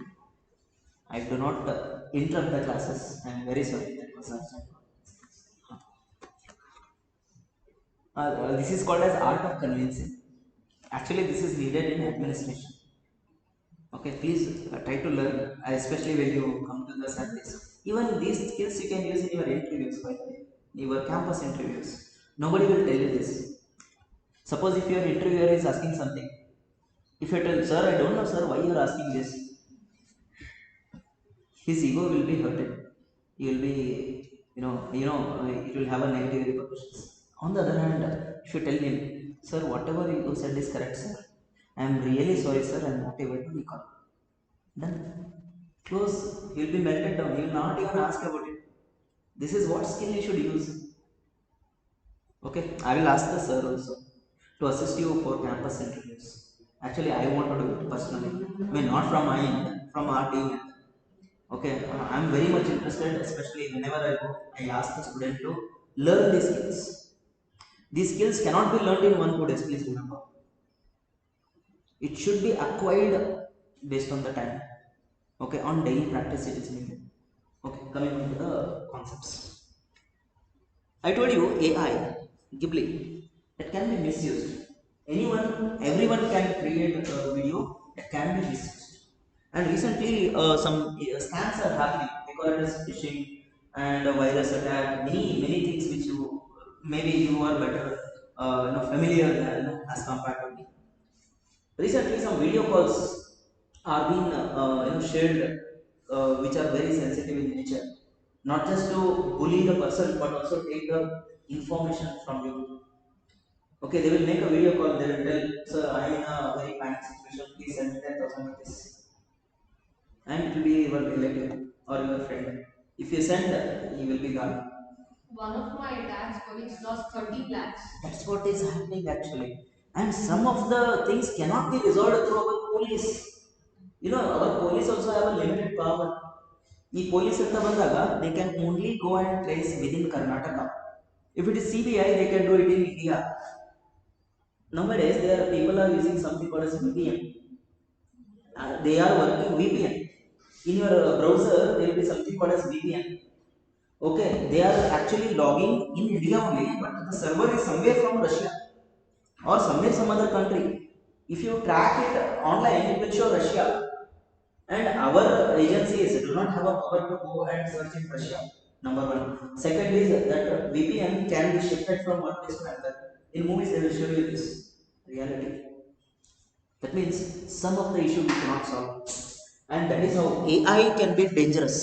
I do not interrupt the classes. I'm very sorry. That was this is called as art of convincing. Actually, this is needed in administration. Okay, please try to learn, especially when you come to the service. Even these skills you can use in your interviews, by the way, your campus interviews. Nobody will tell you this. Suppose if your interviewer is asking something, if you tell, sir, I don't know, sir, why you are asking this, his ego will be hurted. He will be, it will have a negative repercussions. On the other hand, if you tell him, sir, whatever you said is correct, sir. I am really sorry, sir. I am not able to recall. Done. Close. He will be melted down. He will not even ask about it. This is what skill you should use. Okay. I will ask the sir also to assist you for campus interviews. Actually, I want to do it personally. I mean, not from my end, from our team. Okay, I'm very much interested, especially whenever I go, I ask the student to learn these skills. These skills cannot be learned in 1 2 days, please remember. It should be acquired based on the time. Okay, on daily practice it is needed. Okay, coming on to the concepts. I told you AI, Ghibli, it can be misused. Everyone can create a video that can be misused. And recently, some scams are happening because it is phishing and a virus attack. Many things which maybe you are better, familiar as compared to me. Recently, some video calls are being shared, which are very sensitive in nature. Not just to bully the person, but also take the information from you. Okay, they will make a video call. They will tell, "Sir, I am in a very panic situation. Please send me 10,000 rupees," and it will be your relative or your friend. If you send, he will be gone. One of my dad's colleagues lost 30 lakhs. That's what is happening actually. And some of the things cannot be resolved through our police. our police also have a limited power. ಈ police ಅಂತ ಬಂದಾಗ they can only go and trace within Karnataka. If it is CBI, they can do it in India. Nowadays, there are people are using something called as VPN. They are working VPN. In your browser, there will be something called as VPN. Okay, they are actually logging in India only, but the server is somewhere from Russia or somewhere some other country. If you track it online, it will show Russia. And our agencies do not have a power to go and search in Russia. Number one. Second is that VPN can be shifted from one place to another. In movies, they will show you this reality. That means some of the issue we cannot solve. And that is how AI can be dangerous.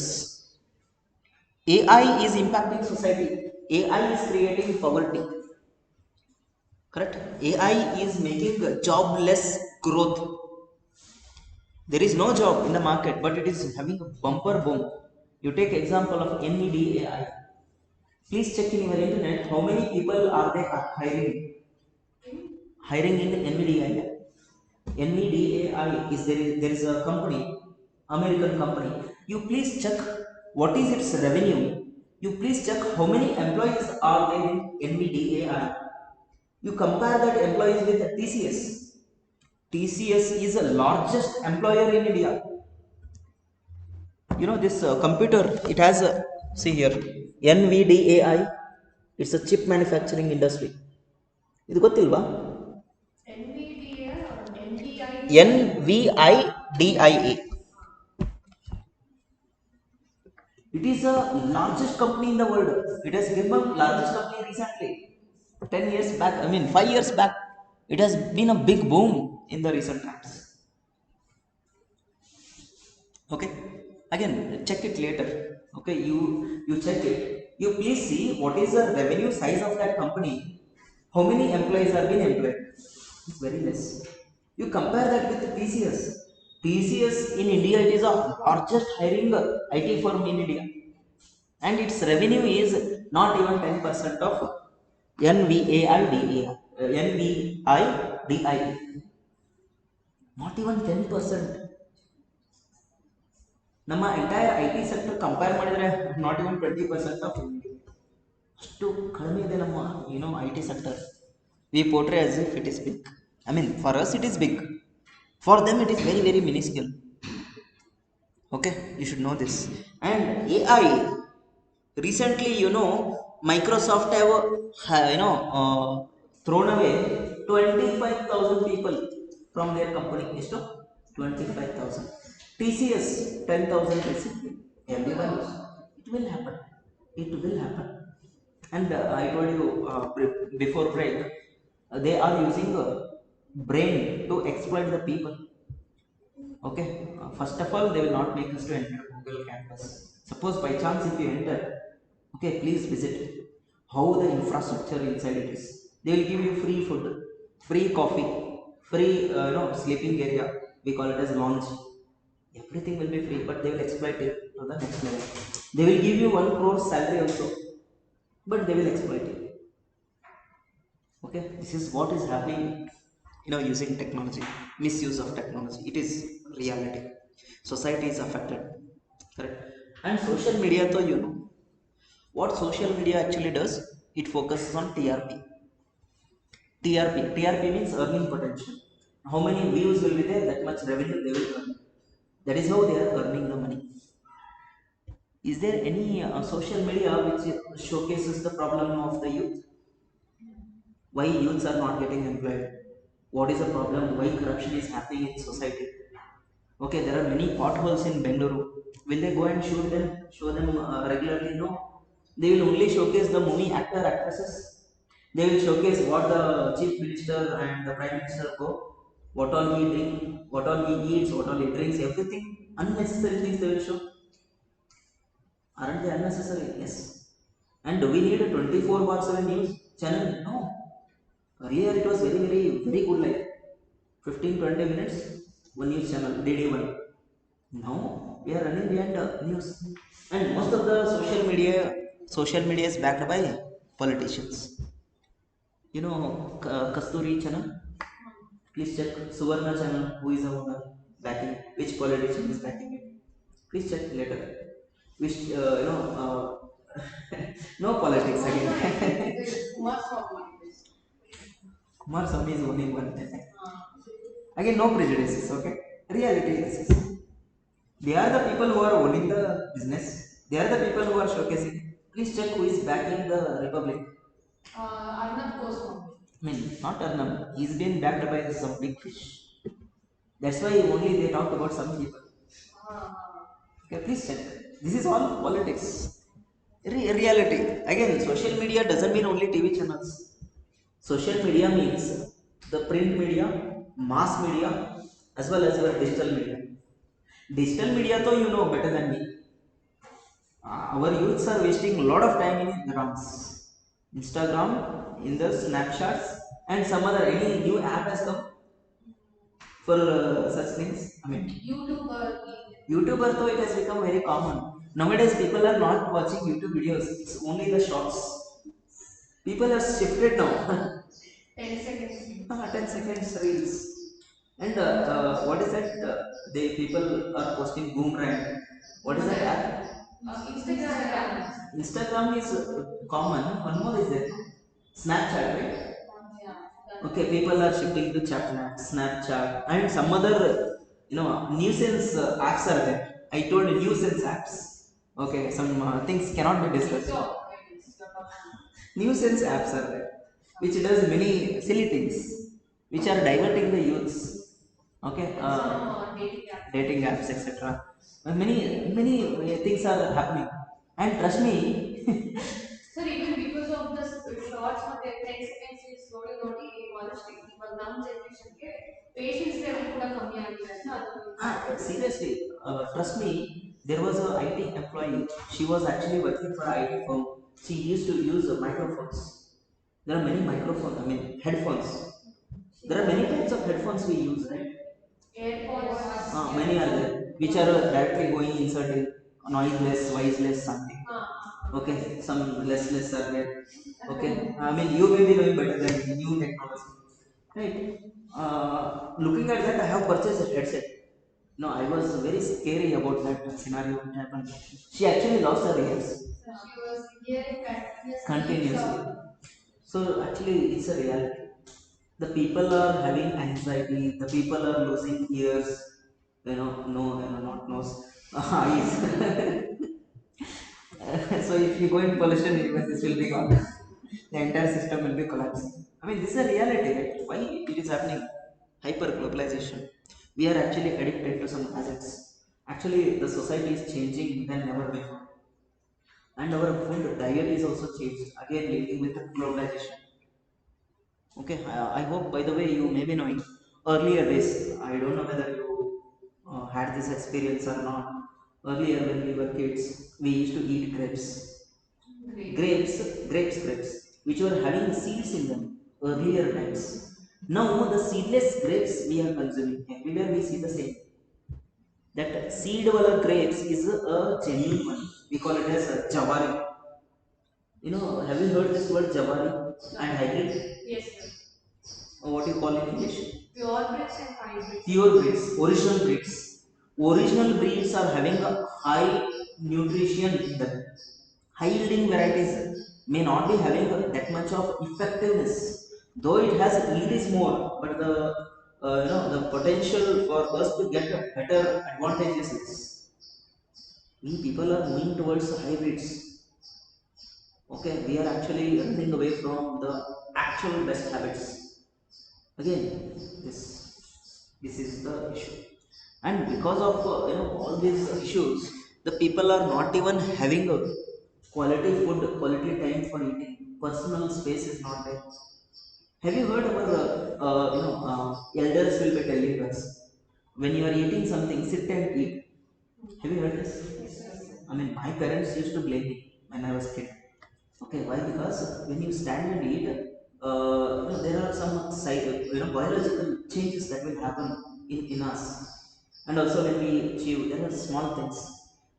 AI is impacting society. AI is creating poverty. Correct? AI is making jobless growth. There is no job in the market, but it is having a bumper boom. You take example of NEDAI. Please check in your internet how many people are they hiring in NEDAI. NEDAI is there is a company, American company. You please check what is its revenue. You please check how many employees are there in NEDAI. You compare that employees with TCS. TCS is the largest employer in India. This computer, it has see here, NVDAI. It's a chip manufacturing industry. ಇದು ಗೊತ್ತಿಲ್ವಾ? NVDA or NDI? NVIDIA. It is the largest company in the world. It has become largest company recently. 10 years back, 5 years back, it has been a big boom in the recent times. Okay, again check it later. Okay, you check it. You please see what is the revenue size of that company. How many employees are being employed? It's very less. You compare that with TCS. TCS in India, it is the largest hiring IT firm in India, and its revenue is not even 10% of NVIDIA. Not even 10%. ನಮ್ಮ entire IT sector compare ಮಾಡಿದ್ರೆ not even 20% of ಅಷ್ಟು ಕಡಿಮೆ ಇದೆ ನಮ್ಮ IT sector. We portray as if it is big. For us it is big, for them it is very very minuscule. Okay, you should know this. And AI, recently Microsoft have thrown away 25,000 people from their company. ಎಷ್ಟು? 25,000. TCS 10,000 recently. Everyone, it will happen. It will happen. And I told you before break, they are using brain to exploit the people. Okay, first of all, they will not make us to enter Google campus. Suppose by chance if you enter, okay, please visit how the infrastructure inside it is. They will give you free food, free coffee, free sleeping area. We call it as lounge. Everything will be free, but they will exploit it to the next level. They will give you 1 crore salary also, but they will exploit it. Okay, this is what is happening. Using technology, misuse of technology, it is reality. Society is affected, correct? And social media, so what social media actually does, it focuses on TRP means earning potential. How many views will be there, that much revenue they will earn. That is how they are earning the money. Is there any social media which showcases the problem of the youth? Why youths are not getting employed? What is the problem? Why corruption is happening in society? Okay, there are many potholes in Bengaluru. Will they go and show them regularly? No. They will only showcase the movie actresses. They will showcase what the chief minister and the prime minister go, what all he drink, what all he eats, what all he drinks, everything. Unnecessary things they will show. Aren't they unnecessary? Yes. And do we need a 24/7 news channel? No. Earlier it was very very very good, like 15-20 minutes one news channel, DD1. Now we are running behind news, and most of the social media is backed by politicians. Kasturi channel, please check. Suvarna channel, who is the owner? backing, which politician is backing it. Please check later. Which no politics Also, I think again. this Kumaraswamy is. Kumar Swamy is only one. Uh, Again, no prejudices. Okay, reality this is. They are the people who are owning the business. They are the people who are showcasing. Please check who is backing the republic. Arnab Goswami. I mean, not Arnab. He's been backed by some big fish. That's why only they talk about some people. Uh, Okay, please check. This is all politics. Reality. Again, social media doesn't mean only TV channels. Social media means the print media, mass media, as well as your digital media. Digital media, though you know better than me. Our youths are wasting a lot of time in grams, Instagram, in the Snapchats, and some other any new app has come for such things. I mean, YouTuber, though it has become very common. Nowadays, people are not watching YouTube videos, it's only the shorts. People have shifted now. 10 seconds. 10 seconds reels. And what is that? The people are posting boomerang. What is that app? Instagram. Instagram is common. One more is there. Snapchat, right? Yeah. Okay, people are shifting to Chatnat, Snapchat, and some other, nuisance apps are there. I told you, nuisance apps. Okay, some things cannot be discussed. Nuisance apps are there, which does many silly things, which are diverting the youths. Okay, dating apps, etc. Many things are happening, and trust me. Sir, even because of the shorts for the 10 seconds is ನೋಡಿ ನೋಡಿ honestly ಇವಾಗ ನಮ್ಮ ಜನರೇಷನ್ಗೆ patience level ಕೂಡ ಕಮ್ಮಿ ಆಗಿದೆ ಅಂತ ಅದು Seriously, trust me, there was a IT employee. She was actually working for an IT firm. She used to use microphones. There are many microphones, I mean, headphones. There are many types of headphones we use, right? AirPods. Many are there, which are directly going inserting noiseless, voiceless, something. Okay, some less are there. Okay, I mean, you may be knowing better than me, new technology, right? Looking at that, I have purchased a headset. No, I was very scary about that scenario what happened. She actually lost her ears She was hearing continuously. So actually, it's a reality. The people are having anxiety. The people are losing ears. No, not nose, eyes. So if you go in pollution, even this will be gone. The entire system will be collapsing. I mean, this is a reality, right? Why it is happening? Hyper globalization. We are actually addicted to some assets. Actually, the society is changing than never before, and our food diet is also changed. Again, linking with the globalization. Okay, I hope, by the way, you may be knowing earlier this. I don't know whether you had this experience or not. Earlier, when we were kids, we used to eat grapes, grapes, which were having seeds in them earlier times. Now, the seedless grapes we are consuming, everywhere we see the same. That seed wala grapes is a genuine one. We call it as a jawari. Have you heard this word jawari and hybrid? Yes, What you call in English? pure breeds and hybrids. Pure breeds, original breeds. Original breeds are having a high nutrition in them. High yielding varieties may not be having that much of effectiveness, though it has yield is more, but the potential for us to get a better advantages is we people are moving towards hybrids. Okay, we are actually running away from the actual best habits. Again, this is the issue, and because of all these issues, the people are not even having a quality food, quality time for eating. Personal space is not there. Have you heard our elders will be telling us, when you are eating something, sit and eat. Have you heard this? I mean, my parents used to blame me when I was kid. Okay, why? Because when you stand and eat, there are some biological changes that will happen in us, and also when we chew, there are small things.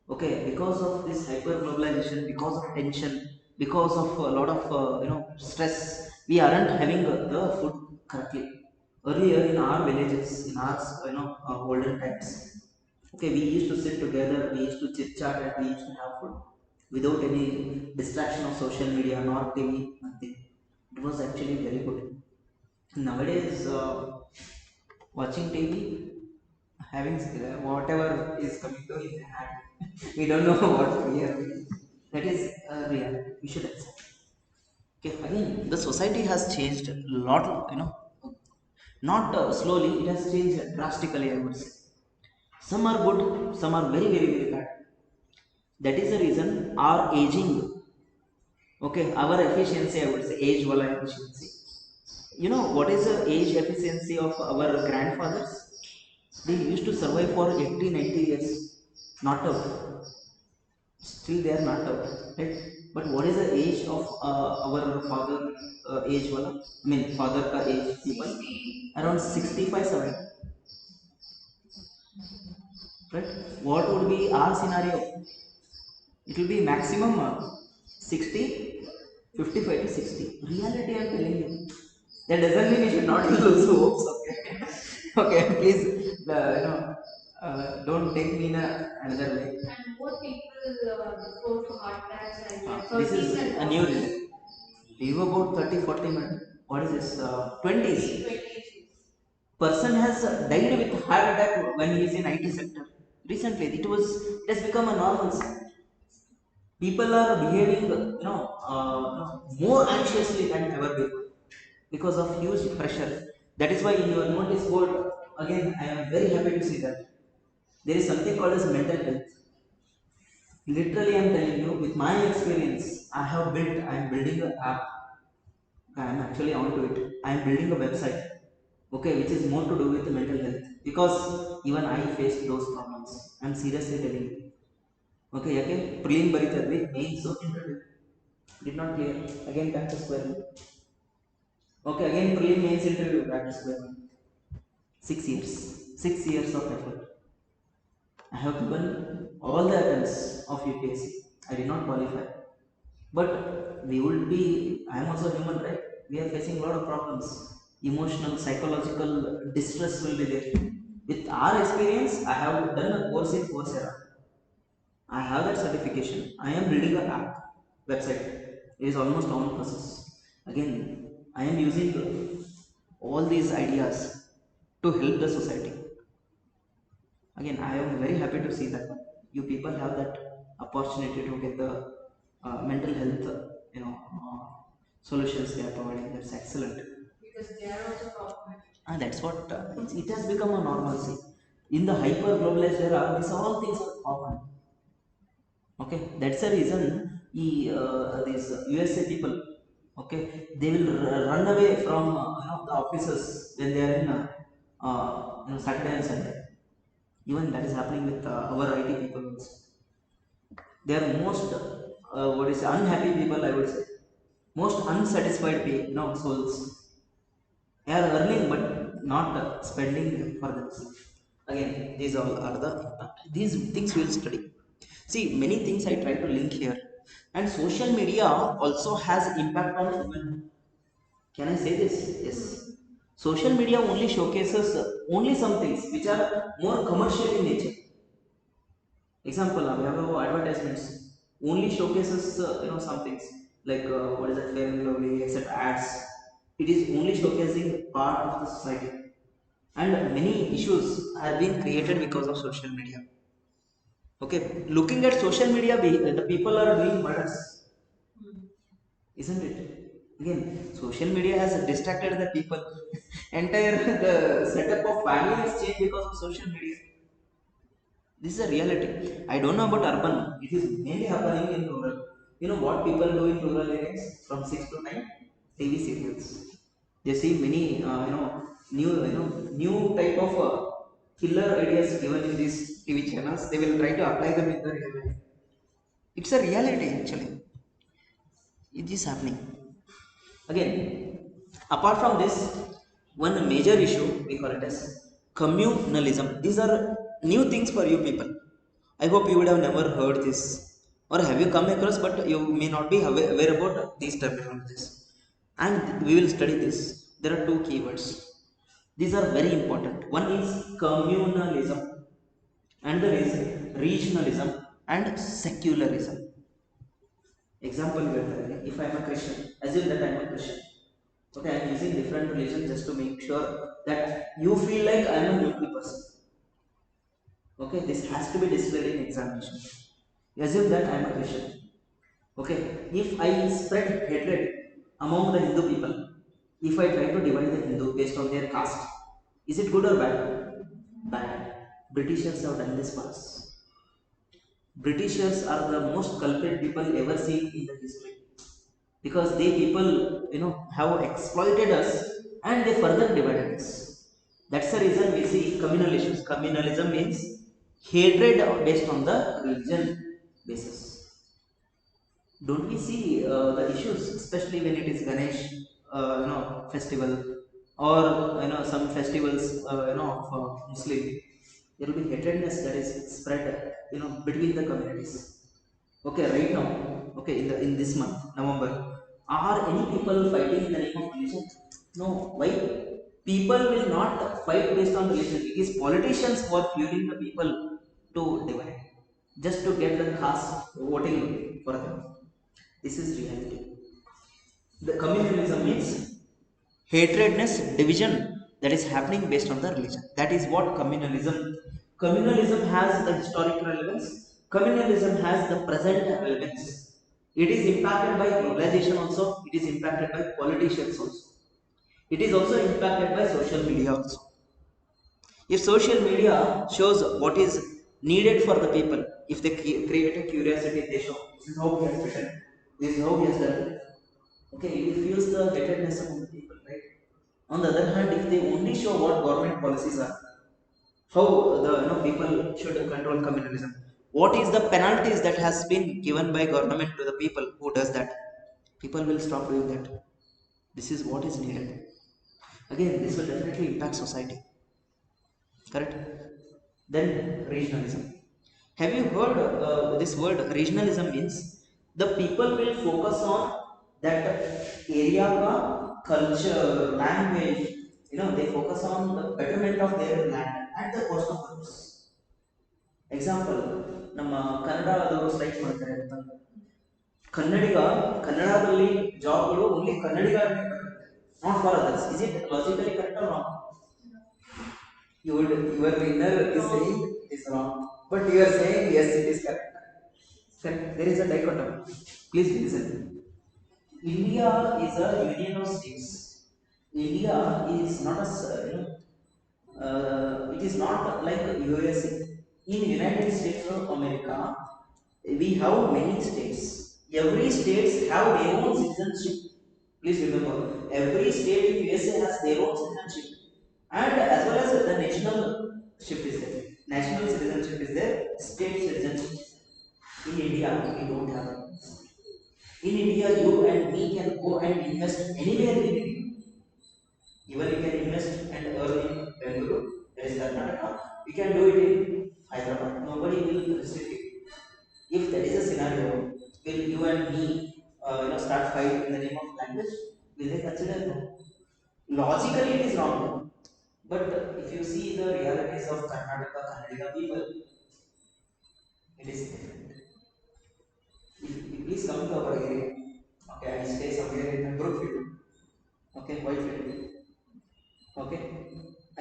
Okay, because of this hyper globalization, because of tension, because of a lot of stress, we aren't having the food correctly. Earlier in our villages, in our olden times, okay, we used to sit together, we used to chit chat, and we used to have food without any distraction of social media nor TV, nothing. It was actually very good. Nowadays, watching TV, having whatever is coming to his hand, we don't know what we are doing. That is real. We should accept. Okay, again, the society has changed a lot. Not slowly. It has changed drastically. I would say some are good, some are very, very, very bad. That is the reason our aging. Okay, our efficiency. I would say age wala efficiency. You know what is the age efficiency of our grandfathers? They used to survive for 80, 90 years, not out. Still they are not out, right? But what is the age of our father age wala? I mean father ka age people? 60. Around 65, 70, right? What would be our scenario? It will be maximum 60, 55 to 60. Reality, I'm telling you. That doesn't mean you should not lose hopes. Okay, okay. Please, don't take me in another way. And more people go to heart attacks and This is 30s and a new 40s. rule. Live about 30, 40 minutes. What is this? 20s. 20s. Person has died with heart attack when he is in IT sector. Recently, it has become a normal. People are behaving more anxiously than ever before because of huge pressure. That is why in your notice board, again, I am very happy to see that there is something called as mental health. Literally, I am telling you, with my experience, I am building an app. I am actually onto it. I am building a website, okay, which is more to do with mental health, because even I faced those problems. I am seriously telling you. Okay, okay. Prelim ಬರೀತದ್ವಿ, mains interview did not clear. Again back to square one. Okay, again prelim mains interview back to square one. 6 years. 6 years of effort. I have given all the attempts of UPSC. I did not qualify. But we would be, I am also human, right? We are facing a lot of problems. Emotional, psychological distress will be there. With our experience, I have done a course in Coursera. I have that certification. I am building an app website. It is almost on process. Again, I am using all these ideas to help the society. Again, I am very happy to see that you people have that opportunity to get the mental health, solutions they are providing. That's excellent. Because they are also problematic. And that's what it has become a normalcy. In the hyper globalized era, these all things are common. Okay, that's the reason these USA people, okay, they will run away from the offices when they are in Saturday and Sunday. Even that is happening with our IT people also. They are most what is unhappy people, I would say, most unsatisfied souls. They are earning but not spending for themselves. Again, these all are these things we will study. See, many things I try to link here. And social media also has impact on women. Can I say this? Yes. Social media only showcases only some things which are more commercial in nature. Example, we have advertisements only showcases some things like what is that, fair and lovely, etc. Ads. It is only showcasing part of the society, and many issues are being created because of social media. Okay, looking at social media, the people are doing murders, isn't it? Again, social media has distracted the people. Entire the setup of family has changed because of social media. This is a reality. I don't know about urban. It is mainly happening in rural. You know what people do in rural areas from 6 to 9? TV serials. They see many new type of killer ideas given in these TV channels. They will try to apply them in the real life. It's a reality actually. It is happening. Again, apart from this, one major issue we call it as communalism. These are new things for you people. I hope you would have never heard this, or have you come across, but you may not be aware about these terminologies. And we will study this. There are two keywords. These are very important. One is communalism, and there is regionalism and secularism. Example, if I am a Christian, assume that I am a Christian. Okay, I am using different religion just to make sure that you feel like I am a neutral person. Okay, this has to be displayed in examination. Assume that I am a Christian. Okay, if I spread hatred among the Hindu people, if I try to divide the Hindu based on their caste, is it good or bad? Bad. Britishers have done this for us. Britishers are the most culprit people ever seen in the history, because they people have exploited us and they further divided us. That's the reason we see communal issues. Communalism means hatred based on the religion basis. Don't we see the issues, especially when it is Ganesh festival, or some festivals of Muslim, there will be hatredness that is spread between the communities. Okay, right now, okay, in this month November, are any people fighting in the name of religion? No. Why? People will not fight based on religion. It is politicians who are fueling the people to divide, just to get the caste voting for them. This is reality. The communalism means hatredness, division that is happening based on the religion. That is what communalism. Communalism has the historical relevance. Communalism has the present relevance. It is impacted by globalization also. It is impacted by politicians also. It is also impacted by social media also. If social media shows what is needed for the people, if they create a curiosity, they show this is how we have written, this is how we have done. Okay, it fuels the hatredness among the people, right? On the other hand, if they only show what government policies are, how the people should control communalism, what is the penalties that has been given by government to the people who does that, people will stop doing that. This is what is needed. Again, this will definitely impact society. Correct? Then regionalism. Have you heard this word regionalism? Means the people will focus on that area ka culture, language. They focus on the betterment of their land at the cost of others. Example, ನಮ್ಮ ಕನ್ನಡದವರು strike ಮಾಡ್ತಾರೆ ಅಂತ. ಕನ್ನಡಿಗ ಕನ್ನಡದಲ್ಲಿ ಜಾಬ್ಗಳು only ಕನ್ನಡಿಗರಿಗೆ not for others. Is it logically correct or wrong? Your winner is saying it is wrong, but you are saying yes, it is correct. Correct. There is a dichotomy. Please listen. India is a union of states. India is not a it is not like USA. In United States of America, we have many states. Every states have their own citizenship. Please remember, every state in USA has their own citizenship, and as well as the national ship is there. National citizenship is there. State citizenship. In India, we don't have it. In India, you and me can go and invest anywhere in India. Even you can invest and earn in Bengaluru, there is Karnataka. We can do it in Hyderabad. Nobody will restrict it. If that is a scenario, will you and me, start fighting in the name of language? Will they consider no? Logically, it is wrong. But if you see the realities of Karnataka, Kannadiga people, it is different. If please come to our area. Okay, I stay somewhere in Brookfield. Okay, Whitefield. Okay,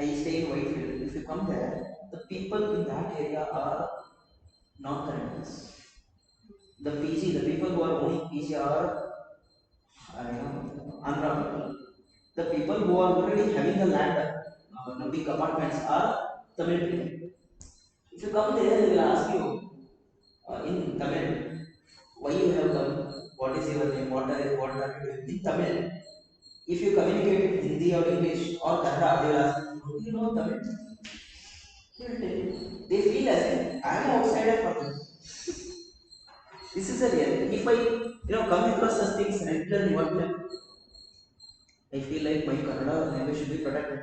I stay in Whitefield. If you come there, the people in that area are non-Kannadigas. The PG, the people who are owning PG are Andhra people. The people who are already having the land, the big apartments are Tamil people. If you come there, they will ask you in Tamil, why you have come, what is your name, what are you doing in Tamil. If you communicate in Hindi or English or Kannada, they will ask you, do you know Tamil? They will tell you. They feel as if I am outsider from them. This is a reality. If I come across such things regularly, what will happen? I feel like my Kannada language should be protected.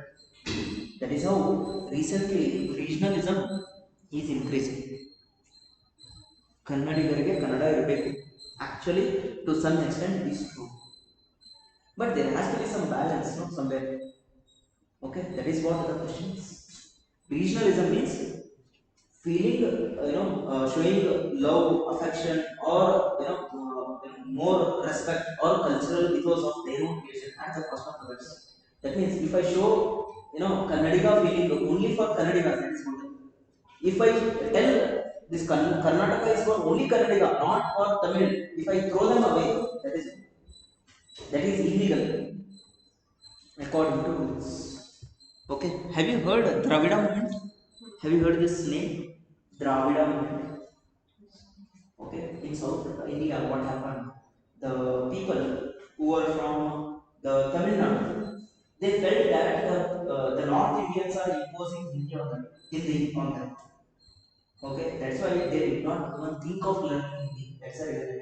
That is how recently regionalism is increasing. ಕನ್ನಡಿಗರಿಗೆ ಕನ್ನಡ ಇರಬೇಕು. Actually, to some extent, it is true. But there has to be some balance, somewhere. Okay, that is what the question is. Regionalism means feeling, showing love, affection, or more respect or cultural ethos of their own creation at the cost of others. That means if I show Kannadiga feeling only for Kannadiga, that is good. If I tell this Karnataka is for only Kannadiga, not for Tamil, if I throw them away, that is illegal according to rules. Okay, have you heard Dravida movement? Have you heard this name? Dravida movement. Okay, in South India, what happened? The people who were from the Tamil Nadu, they felt that the North Indians are imposing Hindi on them. Okay, that's why they did not even think of learning Hindi. That's the reason.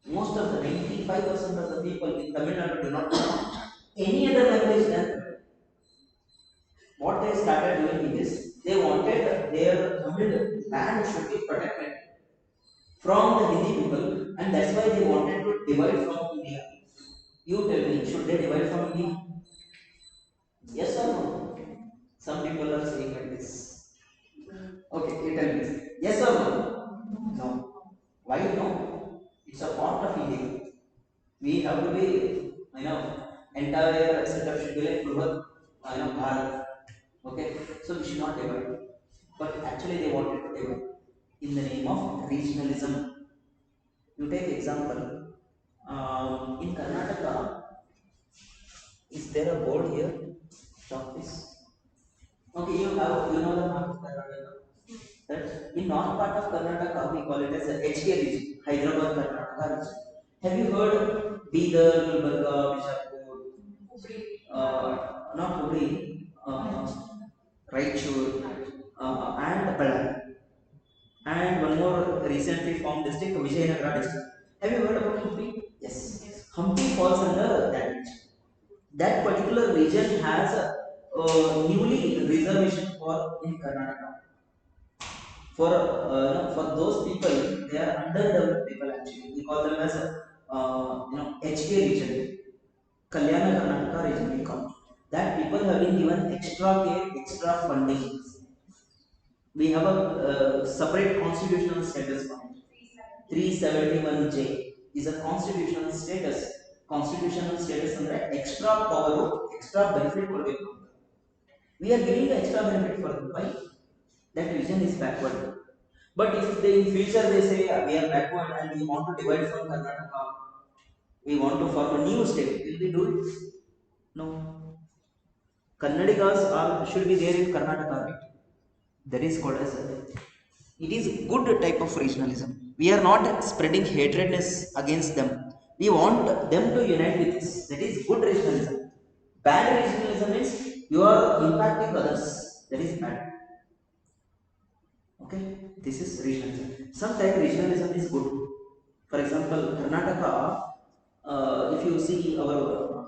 Most of the 95% of the people in Tamil Nadu do not know any other language than Tamil. What they started doing is they wanted their Tamil land should be protected from the Hindi people, and that's why they wanted to divide from India. You tell me, should they divide from India? Yes or no? Some people are saying like this. Okay, you tell me. Yes or no? No. Why no? It's a part of India. We have to be, entire setup should be like Bruhat, Bharat. Okay, so we should not divide. But actually, they wanted to divide in the name of regionalism. You take example. In Karnataka, is there a board here? Stop this. Okay, you know the map of Karnataka. That in north part of Karnataka we call it as the HK region, Hyderabad Karnataka region. Have you heard Bidar, Gulbarga, Bijapur, not Hubli, Raichur, and Bellary, and one more recently formed district, Vijayanagar district. Have you heard about Hampi? Yes. Hampi falls under that region. That particular region has a newly reservation for in Karnataka. For those people, they are underdeveloped people actually. We call them as HK region, Kalyana Karnataka region. We call that people have been given extra care, extra funding. We have a separate constitutional status for it. 371J is a constitutional status. Constitutional status ಅಂದ್ರೆ extra power, extra benefit ಕೊಡಬೇಕು. We are giving the extra benefit for them. Why? That region is backward. But if they in future they say we are backward and we want to divide from Karnataka, we want to form a new state, will we do it? No. Kannadigas are should be there in Karnataka, right? That is called as it is good type of regionalism. We are not spreading hatredness against them. We want them to unite with us. That is good regionalism. Bad regionalism means you are impacting others. That is bad. Okay, this is regionalism. Sometimes regionalism is good. For example, Karnataka, if you see our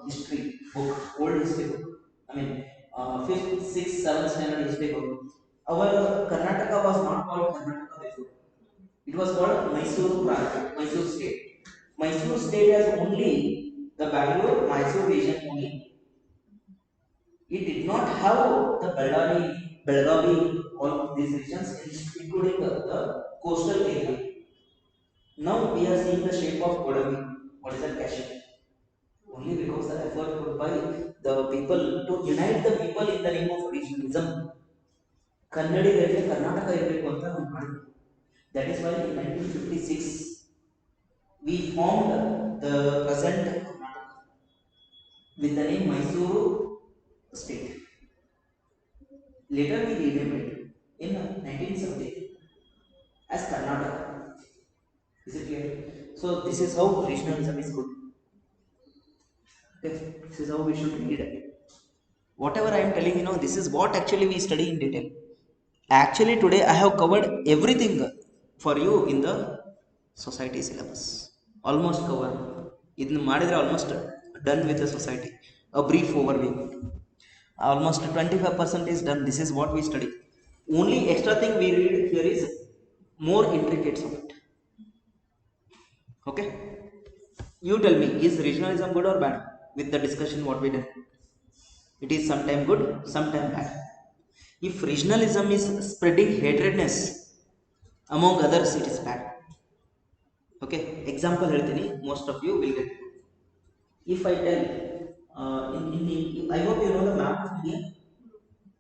history book, old history book, I mean, 5th, 6th, 7th standard history book, our Karnataka was not called Karnataka before. It was called Mysore Pranta, Mysore state. Mysore state has only the Bangalore, Mysore region only. It did not have the Bellary, Belgavi, all these regions, including the coastal area. Now we are seeing the shape of Kodavi. What is that Kashmir? Only because the effort put by the people to unite the people in the name of regionalism. ಕನ್ನಡಿಗರಿಗೆ ಕರ್ನಾಟಕ ಇರಬೇಕು ಅಂತ ನಾವು ಮಾಡಿದ್ವಿ. That is why in 1956 we formed the present Karnataka with the name Mysuru state. Later we renamed it in 1970 as Karnataka. Is it clear? So this is how regionalism is good. Okay, this is how we should read it. Whatever I am telling, this is what actually we study in detail. Actually today I have covered everything for you in the society syllabus. Almost covered. ಇದನ್ನು ಮಾಡಿದ್ರೆ almost done with the society. A brief overview. Almost 25% is done. This is what we study. Only extra thing we read here is more intricates of it. Okay, you tell me, is regionalism good or bad with the discussion what we did? It is sometimes good, sometimes bad. If regionalism is spreading hatredness among others, it is bad. Okay, example ಹೇಳ್ತೀನಿ, most of you will get it. If I tell I hope you know the map of India.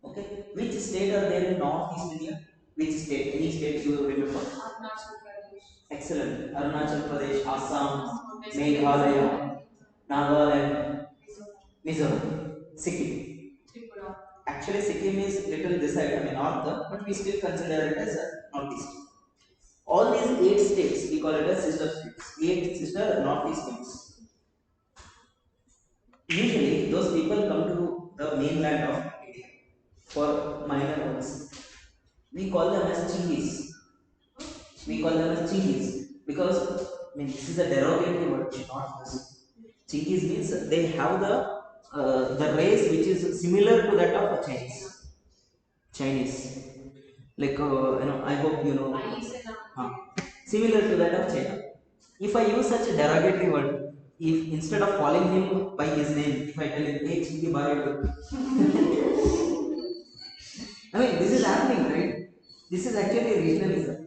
Okay, which state are there in northeast India? Which state? Any state you remember? Arunachal Pradesh. Excellent. Arunachal Pradesh, Assam, West Meghalaya, Bengal, Nagaland, Mizoram, Mizoram, Sikkim. Tripura. Actually, Sikkim is little this side, I mean north, but we still consider it as northeast. All these 8 states, we call it as sister states. 8 sister northeast states. Usually, those people come to the mainland of India for minor works. We call them as Chinggis. We call them as Chinggis because I mean this is a derogatory word, not this. Chinggis means they have the race which is similar to that of a Chinese. Chinese, like I hope you know, uh, similar to that of China. If I use such a derogatory word, if instead of calling him by his name, if I tell him, "Hey, Chingy Bhai," I mean this is happening, right? This is actually regionalism.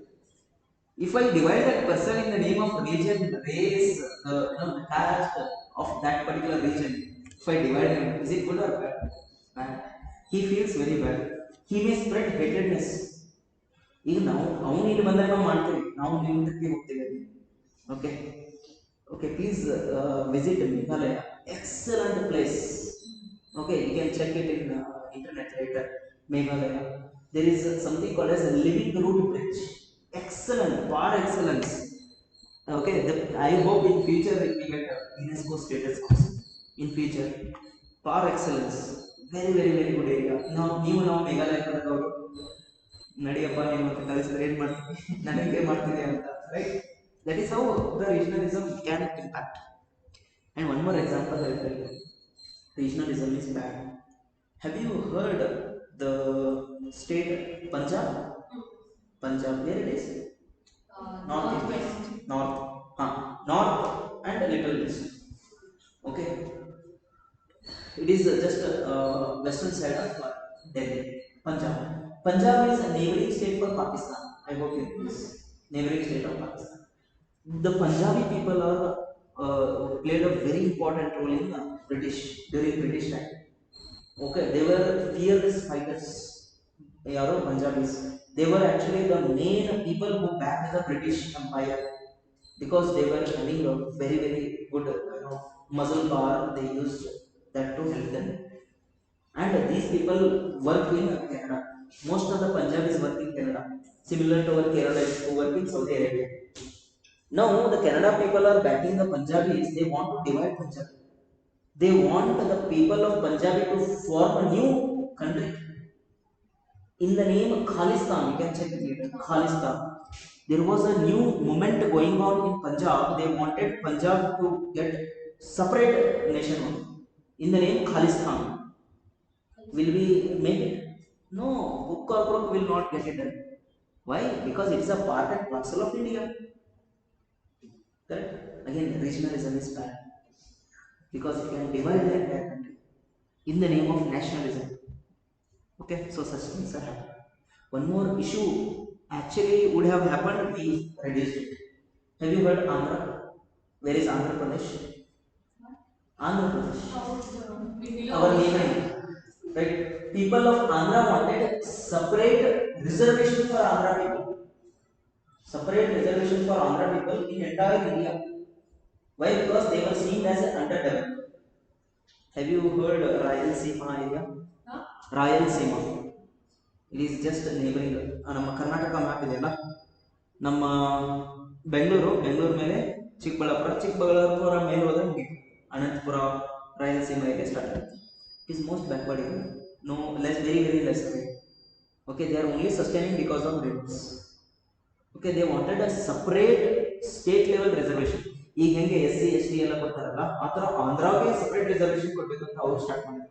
If I divide that person in the name of region, race, the caste of that particular region, if I divide him, is it good or bad? Bad. He feels very bad. He may spread hatredness. ಈಗ ನಾವು ಅವನು ಇಲ್ಲಿ ಬಂದಾಗ ನಾವು ಮಾಡ್ತೀವಿ, ನಾವು ನಿಮ್ಮ ಟ್ರಿಪ್ಗೆ ಹೋಗ್ತೀವಿ. Okay okay, please visit Meghalaya, excellent place. Okay, you can check it in internet later. Meghalaya, there is something called as a living root bridge. Excellent, par excellence. Okay, I hope in future it will get a UNESCO status also. In future, par excellence, very very very good area. Now ನಾವು ಮೇಘಾಲಯ ಕಡೆದವರು, ನಡಿಯಪ್ಪ ನೀನು ಅಂತ ಕಲಿಸಿದ್ರೆ ಏನು ಮಾಡ್ತೀವಿ, ನನಗೆ ಮಾಡ್ತೀವಿ ಅಂತ, right? That is how the regionalism can impact. And one more example I will tell you. Regionalism is bad. Have you heard the state Punjab? Punjab, where it is? North India. North. North and a little west. Okay. It is just western side of Delhi. Punjab. Punjab is a neighboring state for Pakistan. I hope you know this. Neighboring state of Pakistan. The Punjabi people are played a very important role in British during British time. Okay, they were fearless fighters. Yaro Punjabis. They were actually the main people who backed the British Empire because they were having a very very good muscle power. They used that to help them. And these people work in Canada. Most of the Punjabis work in Canada, similar to our Kerala who work in Saudi Arabia. Now the Canada people are backing the Punjabis. They want to divide Punjab. They want the people of Punjabi to form a new country in the name of Khalistan. You can check it later. Khalistan. There was a new movement going on in Punjab. They wanted Punjab to get separate nation in the name Khalistan. Will we make it? No, book or crook will not get it done. Why? Because it is a part and parcel of India. Correct? Again, regionalism is bad because it can divide the entire country in the name of nationalism. Okay, so such things are happening. One more issue actually would have happened, we reduced it. Have you heard Andhra? Where is Andhra Pradesh? Andhra Pradesh. Our neighboring. Right? People of Andhra wanted separate reservation for Andhra people. Separate reservation for Andhra people in entire India. Why? Because they were seen as underdeveloped. Have you heard Rayalaseema area? Rayalaseema. It is just neighboring. ನಮ್ಮ Karnataka map ಇದೆಯಲ್ಲ, ನಮ್ಮ ಬೆಂಗಳೂರು ಮೇಲೆ ಚಿಕ್ಕಬಳ್ಳಾಪುರ ಮೇಲೆ ಹೋದ್ರೆ ಮುಗಿತು. Anantapur, Rayalaseema area start ಆಗುತ್ತೆ. It is most backward area. No, very very less rate. Okay, they are only sustaining because of rivers. Okay, they wanted a separate state level reservation. ಈಗ ಹೆಂಗೆ SC ST ಎಲ್ಲ ಕೊಡ್ತಾರಲ್ಲ, ಆ ಥರ ಆಂಧ್ರಾಗೆ ಸಪ್ರೇಟ್ ರಿಸರ್ವೇಶನ್ ಕೊಡ್ಬೇಕು ಅಂತ ಅವ್ರು ಸ್ಟಾರ್ಟ್ ಮಾಡಿದ್ರು.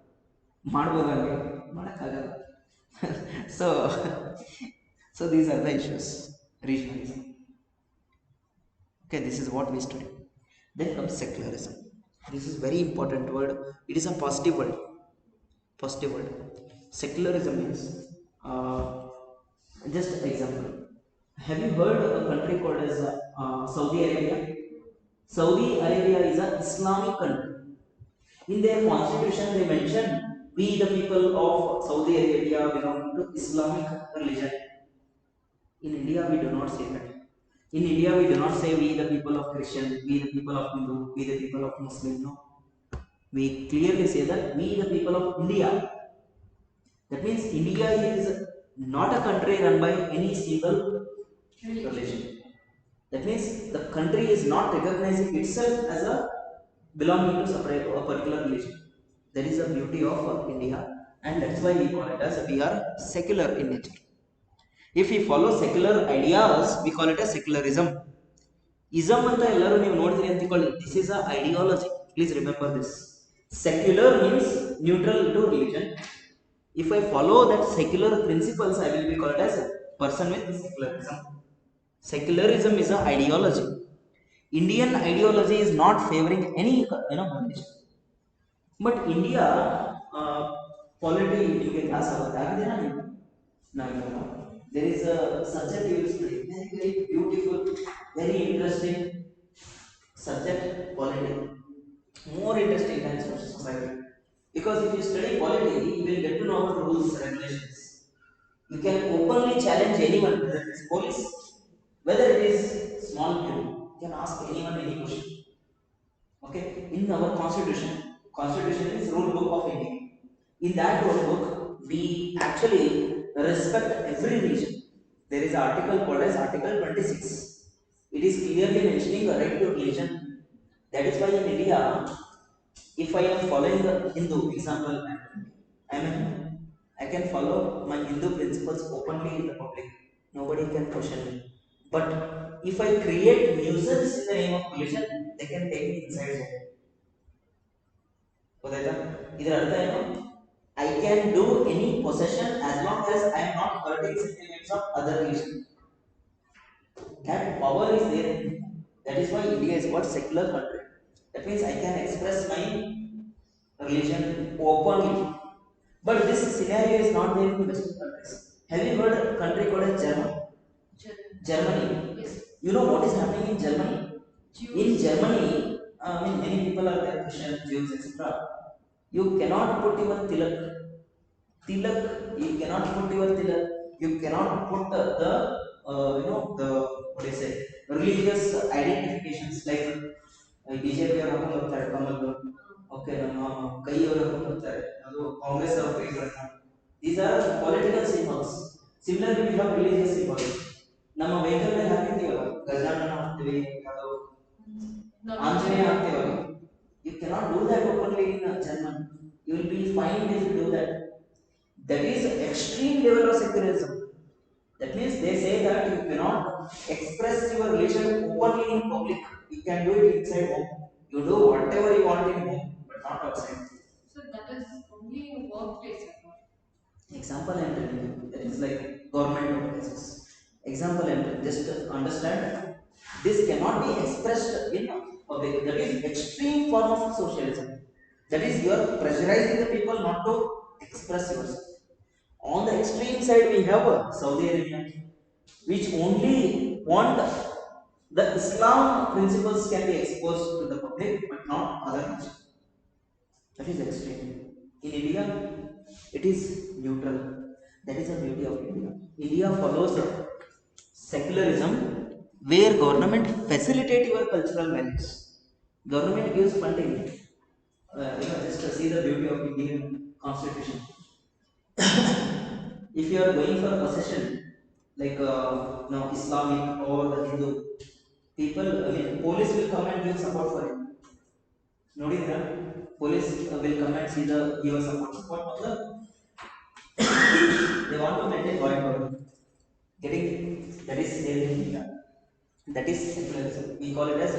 ಮಾಡ್ಬೋದು ಹಂಗೆ, ಮಾಡೋಕ್ಕಾಗಲ್ಲ. so so these are the issues. Regionalism. Okay, this is what we study. Then comes secularism. This is very important word. It is a positive word. First word. Secularism means just example. Have you heard of a country called as Saudi Arabia? Saudi Arabia is an Islamic country. In their constitution, they mention we the people of Saudi Arabia belong to Islamic religion. In India, we do not say that. In India, we do not say we the people of Christian, we the people of Hindu, we the people of Muslim. No, we clearly say that we the people of India. That means India is not a country run by any single religion. That means the country is not recognizing itself as a belonging to separate a particular religion. That is the beauty of India, and that's why we call it as we are secular in nature. If we follow secular ideas, we call it as secularism. Ism ಅಂತ ಎಲ್ಲರೂ ನೀವು ನೋಡ್ತೀರಿ ಅಂತ ತಿಳ್ಕೊಳ್ಳಿ. This is a ideology. Please remember this. Secular means neutral to religion. If I follow that secular principles, I will be called as a person with secularism. Secularism is an ideology. Indian ideology is not favoring any religion. But India polity ನಿಮಗೆ class ಆಗಿದೆಯಾ ನೀವು? ನಾವು there is a subject you will study, very beautiful, very interesting subject, polity, more interesting than social society, because if you study polity you will get to know the rules, regulations. You can openly challenge anyone, whether it is police, whether it is small kid, you can ask anyone any question. Okay, in our constitution is rule book of India. In that rule book we actually respect every religion. There is an article called as article 26. It is clearly mentioning the right to religion. That is why in India, if I am following the Hindu example, I can follow my Hindu principles openly in the public. Nobody can question me. But if I create nuisance in the name of religion, they can take me inside there. ಗೊತ್ತಾಯ್ತಾ? ಇದರ ಅರ್ಥ ಏನು? I can do any possession as long as I am not hurting sentiments of other religion. That power is there. That is why India is called secular country. That means I can express my religion openly. But this scenario is not there in the Western countries. Have you heard a country called as Germany? Germany. Yes. You know what is happening in Germany? Jews. In Germany, many people are there, Christians, Jews, etc. You cannot put your tilak. You cannot put your tilak. You cannot put the the what do you say, religious identifications like BJP ಅವರು ಹಾಕೊಂಡು ಹೋಗ್ತಾರೆ Kamal. Okay, ನಮ್ಮ ಕೈಯವರು ಹಾಕೊಂಡು ಹೋಗ್ತಾರೆ, ಅದು ಕಾಂಗ್ರೆಸ್ ಅವರ ಕೈಗಳನ್ನ. These are political symbols. Similarly, we have religious symbols. ನಮ್ಮ ವೆಹಿಕಲ್ ಮೇಲೆ ಹಾಕಿರ್ತೀವಲ್ಲ, ಗಜಾನನ ಹಾಕ್ತೀವಿ, ಅದು Anjaneya ಹಾಕ್ತೀವಲ್ಲ. You cannot do that openly in German. You will be fined if you do that. That is extreme level of secularism. That means they say that you cannot express your religion openly in public. You can do it inside home. You do whatever you want in home, but not outside. So that is only a workplace. Example I am telling you. That is like government workplaces. Example I am telling. Just understand. This cannot be expressed in public. That is extreme form of socialism. That is, you are pressurizing the people not to express yourself. On the extreme side, we have Saudi Arabia, which only want the Islam principles can be exposed to the public, but not other religion. That is extreme. In India, it is neutral. That is the beauty of India. India follows secularism, where government facilitate your cultural values. Government gives funding. Just to see the beauty of Indian constitution. If you are going for a possession like now Islamic or the Hindu, people, police will come and give support for it. Nodidra, police will come and see the give support. They want to maintain law and order. Getting that is there in India. That is secularism. We call it as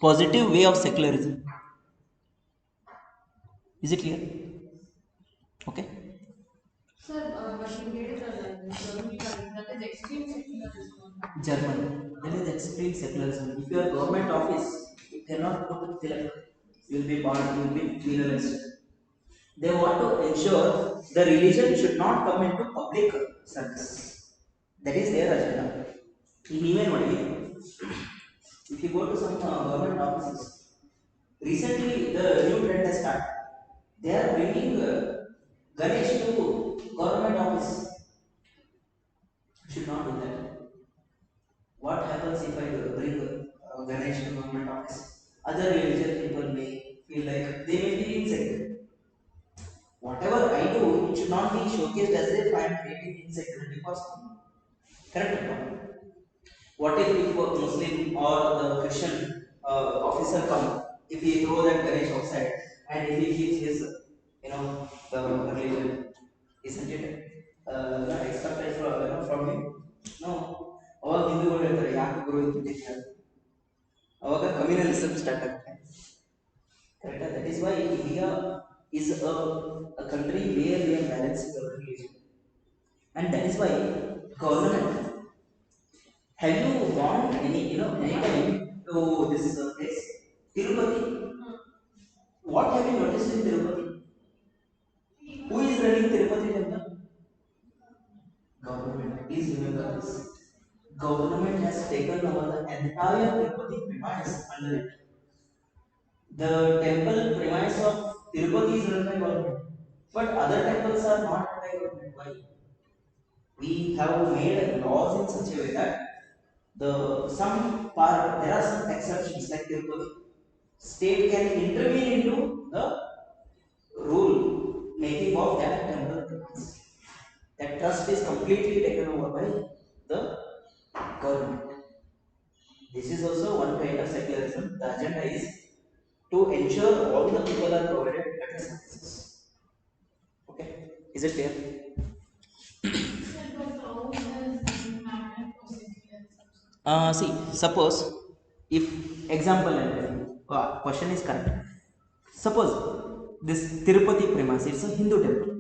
positive way of secularism. Is it clear? Okay. Sir, but you made it Germany, that is extreme secularism. Germany, that is extreme secularism. If you are government office, you cannot put tilak. you will be banned, you will be penalized. They want to ensure the religion should not come into public service. That is their agenda. Even if you go to some government offices, recently the new trend has started. They are bringing Ganesh to government office. Should not do that. What happens if I bring Ganesh to government office? Other religious people may feel like they may be insecure. Whatever I do, it should not be showcased as if I am creating insecurity for someone. Correct or not? What if a Muslim or the Christian officer come, if he throw that Ganesh outside and if he keeps his, the religion, isn't it not expected from him? No. ಅವಾಗ ಹಿಂದೂಗಳು ಹೇಳ್ತಾರೆ ಯಾಕೆ ಗುರು ಇದು ಬಿಟ್ಟಿದ್ದಾರೆ ಅವಾಗ communalism start ಆಗುತ್ತೆ ಕರೆಕ್ಟಾ that is why India is a country where we are balancing our religion, and that is why government. Have you gone any time to this place Tirupati? What have you noticed in Tirupati? Who is running Tirupati temple? Government. Please remember this. Government has taken over the entire Tirupati premise under it. The temple premise of Tirupati is run by government, but other temples are not run by government. Why? We have made laws in such a way that some part there are some exceptions like Tirupati. State can intervene into the rule making of that temple premise. That trust is completely taken over by the government. This is also one kind of secularism. The agenda is to ensure all the people are provided better services. Okay, is it clear? See, suppose if example question is correct. Suppose this Tirupati premise, it's a Hindu temple.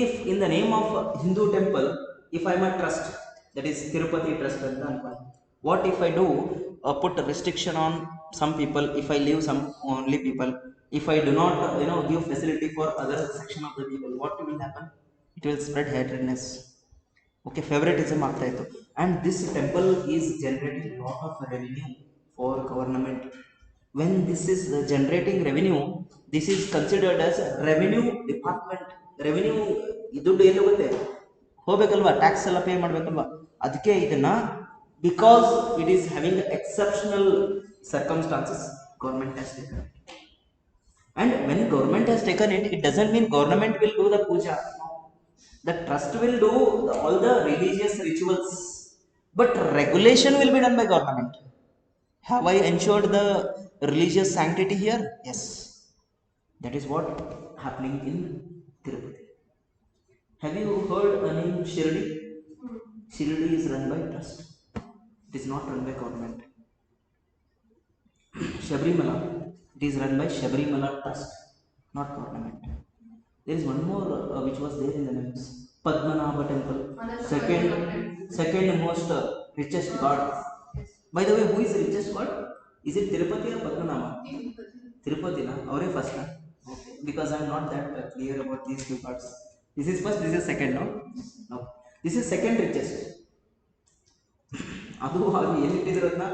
If in the name of Hindu temple, if I am a trust, that is Tirupati trust, what if I do put a restriction on some people, if I leave some only people, if I do not give facility for other section of the people, what will happen? It will spread hatredness. Okay, favoritism ಆಗ್ತಾ ಇತ್ತು. And this temple is generating a lot of revenue for government. When this is generating revenue, this is considered as revenue department. Revenue ದುಡ್ಡು ಎಲ್ಲಿ ಹೋಗುತ್ತೆ? ಹೋಗ್ಬೇಕಲ್ವಾ, tax ಎಲ್ಲ pay ಮಾಡಬೇಕಲ್ವಾ? ಅದಕ್ಕೆ ಇದನ್ನ because it is having exceptional circumstances, government has taken it. And when government has taken it, it doesn't mean government will do the puja. The trust will do all the religious rituals, but regulation will be done by government. Have I ensured the religious sanctity here? Yes. That is what happening in Tirupati. Have you heard a name Shirdi? Shirdi is run by trust. It is not run by government. Shabrimala, it is run by Shabrimala trust, not government. There is one more which was there in the news. Padmanabha temple, second most richest god. By the way, who is the richest god? Is it Tirupati or Padmanabha? Tirupati na, avare first na. Okay. Because I am not that clear about these two gods. This is first, this is second, no? No. This is second richest. ಅದು ಹಾಗೆ ಎಲ್ಲಿಟ್ಟಿದ್ರು ಅದನ್ನ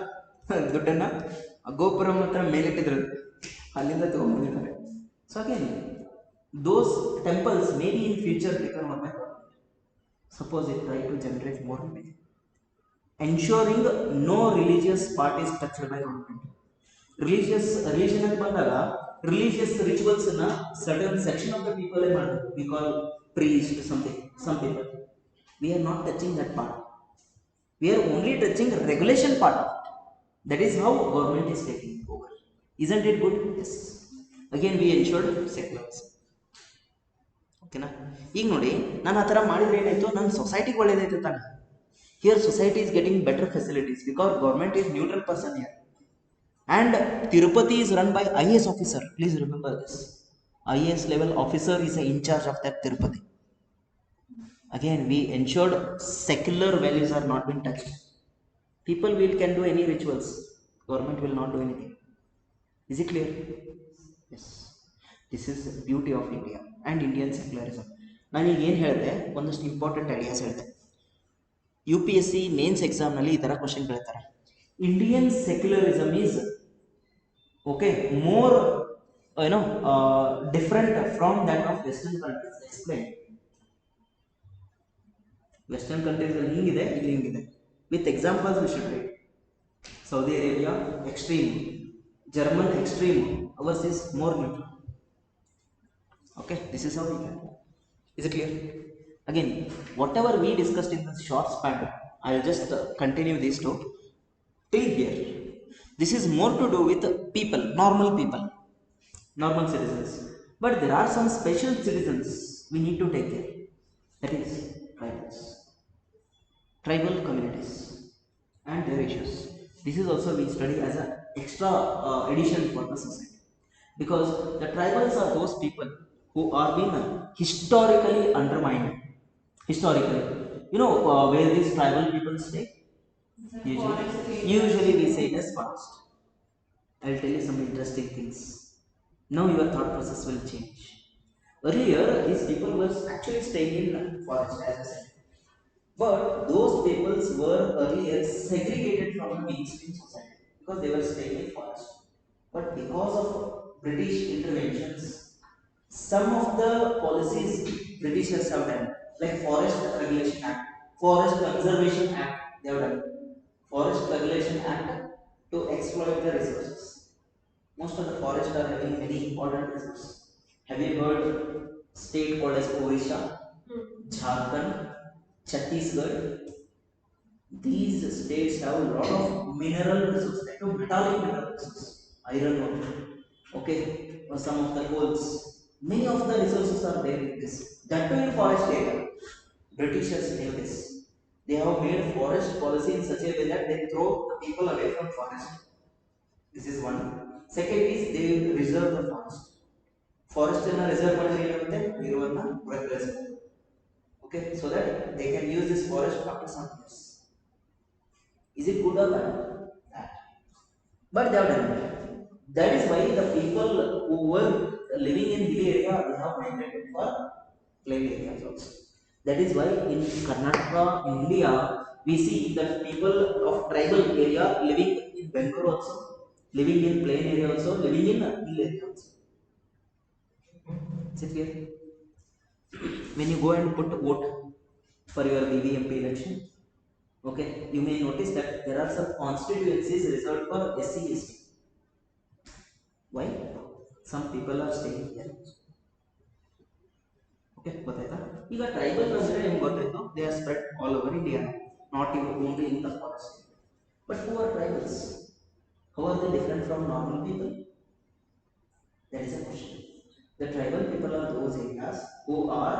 ದುಡ್ಡನ್ನ ಗೋಪುರ ಮಾತ್ರ ಮೇಲಿಟ್ಟಿದ್ರು, ಅಲ್ಲಿಂದ ತಗೊಂಡ್ಬಂದಿದ್ದಾರೆ. So again those temples may be in future taken over by government. Suppose it try to generate more revenue, ensuring no religious part is touched by government. Religion ಅಂತ ಬಂದಾಗ religious rituals na certain section of the people we call priest something, some people. We are not touching that part. We are only touching regulation part of it. That is how government is taking over. Isn't it good? Yes. Again we ensured secularism. ಓಕೆನಾ? ಈಗ ನೋಡಿ, ನಾನು ಆ ಥರ ಮಾಡಿದ್ರೆ ಏನಾಯಿತು, ನನ್ನ ಸೊಸೈಟಿಗೆ ಒಳ್ಳೇದಾಯ್ತು ತಾನೆ. Here society is getting better facilities because government is neutral person here. And Tirupati is run by IAS officer. Please remember this. IAS level officer is in charge of that Tirupati. Again, we ensured secular values are not being touched. People can do any rituals. Government will not do anything. Is it clear? Yes. This is beauty of India and Indian secularism. ನಾನು ಈಗ ಏನು ಹೇಳಿದೆ ಒಂದಷ್ಟು important ideas ಹೇಳಿದೆ. U P S C mains ಎಕ್ಸಾಮ್ನಲ್ಲಿ ಈ ಥರ question ಕೇಳ್ತಾರೆ. Indian secularism is okay more different from that of western countries. Explain. Western countries ಅಲ್ಲಿ ಹಿಂಗಿದೆ, ಇಲ್ಲಿ ಹಿಂಗಿದೆ. With examples we should write. Saudi Arabia extreme, German extreme, ours is more neutral. Okay, this is how we can. Is it clear? Again, whatever we discussed in this short span, I will just continue these two till here. This is more to do with people, normal citizens. But there are some special citizens we need to take care. That is tribal communities and their issues. This is also we study as an extra addition for the society, because the tribals are those people who are being historically undermined. Historically, where these tribal people stay. Usually we say it as forest. I will tell you some interesting things. Now your thought process will change. Earlier, these people were actually staying in forest, as I said. But those peoples were earlier segregated from the mainstream society because they were staying in forest. But because of British interventions, some of the policies Britishers have done, like Forest Regulation Act, Forest Conservation Act, they have done. Forest Regulation Act to exploit the resources. Most of the forests are having many important resources. Have you heard state called as Odisha, Jharkhand, Chhattisgarh? These states have a lot of mineral resources, like metallic mineral resources, iron ore, okay, or some of the coals. Many of the resources are there in this. That too in forest area. Britishers knew this. They have made forest policy in such a way that they throw the people away from forest. This is one. Second is they reserve the forest. Forest in a reserve ಮಾಡಿದ್ರೆ okay, so that they can use this forest after some years. Is it good or bad? Bad. But they have done it. That is why the people who were living in hilly area, they have migrated for plain areas also. That is why in Karnataka, India, we see that people of tribal area living in Bengaluru also, living in plain area also, living in hill area also. Is it clear? When you go and put vote for your VVMP election, okay, you may notice that there are some constituencies reserved for SC ST. Why? Some people are staying here. Okay, ಗೊತ್ತಾಯ್ತಾ? ಈಗ tribal ಅಂದ್ರೆ ನಿಮ್ಗೆ ಗೊತ್ತಾಯ್ತು, they are spread all over India, not even only in the forest. But who are tribals? How are they different from normal people? That is a question. The tribal people are those areas who are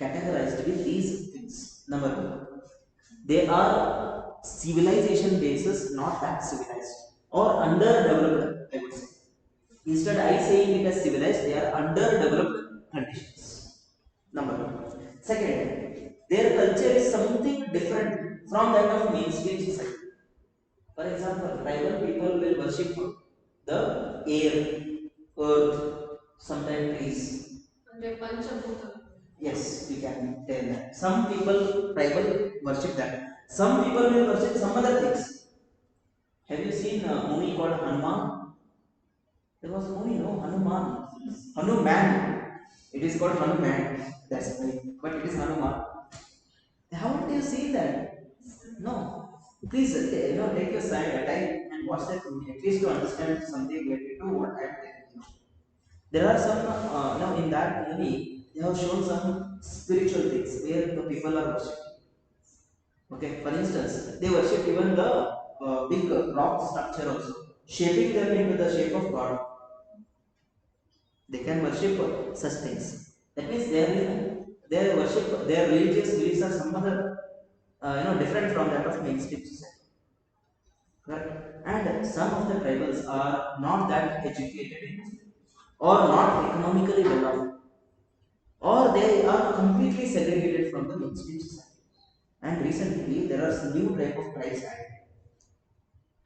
categorized with these things. Number one, they are civilization basis not that civilized or underdeveloped, I would say. Instead I saying it as civilized, they are underdeveloped conditions. Number one. Second, their culture is something different from that of mainstream society. For example, tribal people will worship the air, earth, sometimes trees. Yes, we can tell that. Some people tribal worship that. Some people will worship some other things. Have you seen a movie called Hanuman? There was a movie, no, Hanuman. Hanuman. It is called Hanuman. That's right. But it is Hanuman. Haven't you seen that? No. Please, take your time and watch that movie, at least to understand something related to what I am telling you. There are some, now in that movie, they have shown some spiritual things where the people are worshipping. Okay, for instance, they worship even the big rock structure also, shaping them into the shape of God. They can worship such things. That means their worship, their religious beliefs are some other, different from that of mainstream society. Correct? And some of the tribals are not that educated or not economically developed, or they are completely segregated from the mainstream society. And recently there are some new type of tribes added.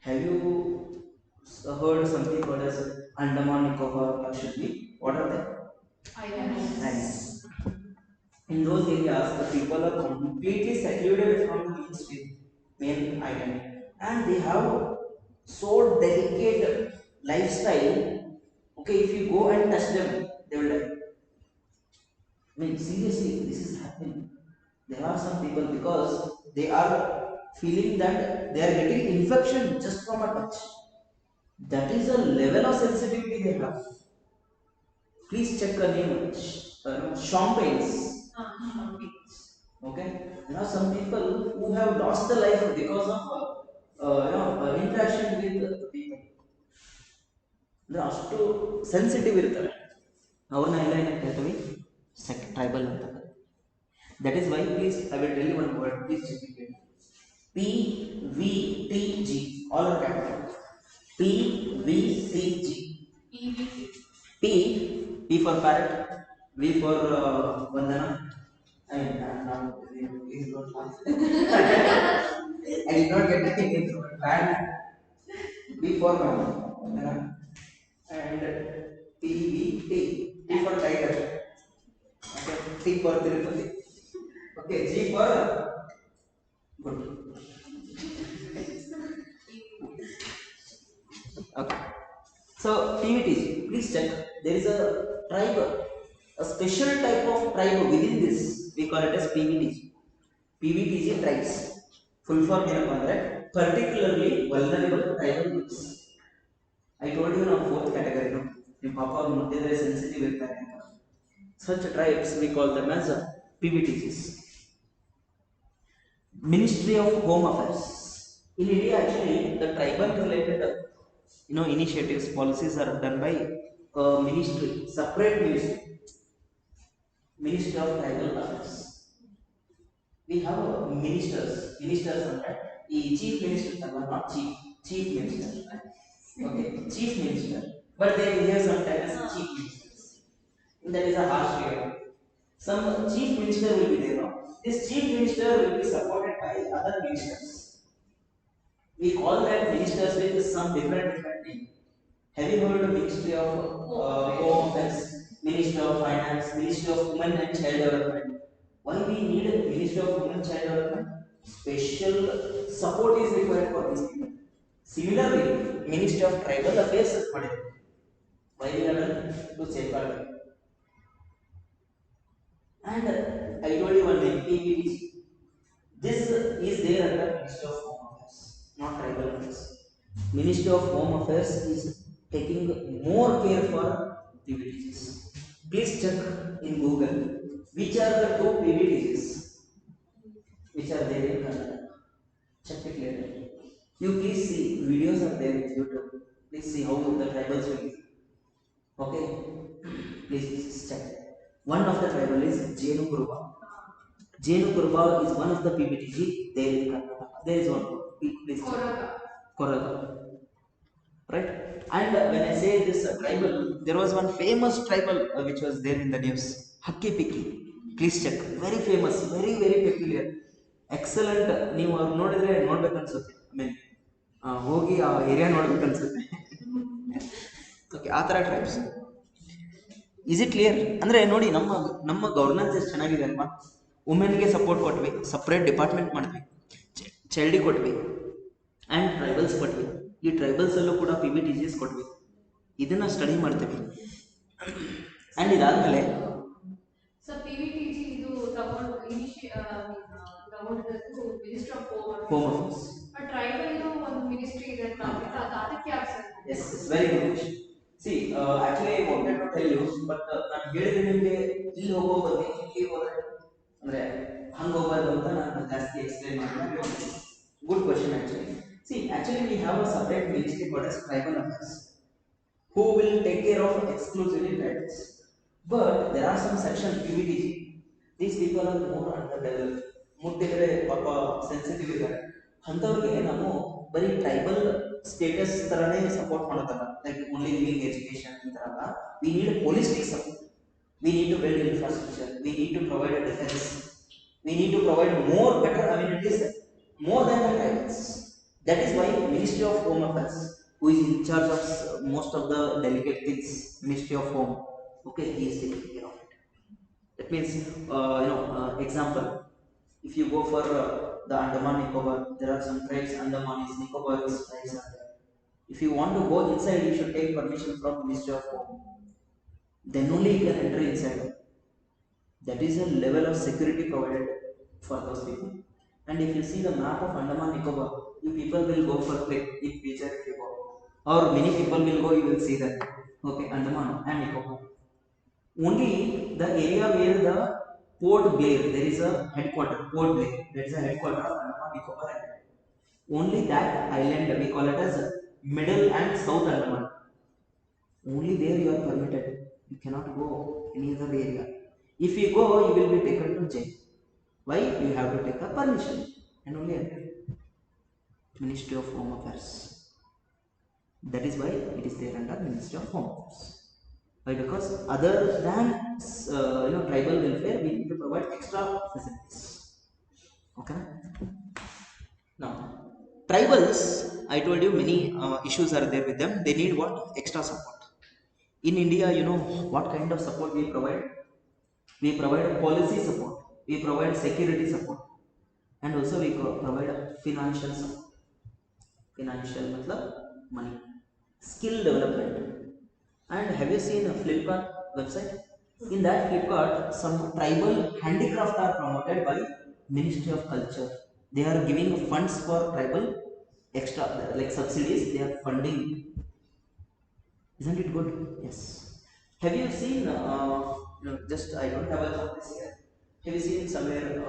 Have you heard something called as Andaman Nicobar Lakshadweep. What are they? Islands. Islands. In those areas, the people are completely secluded from the main island, and they have so delicate lifestyle. Okay, if you go and touch them, they will die. I mean, seriously, this is happening. There are some people because they are feeling that they are getting infection just from a touch. That is a level of sensitivity they have. Please check a name, champagnes. Okay, there are some people who have lost their life because of interaction with people. ಅಂದ್ರೆ ಅಷ್ಟು sensitive ಇರ್ತಾರೆ ಅವ್ರನ್ನ ಎಲ್ಲ ಏನಂತ ಹೇಳ್ತೀವಿ tribal ಅಂತ. That is why please I will tell you one word, please check it. PVTG, all are capital. PVTG. P for parrot, V for Vandana. I did not get the name. V for Vandana. And TVT, T for tiger. Okay, T for Tirupati. Okay, G for good. Okay. So PVTG, please check. There is a tribe, a special type of tribe within this. We call it as PVTG. PVTG tribes. Full form ಏನಪ್ಪ ಅಂದ್ರೆ particularly vulnerable tribal groups. I told you now fourth category. No, ನಿಮ್ಮ ಪಾಪ ಮುಟ್ಟಿದ್ರೆ sensitive ಇರ್ತಾರೆ ಅಂತ. Such tribes we call them as PVTGs. Ministry of Home Affairs. In India, actually, the tribal related initiatives, policies are done by a ministry, separate ministry of tribal affairs. We have ministers under the chief minister, not chief minister. Okay, chief minister, but they behave sometimes as chief ministers. That is a harsh way. Some chief minister will be there. No? This chief minister will be supported by other ministers. We call that ministers with some different name. Have you heard of Ministry of Home Affairs, Ministry of Finance, Ministry of Women and Child Development? Why we need a Ministry of Women and Child Development? Special support is required for these people. Similarly, Ministry of Tribal Affairs is required. Why we have to safeguard them? And I told you one name, PVTG. This is there under Ministry of Home Affairs, not Tribal Affairs. Ministry of Home Affairs is taking more care for PVTGs. Please check in Google which are the two PVTGs which are there in Kannada. Check it later. You please see, videos are there in YouTube. Please see how the tribals will be. Okay, please check. One of the tribal is Jenu Kuruba. Jenu Kuruba is one of the PVTG there in Kannada. There is one. Please Koraga. Right? And when I say this tribal, there was one famous tribal which was there in the news. Hakki Pikki. Please check. Very famous, very peculiar. Excellent. ನೀವು ಅವ್ರು ನೋಡಿದ್ರೆ ನೋಡ್ಬೇಕು ಅನ್ಸುತ್ತೆ. I mean ಹೋಗಿ ಆ area ನೋಡ್ಬೇಕು ಅನ್ಸುತ್ತೆ. Okay, ಆ ಥರ ಟ್ರೈಬ್ಸ್. Is it clear? ಅಂದರೆ ನೋಡಿ, ನಮ್ಮ ಗವರ್ನೆನ್ಸ್ ಎಷ್ಟು ಚೆನ್ನಾಗಿದೆ ಅಲ್ವಾ. ವುಮೆನ್ಗೆ ಸಪೋರ್ಟ್ ಕೊಟ್ವಿ, ಸಪ್ರೇಟ್ ಡಿಪಾರ್ಟ್ಮೆಂಟ್ ಮಾಡಿದ್ವಿ, ಚೈಲ್ಡಿಗೆ ಕೊಟ್ವಿ, ಆ್ಯಂಡ್ ಟ್ರೈಬಲ್ಸ್ ಕೊಟ್ವಿ. ಈ ಟ್ರೈಬಲ್ಸ್ ಅಲ್ಲೂ ಕೂಡ PVTGs ಕೊಟ್ವಿ. ಇದನ್ನ ಸ್ಟಡಿ ಮಾಡ್ತೀವಿ. ಆ್ಯಂಡ್ ಇದಾದ್ಮೇಲೆ PVTG ಇದು ತಗೊಂಡು ministry of home affairs, tribal ಒಂದು ಮಿನಿಸ್ಟ್ರಿ ಇದೆ ಅದಕ್ಕೆ ಯಾಕೆ sir? Yes, very good. See, actually I wanted to tell you, but ನಾನು ಹೇಳಿದ್ರೆ ನಿಮಗೆ ಇಲ್ಲಿ ಹೋಗೋ ಬಗ್ಗೆ ಇಲ್ಲಿ ಹೋದ್ರೆ ಅಂದ್ರೆ ಹಂಗೆ ಹೋಗೋದು ಅಂತ ನಾನು ಜಾಸ್ತಿ ಎಕ್ಸ್ಪ್ಲೈನ್ ಮಾಡಿದ್ರೆ. Good question actually. See, actually we have a separate ministry called as tribal affairs, who will take care of exclusively tribals. But there are some sections PVTG. These people are more underdeveloped. ಮುಟ್ಟಿದ್ರೆ ಪಾಪ sensitive ಇದ್ದಾರೆ. ಅಂಥವ್ರಿಗೆ ನಾವು ಬರೀ tribal status ಥರನೇ support ಮಾಡೋದಲ್ಲ, like only living education ಈ ಥರ ಅಲ್ಲ. We need holistic support. We need to build infrastructure. We need to provide a defence. We need to provide more better amenities more than the tribals. That is why Ministry of Home Affairs who is in charge of most of the delicate things, Ministry of Home. Okay, he is taking care of it. That means, example, if you go for the Andaman Nicobar, there are some tribes, Andaman is Nicobar is tribes are there. If you want to go inside, you should take permission from Ministry of Home. Then only you can enter inside. That is a level of security provided for those people. And if you see the map of Andaman Nicobar, you people will go for click in future if you go. Or many people will go, you will see that. Okay, Andaman and Nicobar. Only the area where the Port Blair, there is a headquarter, Port Blair, there is a headquarter of Andaman Nicobar Island. Only that island, we call it as Middle and South Andaman. Only there you are permitted. You cannot go any other area. If you go, you will be taken to jail. Why? You have to take a permission and only enter. Ministry of Home Affairs. That is why it is there under Ministry of Home Affairs. Why? Because other than tribal welfare, we need to provide extra facilities. Okay. Now, tribals, I told you many issues are there with them. They need what? Extra support. In India, you know what kind of support we provide? We provide policy support, we provide security support, and also we provide financial support. Financial matlab money, skill development. And have you seen a Flipkart website? In that Flipkart, some tribal handicraft are promoted by Ministry of Culture. They are giving funds for tribal extra like subsidies. They are funding. Isn't it good? Yes. Have you seen? Just I don't have a this here. Have you seen somewhere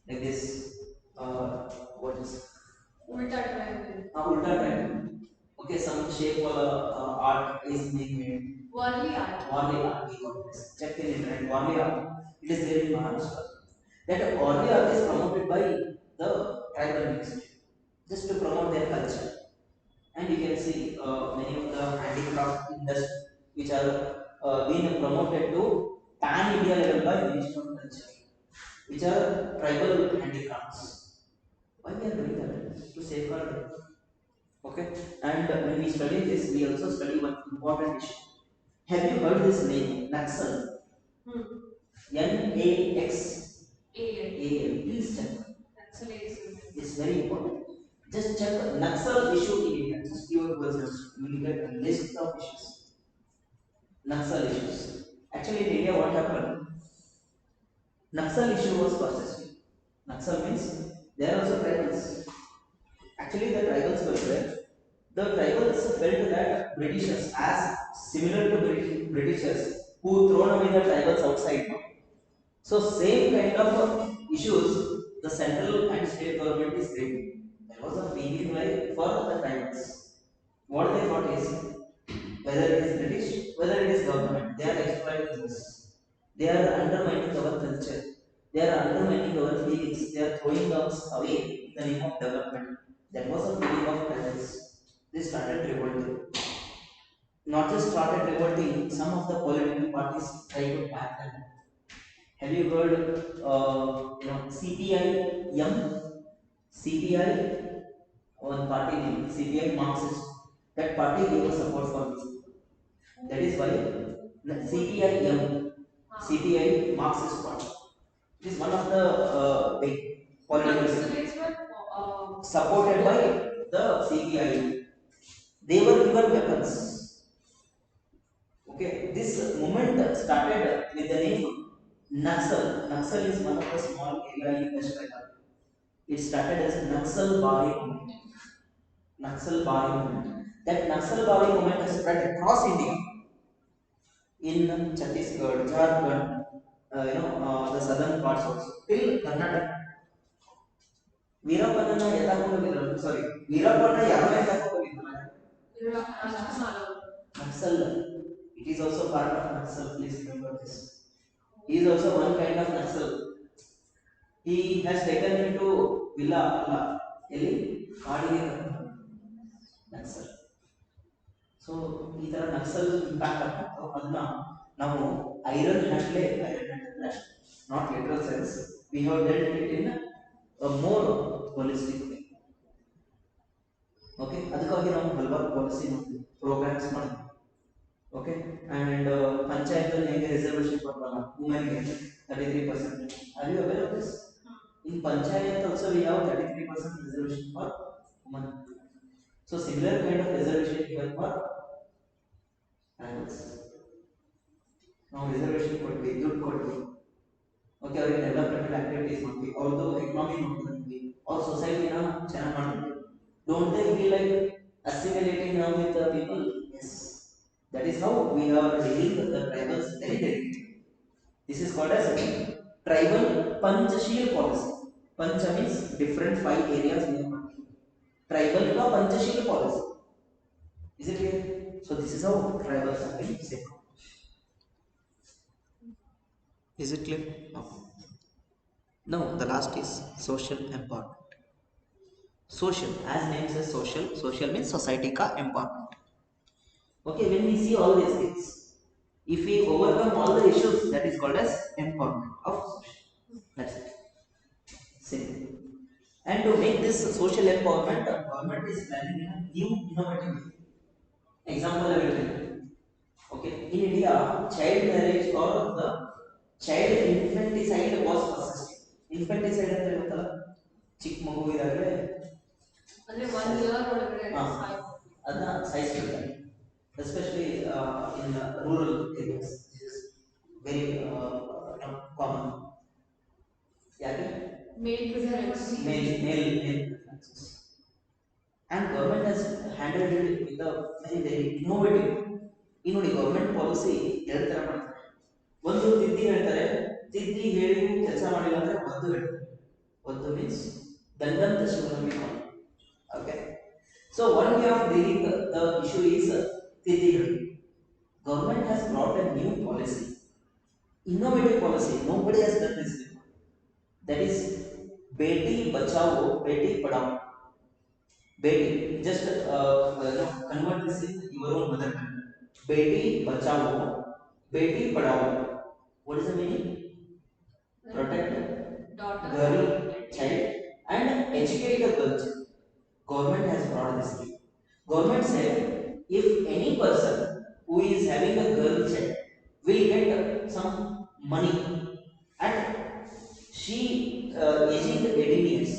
like this? What is? Ulta triangle. Ulta triangle. Okay, some shape art is being made. Worldly art. Worldly art. We call this. Check in internet. Worldly art. It is there in Maharashtra. That worldly art is promoted by the tribal ministry just to promote their culture. And you can see many of the handicraft industry which are being promoted to pan India level by Ministry of Culture, which are tribal handicrafts. Why we are doing that? To safeguard them. Okay, and when we study this, we also study one important issue. Have you heard this name, Naxal? N-A-X. A-L. Please check. It's very important. Just check Naxal issue in India. Just your words. You will get a list of issues. Naxal issues. Actually, in India, what happened? Naxal issue was processed. Naxal means they are also tribals. Actually, the tribals were there. The tribals felt that Britishers, as similar to Britishers, who thrown away the tribals outside. So same kind of issues the central and state government is raising. There was a feeling like for the tribals. What they thought is whether it is British, whether it is government, they are exploiting us. They are undermining our culture. They are undermining our feelings. They are throwing us away in the name of development. That was a feeling of tribals. They started revolting. Not just started revolting, some of the political parties tried to back them. Have you heard, CPI-M? CPI, one party name, CPI Marxist. That party gave us support for this. That is why CPI-M, CPI Marxist Party. It is one of the big political supported by the CPI. They were given weapons. Okay, this movement started with the name Naxal. Naxal is one of the small area in West Bengal. It started as Naxal Bari movement. Naxal Bari movement. That Naxal Bari movement has spread across India. In Chhattisgarh, Jharkhand, the southern parts also, till Karnataka. Veerapanna yatakogiದ್ರು. Sorry, Veerapanna ಯಾರು yatakogiದ್ರು? Naxal. It is also part of Naxal. Please remember this. He is also one kind of Naxal. He has taken him to Villa Allah. Eli Kadige Naxal. So, ಈ ತರ Naxal impact ಆಗ್ತಿತ್ತು ಅದನ್ನ ನಾವು iron ಹ್ಯಾಂಡ್ಲೆ not literal sense we have dealt it in a more holistic way. ಓಕೆ, ಅದಕ್ಕಾಗಿ ನಾವು ಹಲವಾರು ಪಾಲಿಸಿ ಮಾಡ್ತೀವಿ, ಪ್ರೋಗ್ರಾಮ್ಸ್ ಮಾಡ್ತೀವಿ. ಓಕೆ, ಅಂಡ್ ಪಂಚಾಯತ್ ಹೇಗೆ ರಿಸರ್ವೇಶನ್ ಕೊಡ್ತಾರ ವುಮೆನ್ಗೆ 33%. Are you aware of this? In panchayat also we have 33% reservation for women. So similar kind of reservation given for tribals. Now reservation ಕೊಡ್ತೀವಿ, ದುಡ್ಡು ಕೊಡ್ತೀವಿ. ಓಕೆ, ಅವರಿಗೆ ಡೆವಲಪ್ಮೆಂಟಲ್ ಆಕ್ಟಿವಿಟೀಸ್ ಮಾಡ್ತೀವಿ, ಅವ್ರದ್ದು ಎಕನಾಮಿ ನೋಡ್ತೀವಿ, ಅವ್ರ ಸೊಸೈಟಿನ ಚೆನ್ನಾಗಿ ಮಾಡ್ತೀವಿ. Don't they feel like assimilating now with the people? Yes. That is how we are dealing with the tribals very directly. This is called as tribal Panchashil policy. Pancha means different 5 areas we are working. Tribal ka Panchashil policy. Is it clear? So this is how tribals are being set. Is it clear? No. Now the last is social empowerment. Social, as name says social, social means society ka empowerment. Okay, when we see all these things, if we overcome all the issues, that is called as empowerment of social. That's it. Simple. And to make this social empowerment, the government is planning in a new innovative way. Example I will tell you. Okay, in India, child marriage or the child infanticide was persisting. Infanticide ಅಂದ್ರೆ ಗೊತ್ತಲ್ಲ, ಚಿಕ್ಕ ಮಗು ಇದಾಗಲೇ ಅಂದ್ರೆ 1 year ಒಳಗಡೆ ಅದನ್ನ ಸಾಯಿಸ್ಬಿಡ್ತಾರೆ. Especially in rural areas, this is very common. ಯಾಕೆ? male preference. Male preferences. And government has handled it with a very innovative. ಈ ನೋಡಿ, ಗೌರ್ಮೆಂಟ್ ಪಾಲಿಸಿ ಎರಡು ತರ ಮಾಡ್ತಾರೆ. ಒಂದು ತಿದ್ದಿ ಹೇಳ್ತಾರೆ, ತಿದ್ದಿ ಹೇಳಿ ಕೆಲಸ ಮಾಡಿಲ್ಲ ಅಂದ್ರೆ ಒದ್ದು ಹೇಳ್ತಾರೆ. ಒದ್ದು ಮೀನ್ಸ್ ದಂಡಂ ದಶಮನಮಿ. Okay, so one way of dealing the issue is ತಿದ್ದಿ ಹೇಳಿ. Government has brought a new policy, innovative policy. Nobody has done this before. That is Beti Bachao, Beti Padhao. Beti, just convert this in your own mother tongue. Beti Bachao, Beti Padhao. What is the meaning? Protect Daughter, girl child and educate the girl child. Government has brought this thing. Government said if any person who is having a girl child will get some money and she aging 18 years.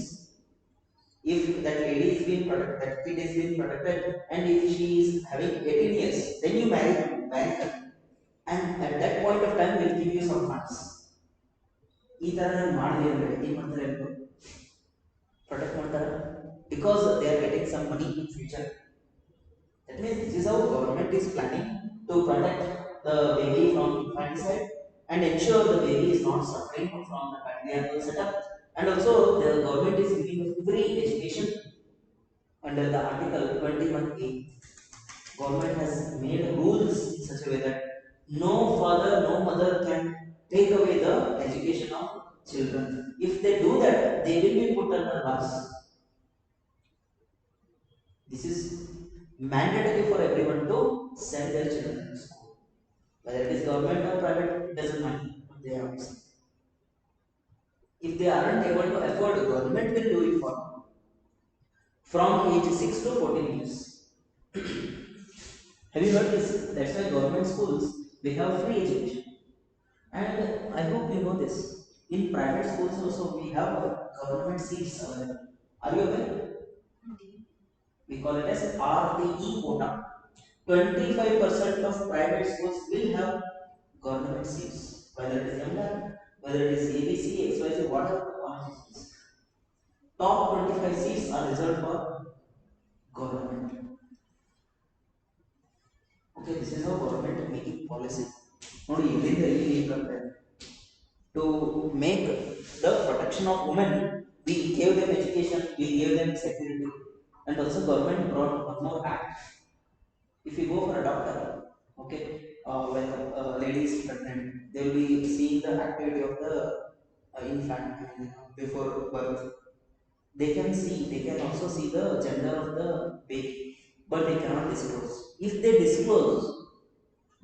If that lady is being protected, that kid is being protected, and if she is having 18 years, then you marry her, and at that point of time we'll give you some funds. ಈ ತರ ಮಾಡಲಿ ಅಂದ್ರೆ ಏನ್ ಮಾಡ್ತಾರೆ ಎಲ್ಲರೂ? Protect ಮಾಡ್ತಾರ, because they are getting some money in future. That means this is how government is planning to protect the baby from infanticide and ensure the baby is not suffering from the patriarchal setup. And also the government is giving free education under the article 21A. Government has made rules in such a way that no father, no mother can take away the education of children. If they do that, they will be put under bars. This is mandatory for everyone to send their children to school. Whether it is government or private, it doesn't matter. They have to send. If they aren't able to afford, government will do it for them. From age 6 to 14 years. Have you heard this? That's why government schools, they have free education. And I hope you know this. In private schools also we have government seats available. Are you aware? We call it as RTE quota. 25% of private schools will have government seats. Whether it is Mlac, whether it is ABC, XYZ, whatever the college is. Top 25 seats are reserved for government. Okay, this is how government is making policy. Not even to make the protection of women, we gave them education, we gave them security, and also government brought one more act. If you go for a doctor, okay, when a lady is pregnant, they will be seeing the activity of the infant before birth. They can also see the gender of the baby, but they cannot disclose. If they disclose,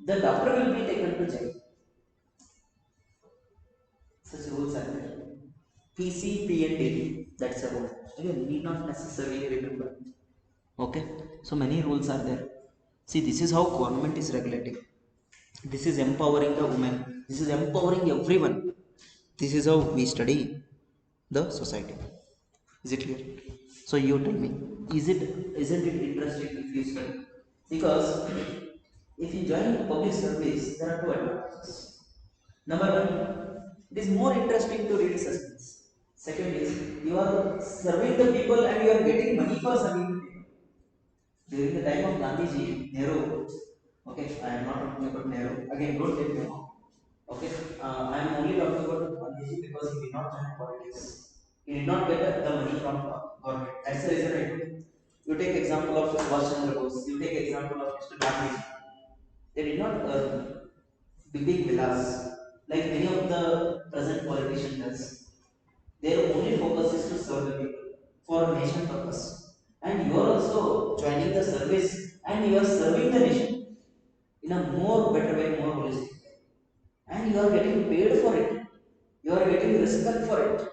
the doctor will be taken to jail. Such rules are there. PC, PND, that's a rule. Again, need not necessarily remember. Okay, so many rules are there. See, this is how government is regulating. This is empowering the women. This is empowering everyone. This is how we study the society. Is it clear? So you tell me, isn't it interesting if you study? Because if you join public service, there are two advantages. Number one, it is more interesting to read suspense. Second is you are serving the people and you are getting money for serving the people. During the time of Gandhiji, Nehru, okay, I am not talking about Nehru. Again, don't take me wrong. Okay, I am only talking about Gandhiji because he did not join politics. He did not get the money from government. That's the reason I took. You take example of Subhash Chandra Bose. You take example of Mr. Gandhiji. They did not earn big villas like many of the present politicians does. Their only focus is to serve the people for nation purpose. And you are also joining the service and you are serving the nation in a more better way, more holistic way. And you are getting paid for it. You are getting respect for it.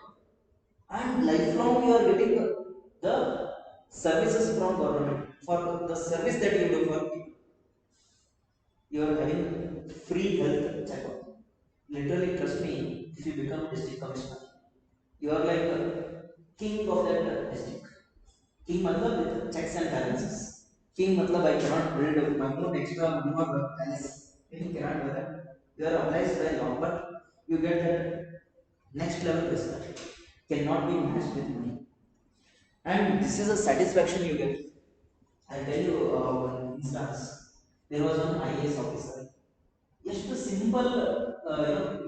And lifelong you are getting the services from government for the service that you do for people. You are having free health checkup. Literally, trust me, if you become district commissioner, you are like a king of that district. King matlab with checks and balances. King matlab I cannot build my own extra more palace. King cannot do that. You are obliged by law, but you get that next level respect. Cannot be matched with money. And this is a satisfaction you get. I'll tell you one instance. There was one IAS officer. ಎಷ್ಟು simple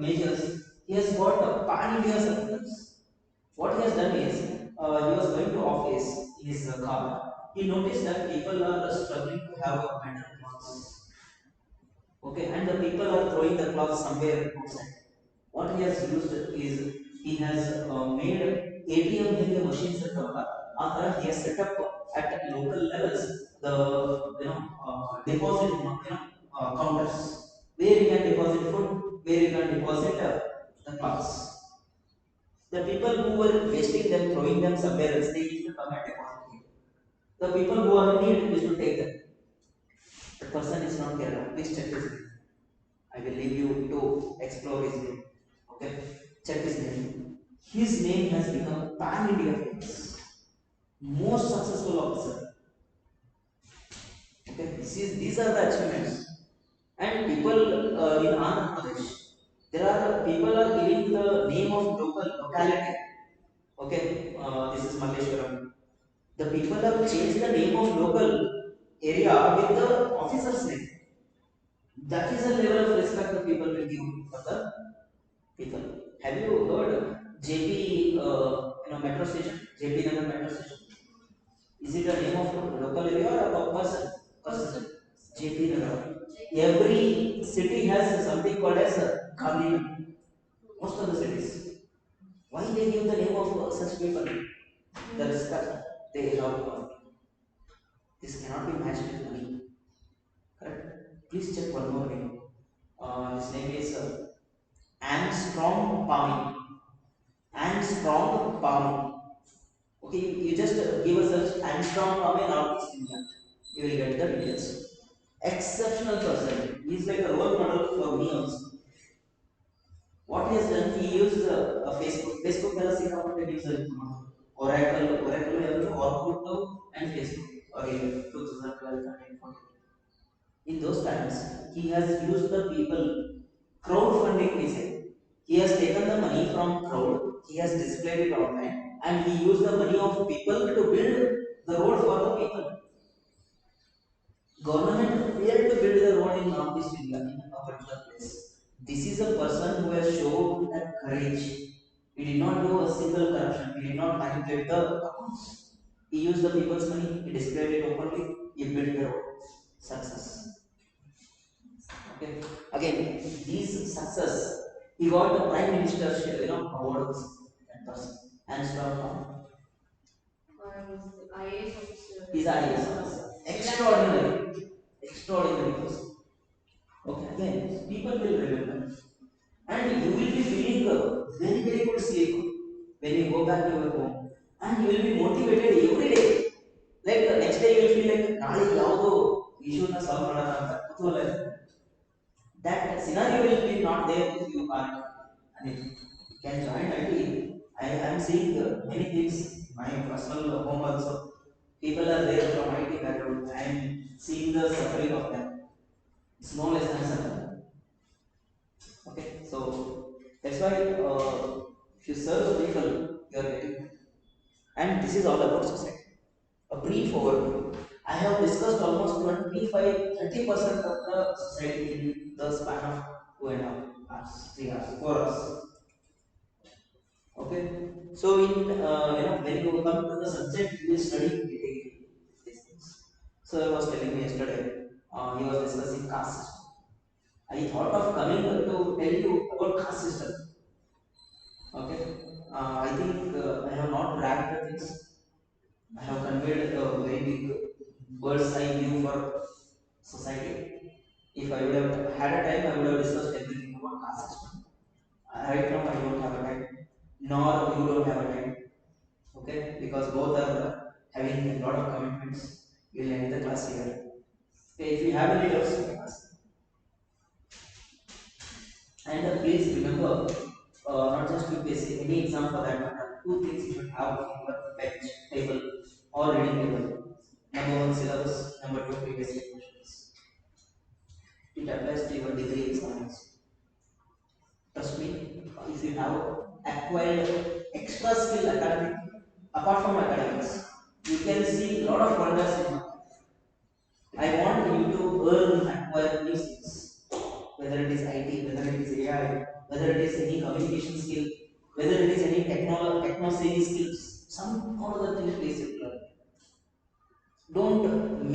measures he has got pan India success. What he has done is he was going to office in his car. He noticed that people are struggling to have a better clothes. Okay, and the people are throwing the clothes somewhere outside. What he has used is he has made ATM in the machines at after he has set up at local levels the deposit counters where you can deposit food, where you can deposit the clothes. The people who were wasting them, throwing them somewhere else, they used to come and deposit here. The people who are in need used to take them. The person is not Kerala. Please check his name. I will leave you to explore his name. Okay, check his name. His name has become pan India famous, most successful officer. Okay, these are the achievements. And people in Andhra Pradesh, there are people are giving the name of local locality. Okay, this is Malleshwaram. The people have changed the name of local area with the officer's name. That is a level of respect the people will give for the people. Have you heard JP metro station? JP Nagar metro station. Is it a name of local area or a person? Person. JP Nagar. Every city has something called as Gandhi. Most of the cities. Why they give the name of such people? The respect they have. This cannot be matched with money. Correct? Please check one more name. His name is Armstrong Palmy. Armstrong Palmy. Okay, you just give us a Armstrong Palmy and Northeast India. You will get the details. Exceptional person. He is like a role model for me also. What he has done, he used Facebook. Facebook tells you how to use Oracle, Orkut, and Facebook. Again, 2012 and 14. In those times, he has used the people crowdfunding. He said he has taken the money from crowd. He has displayed it online, and he used the money of people to build the road for the people. Government failed to build the road in Northeast India in a particular place. This is a person who has shown that courage. He did not do a single corruption. He did not manipulate the accounts. He used the people's money. He displayed it openly. He built the road. Success. Okay. Again, these success. He got the prime ministership, award. That person. And from IAS officer. his IAS officer. Extraordinary. Extraordinary person. Okay, again, people will remember. And you will be feeling very, very good sleep when you go back to your home. And you will be motivated every day. Like the next day, you will ನಾಳೆ ಯಾವುದೋ ಇಶ್ಯೂನ solve ಮಾಡೋಣ ಅಂತ ಕುತೂಹಲ ಇರುತ್ತೆ. That scenario will be not there if you are, I mean, can join IT. I am seeing many things in my personal home also. People are there from IT background. I am seeing the suffering of them. It's no less than suffering. Okay, so that's why if you serve people, you are getting. And this is all about society. A brief overview. I have discussed almost 25-30% of the society in the span of 2.5 hours, 3 hours, 4 hours. Okay. So in when you come to the subject, you will study these things. So I was telling me yesterday, he was discussing caste system. I thought of coming to tell you about caste system. Okay. I think I have not dragged the things. I have conveyed a very big bird's eye view for society. If I would have had a time, I would have discussed everything about caste system. Right now, I don't have a time, nor you don't have a time. Okay, because both are having a lot of commitments. We'll end the class here. Okay, if you have any doubts, you can ask. And please remember, not just UPSC, any exam for that matter, two things you should have in your bench table or reading table. Number one, syllabus. Number two, previous year questions. It applies to your degree exams. Trust me, if you have acquired extra skill academic, apart from academics, you can see a lot of wonders in your life. I want you to earn, acquire new skills, whether it is IT, whether it is AI, whether it is any communication skill, whether it is any techno skills, some or other thing please learn. Don't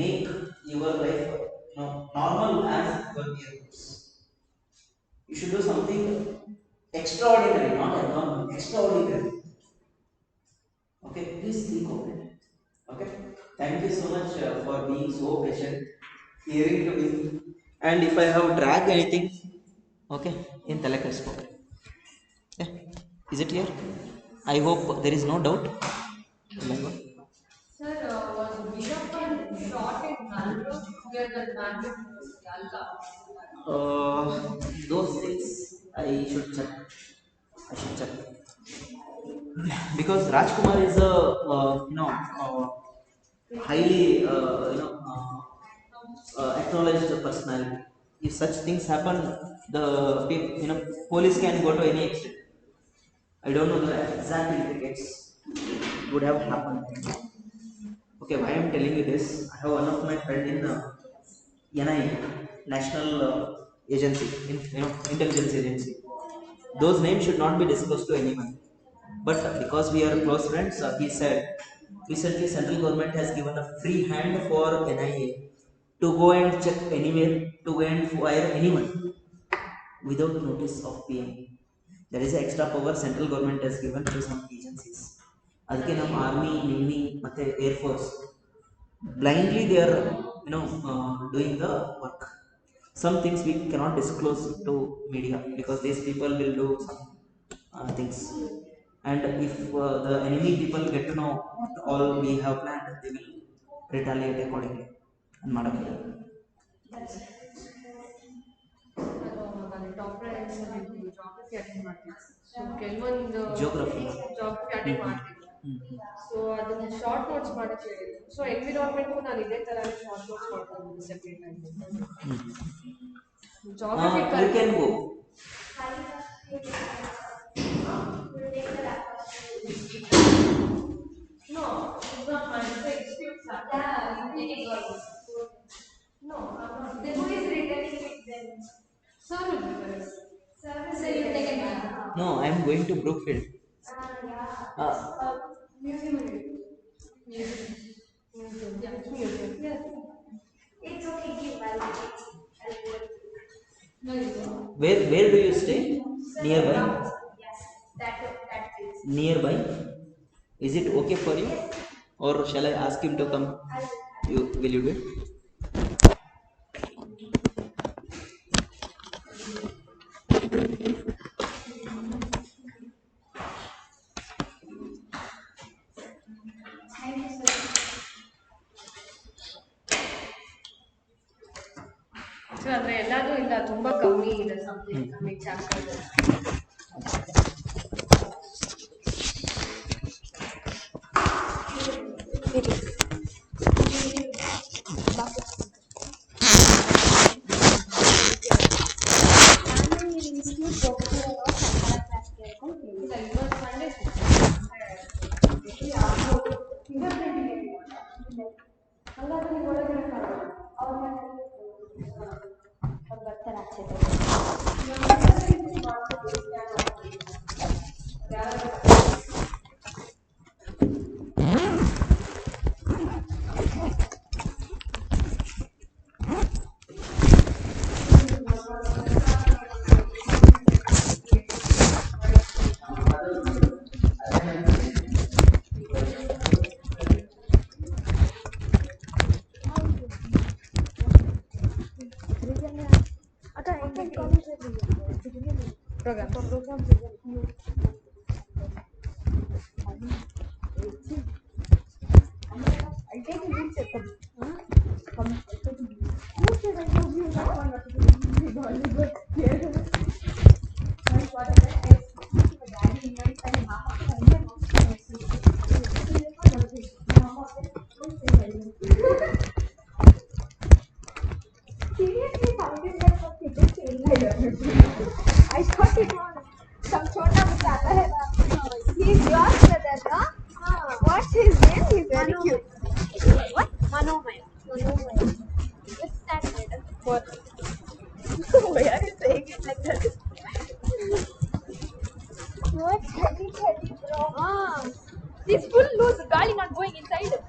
make your life normal as your peers. You should do something extraordinary, not abnormal, extraordinary. Okay, please think of it. Okay, thank you so much for being so patient, hearing to me. And if I have dragged anything, okay, in Telekrespo. Yeah. Is it clear? I hope there is no doubt. Sir, was Vijayanagar shot in Bangalore near the Bangalore University, Allah? Those things I should check. I should check because Rajkumar is a highly acknowledged personality. If such things happen, the police can go to any extent. I don't know the exact indicates would have happened. Okay, why I am telling you this? I have one of my friend in NIA, National Agency, Intelligence Agency. Those names should not be disclosed to anyone. But because we are close friends, he said recently central government has given a free hand for NIA to go and check anywhere, to go and fire anyone without notice of PM. There is an extra power central government has given to some agencies. ಅದಕ್ಕೆ ನಮ್ಮ army navy ಮತ್ತೆ air force blindly they are doing the work. Some things we cannot disclose to media because these people will do some things, and if the enemy people get to know what all we have planned, they will retaliate accordingly and ಮಾಡಕ್ಕೆ. Doctor geography attend ಮಾಡ್ತೀನಿ. So ಕೆಲವೊಂದು Geography. Geography attend ಮಾಡ್ತೀನಿ. So ಅದನ್ನ short notes ಮಾಡಕ್ಕೆ ಹೇಳಿದ್ರು. So environment ನಾನು ಇದೇ ತರ ಶಾರ್ಟ್ ನೋಟ್ಸ್ ಮಾಡ್ಕೊಂಡು ಸೆಪರೇಟ್ ಆಗಿ geography You can go. No, it's not mine. It's the experience. No, I'm not. The who is returning it then? Sir will be there. So you take it back. No, I am going to Brookfield. Yeah. Museum. Museum. Yeah, it's museum. Yeah. It's okay, give validate. No, you don't. Where do you stay? Nearby. Yes, that is. Nearby. Is it okay for you, or shall I ask him to come? Will you do it? Thank you, sir. So ಅಂದ್ರೆ ಎಲ್ಲಾದ್ರೂ ಇಲ್ಲ ತುಂಬಾ ಕಮ್ಮಿ ಇದೆ subject ಕಮ್ಮಿ chapter. I thought it was some chota mutala hai. He's your brother, no? What's his name? He's very cute. What? Manomaya. What's that matter? What? Why are you saying it like that? What's heavy, bro? This full loose. Gali not going inside.